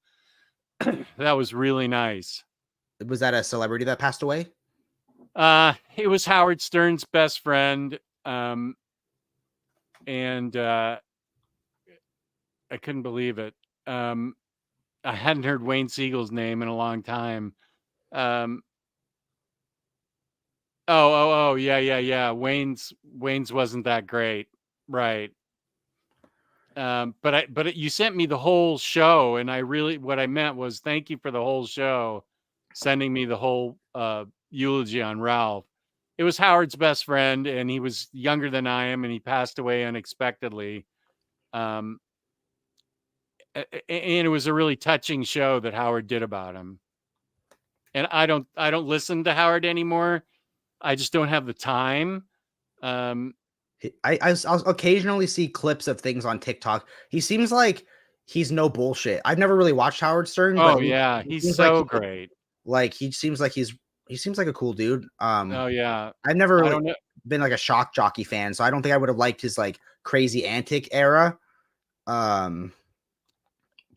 That was really nice. Was that a celebrity that passed away? It was Howard Stern's best friend. And I couldn't believe it. I hadn't heard Wayne Siegel's name in a long time. Yeah. Wayne's wasn't that great, right? But you sent me the whole show, and what I meant was thank you for the whole show, sending me the whole eulogy on Ralph. It was Howard's best friend, and he was younger than I am, and he passed away unexpectedly. And it was a really touching show that Howard did about him. And I don't listen to Howard anymore. I just don't have the time. I'll occasionally see clips of things on TikTok. He seems like he's no bullshit. I've never really watched Howard Stern. Oh, yeah. He's so great. Like he seems like a cool dude. Oh, yeah. I've never really been like a shock jockey fan, so I don't think I would have liked his like crazy antic era. But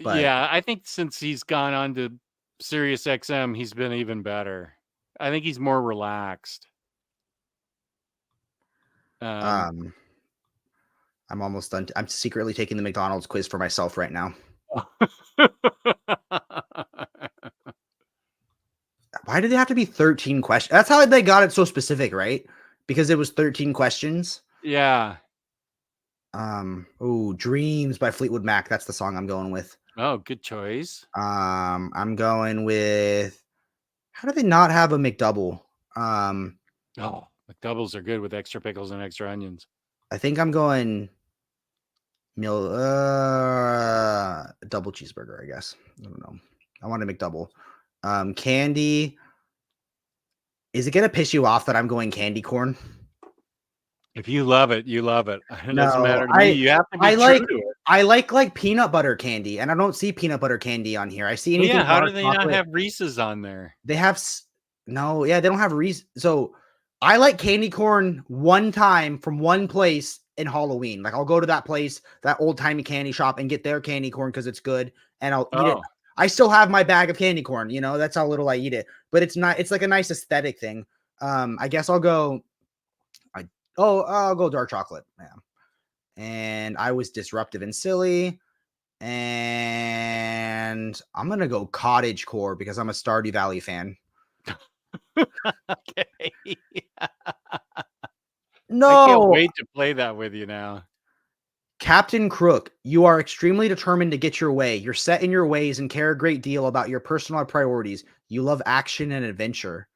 yeah, I think since he's gone on to Sirius XM, he's been even better. I think he's more relaxed. I'm almost done. I'm secretly taking the McDonald's quiz for myself right now. Why did it have to be 13 questions? That's how they got it so specific, right? Because it was 13 questions. Yeah. Dreams by Fleetwood Mac. That's the song I'm going with. Oh, good choice. I'm going with, how do they not have a McDouble? Um, Oh, McDoubles are good with extra pickles and extra onions. I think I'm going double cheeseburger, I guess. I don't know. I want a McDouble. Candy. Is it gonna piss you off that I'm going candy corn? If you love it, you love it. It doesn't No, matter to me. You have to be true to it. I like peanut butter candy, and I don't see peanut butter candy on here. I see Well, anything yeah, how do dark they not chocolate. have Reese's on there? They have no, yeah, they don't have Reese. So I like candy corn one time from one place in Halloween. Like I'll go to that place, that old timey candy shop, and get their candy corn because it's good, and I'll eat it. Oh, I still have my bag of candy corn. You know, that's how little I eat it. But it's not. It's like a nice aesthetic thing. I guess I'll go. I'll go dark chocolate. Yeah. And I was disruptive and silly. And I'm gonna go cottage core because I'm a Stardew Valley fan. okay. No, I can't wait to play that with you now. Captain Crook, you are extremely determined to get your way. You're set in your ways and care a great deal about your personal priorities. You love action and adventure.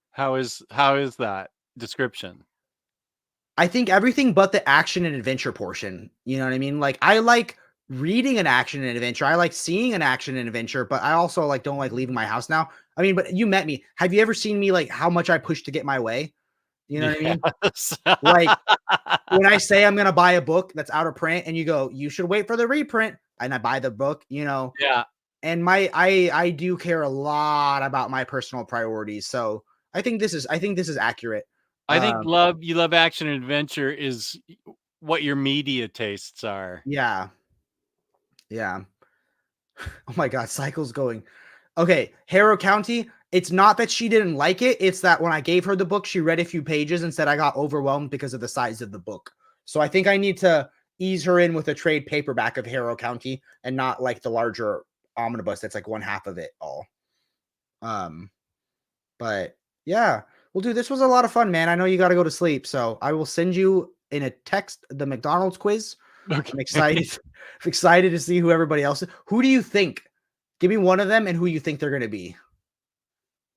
How is that description? I think everything but the action and adventure portion. You know what I mean? Like I like reading an action and adventure. I like seeing an action and adventure, but I also like don't like leaving my house now. I mean, but you met me. Have you ever seen me like how much I push to get my way? You know what I mean? Yes. Like when I say I'm gonna buy a book that's out of print and you go, you should wait for the reprint, and I buy the book, you know. Yeah. And I do care a lot about my personal priorities. So I think this is accurate. I think you love action and adventure is what your media tastes are. Yeah. Yeah. Oh my God, Cycle's going. Okay, Harrow County. It's not that she didn't like it. It's that when I gave her the book, she read a few pages and said I got overwhelmed because of the size of the book. So I think I need to ease her in with a trade paperback of Harrow County and not like the larger omnibus that's like one half of it all. But yeah. Well, dude, this was a lot of fun, man. I know you got to go to sleep, so I will send you in a text the McDonald's quiz. Okay. I'm excited. I'm excited to see who everybody else is. Who do you think? Give me one of them and who you think they're going to be.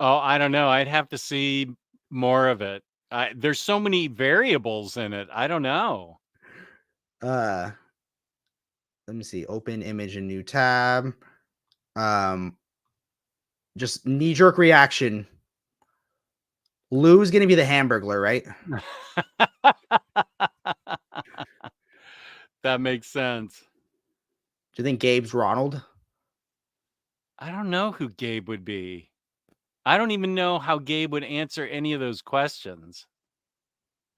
Oh, I don't know. I'd have to see more of it. There's so many variables in it. I don't know. Let me see. Open image and new tab. Just knee-jerk reaction. Lou's going to be the Hamburglar, right? That makes sense. Do you think Gabe's Ronald? I don't know who Gabe would be. I don't even know how Gabe would answer any of those questions.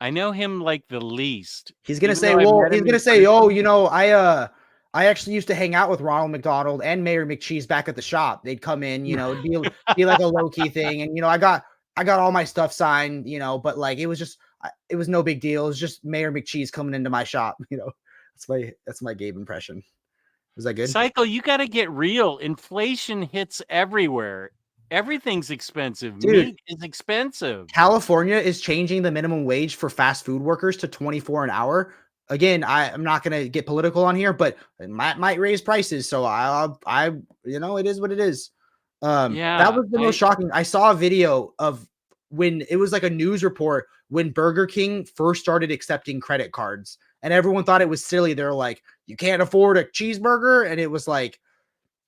I know him like the least. He's gonna Even say, though I well, met he's him gonna in say, oh, person. you know, I actually used to hang out with Ronald McDonald and Mayor McCheese back at the shop. They'd come in, you know, it'd be like a low-key thing. And, you know, I got all my stuff signed, you know, but like, it was no big deal. It was just Mayor McCheese coming into my shop, you know. That's my Gabe impression. Was that good? Cycle, you got to get real. Inflation hits everywhere. Everything's expensive. Dude, meat is expensive. California is changing the minimum wage for fast food workers to 24 an hour. Again, I'm not going to get political on here, but it might raise prices. So I, you know, it is what it is. That was the most shocking. I saw a video of when it was like a news report when Burger King first started accepting credit cards, and everyone thought it was silly. They're like, you can't afford a cheeseburger. And it was like,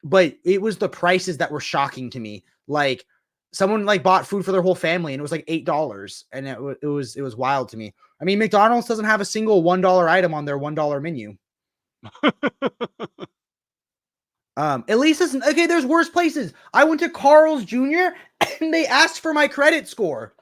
but it was the prices that were shocking to me. Like someone like bought food for their whole family and it was like $8, and it was wild to me. I mean, McDonald's doesn't have a single $1 item on their $1 menu. At least it's okay. There's worse places. I went to Carl's Jr. and they asked for my credit score.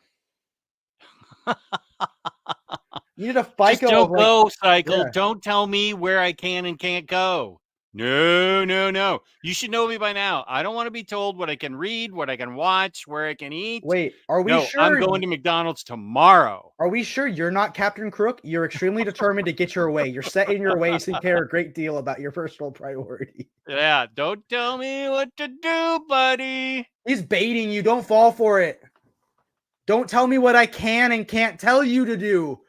You need a FICO. Just don't go, Cycle. Yeah. Don't tell me where I can and can't go. No. You should know me by now. I don't want to be told what I can read, what I can watch, where I can eat. Wait, are we sure? I'm going to McDonald's tomorrow. Are we sure you're not Captain Crook? You're extremely determined to get your way. You're set in your ways and care a great deal about your personal priority. Yeah, don't tell me what to do, buddy. He's baiting you. Don't fall for it. Don't tell me what I can and can't tell you to do.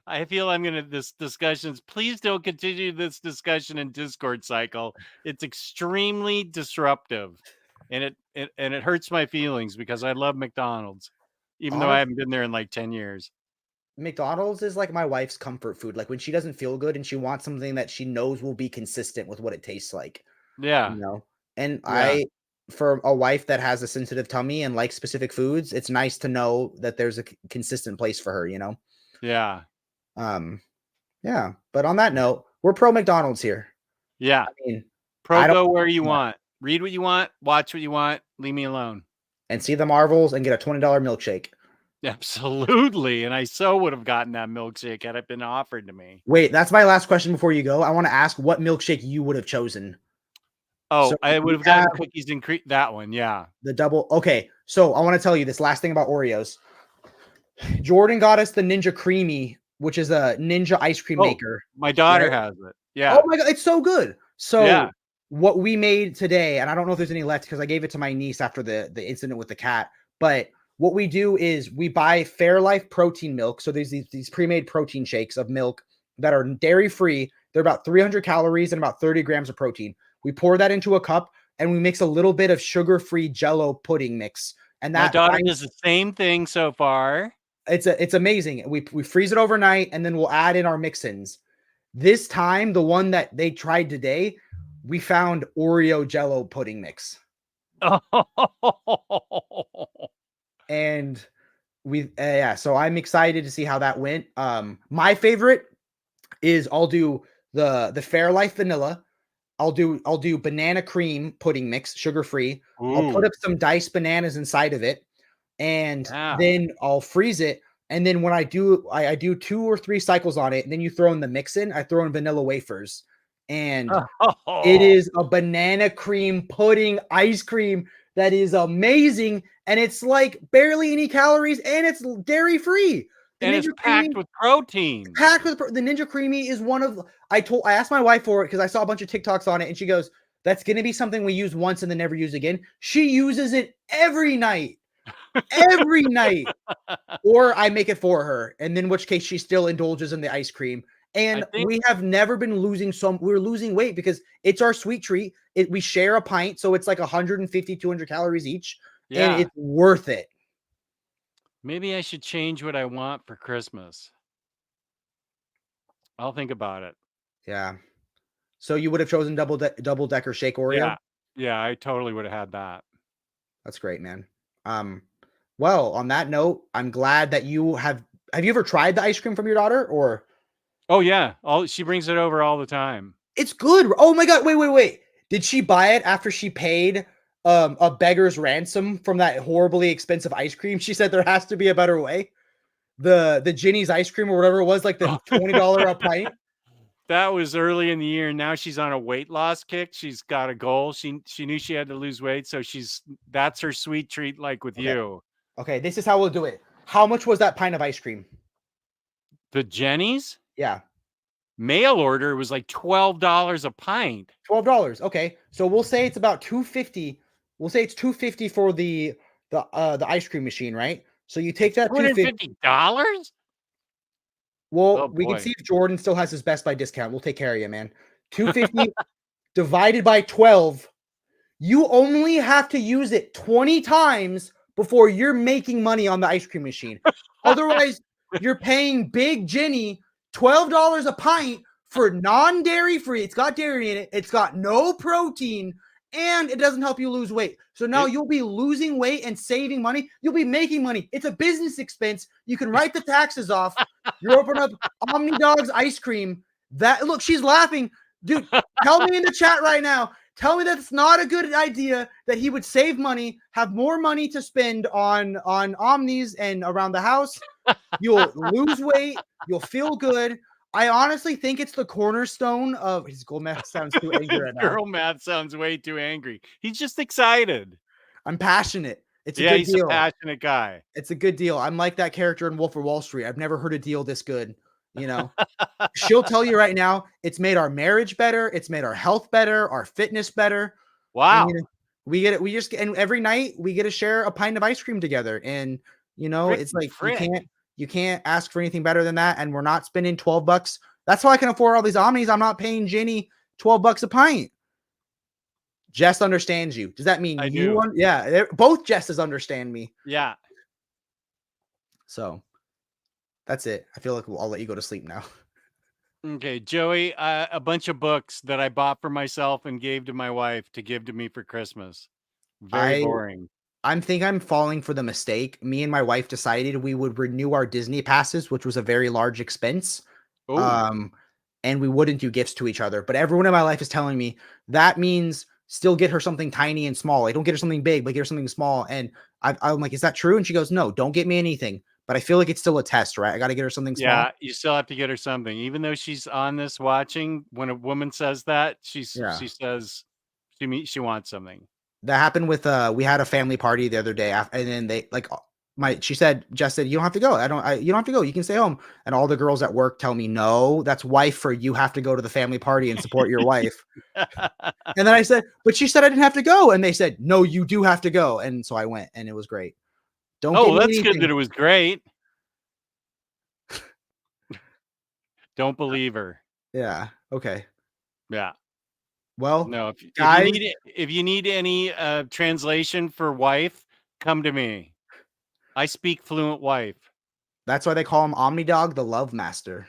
I feel I'm going to discussions. Please don't continue this discussion in Discord, Cycle. It's extremely disruptive. and it hurts my feelings because I love McDonald's, even though I Honest, haven't been there in like 10 years. McDonald's is like my wife's comfort food. Like when she doesn't feel good and she wants something that she knows will be consistent with what it tastes like, Yeah, you know. And yeah, for a wife that has a sensitive tummy and likes specific foods, it's nice to know that there's a consistent place for her, you know. yeah, Um, yeah. But on that note, we're pro McDonald's here. yeah. I mean, Pro I don't go where you want, read what you want, watch what you want, leave me alone. and see the Marvels and get a $20 milkshake. Absolutely, and I so would have gotten that milkshake had it been offered to me. Wait, that's my last question before you go. I want to ask what milkshake you would have chosen. So Oh, I would we have have gotten cookies and cream. That one, yeah. the double. Okay, so I want to tell you this last thing about Oreos. Jordan got us the Ninja Creamy, which is a Ninja ice cream Oh, maker. my daughter Right? has it. Oh Yeah, my god, it's so good. yeah. So what we made today, and I don't know if there's any left because I gave it to my niece after the incident with the cat, but what we do is we buy Fairlife protein milk. So there's these pre-made protein shakes of milk that are dairy free. They're about 300 calories and about 30 grams of protein. We pour that into a cup and we mix a little bit of sugar-free Jello pudding mix, and My that daughter binds. does the same thing so far. It's amazing. We freeze it overnight and then we'll add in our mix-ins. This time, the one that they tried today, we found Oreo Jello pudding mix, and we yeah. So I'm excited to see how that went. My favorite is I'll do the Fairlife vanilla. I'll do banana cream pudding mix, sugar free. I'll put Ooh, up some diced bananas inside of it, and yeah. then I'll freeze it. And then when I do, I do 2 or 3 cycles on it. And then you throw in the mix in. I throw in vanilla wafers, and it is a banana cream pudding ice cream that is amazing, and it's like barely any calories, and it's dairy free. The And it's Ninja packed Creamy with protein. packed with the Ninja Creamy is one of I asked my wife for it because I saw a bunch of TikToks on it, and she goes, "That's gonna be something we use once and then never use again." She uses it every night, or I make it for her, and in which case she still indulges in the ice cream. I And think, we have never been losing we're losing weight because it's our sweet treat. We share a pint, so it's like 150, 200 calories each, and yeah, it's worth it. maybe I should change what I want for Christmas. I'll think about it. Yeah. So you would have chosen double decker shake Oreo? Yeah, yeah, I totally would have had that. That's great, man. Um, well, on that note, I'm glad that have you ever tried the ice cream from your daughter, or Oh yeah, she brings it over all the time. it's good. Oh my god, wait. Did she buy it after she paid a beggar's ransom from that horribly expensive ice cream? She said there has to be a better way. The Ginny's ice cream or whatever it was, like the $20 a pint. That was early in the year. Now she's on a weight loss kick. She's got a goal. She knew she had to lose weight, so that's her sweet treat, like with Okay. you. Okay, this is how we'll do it. How much was that pint of ice cream? The Jenny's Yeah. mail order was like $12 a pint. $12. Okay. So we'll say it's about 250. We'll say it's 250 for the ice cream machine, right? So you take It's that 250. $250? Well, Oh we can boy. see if Jordan still has his Best Buy discount. We'll take care of you, man. 250 divided by 12. You only have to use it 20 times before you're making money on the ice cream machine. Otherwise, you're paying Big Jenny $12 a pint for non-dairy free. It's got dairy in it. It's got no protein, and it doesn't help you lose weight. So now It you'll be losing weight and saving money. You'll be making money. It's a business expense. You can write the taxes off. You're opening up Omni Dog's ice cream. Look, she's laughing. Dude, tell me in the chat right now. Tell me that it's not a good idea, that he would save money, have more money to spend on Omnis and around the house. You'll lose weight. You'll feel good. I honestly think it's the cornerstone of his goal math. Sounds too angry right now. girl math sounds way too angry. He's just excited. I'm passionate. It's a Yeah, good he's a deal. passionate guy. It's a good deal. I'm like that character in Wolf of Wall Street. I've never heard a deal this good. You know, she'll tell you right now, it's made our marriage better. It's made our health better, our fitness better. And Wow. we get it. And every night we get to share a pint of ice cream together. And it's Fricky like frick. you can't ask for anything better than that. And we're not spending $12. That's why I can afford all these Omnis. I'm not paying Jenny $12 a pint. Jess understands you. Does that mean I you? do. Yeah, both Jesses understand me. Yeah. So that's it. I feel like I'll let you go to sleep now. Okay, Joey, a bunch of books that I bought for myself and gave to my wife to give to me for Christmas. Very boring. I'm falling for the mistake. Me and my wife decided we would renew our Disney passes, which was a very large expense. Oh, And we wouldn't do gifts to each other. But everyone in my life is telling me that means still get her something tiny and small. Like, don't get her something big, but get her something small. And I'm like, is that true? And she goes, no, don't get me anything. But I feel like it's still a test, right? I got to get her something small. yeah, you still have to get her something. Even though she's on this watching, when a woman says that, she says she wants something. That happened with we had a family party the other day, and then they like Jess said, you don't have to go. You don't have to go. You can stay home. And all the girls at work tell me, no, that's wife for you have to go to the family party and support your wife. And then I said, but she said I didn't have to go. And they said, no, you do have to go. And so I went, and it was great. Don't Oh, give me that's anything. good that it was great. Don't believe her. Yeah. Okay. Yeah. Well, No, guys, if you need any translation for wife, come to me. I speak fluent wife. that's why they call him Omnidog, the love master.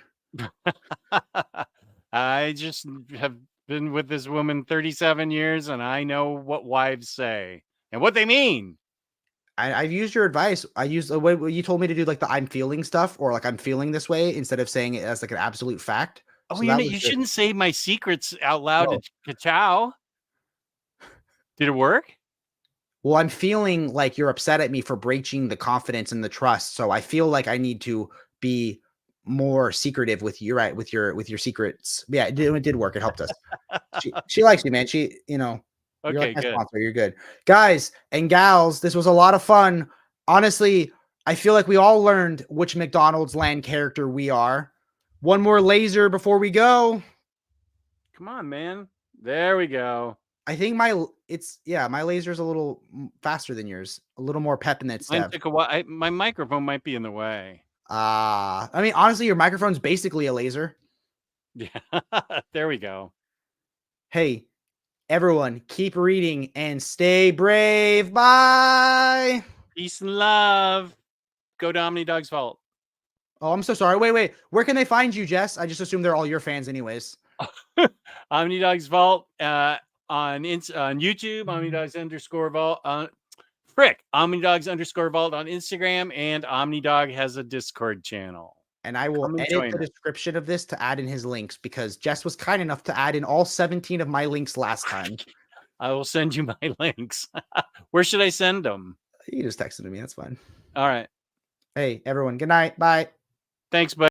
I just have been with this woman 37 years, and I know what wives say and what they mean. I've used your advice. I used the way you told me to do, like the I'm feeling stuff, or like I'm feeling this way, instead of saying it as like an absolute fact. Oh, So that was you good. shouldn't say my secrets out loud Whoa. to Ka-chow. Did it work? Well, I'm feeling like you're upset at me for breaching the confidence and the trust. So I feel like I need to be more secretive with you, right? With your secrets. Yeah, it did work. It helped us. She likes you, man. You're like Okay, my good. sponsor. You're good. Guys and gals, this was a lot of fun. Honestly, I feel like we all learned which McDonald's land character we are. One more laser before we go. Come on, man. There we go. I think my laser's a little faster than yours. A little more pep in that Mine step. took a while. My microphone might be in the way. I mean, honestly, your microphone's basically a laser. Yeah, there we go. Hey, everyone, keep reading and stay brave. Bye. Peace and love. Go to Omnidog's Vault. Oh, I'm so sorry. Wait. Where can they find you, Jess? I just assume they're all your fans anyways. Omnidog's Vault on YouTube, Omnidogs_Vault. Omnidogs_Vault on Instagram, and Omnidog has a Discord channel. And I will edit the description of this to add in his links, because Jess was kind enough to add in all 17 of my links last time. I will send you my links. Where should I send them? You just texted me. That's fine. All right. Hey, everyone. Good night. Bye. Thanks, buddy.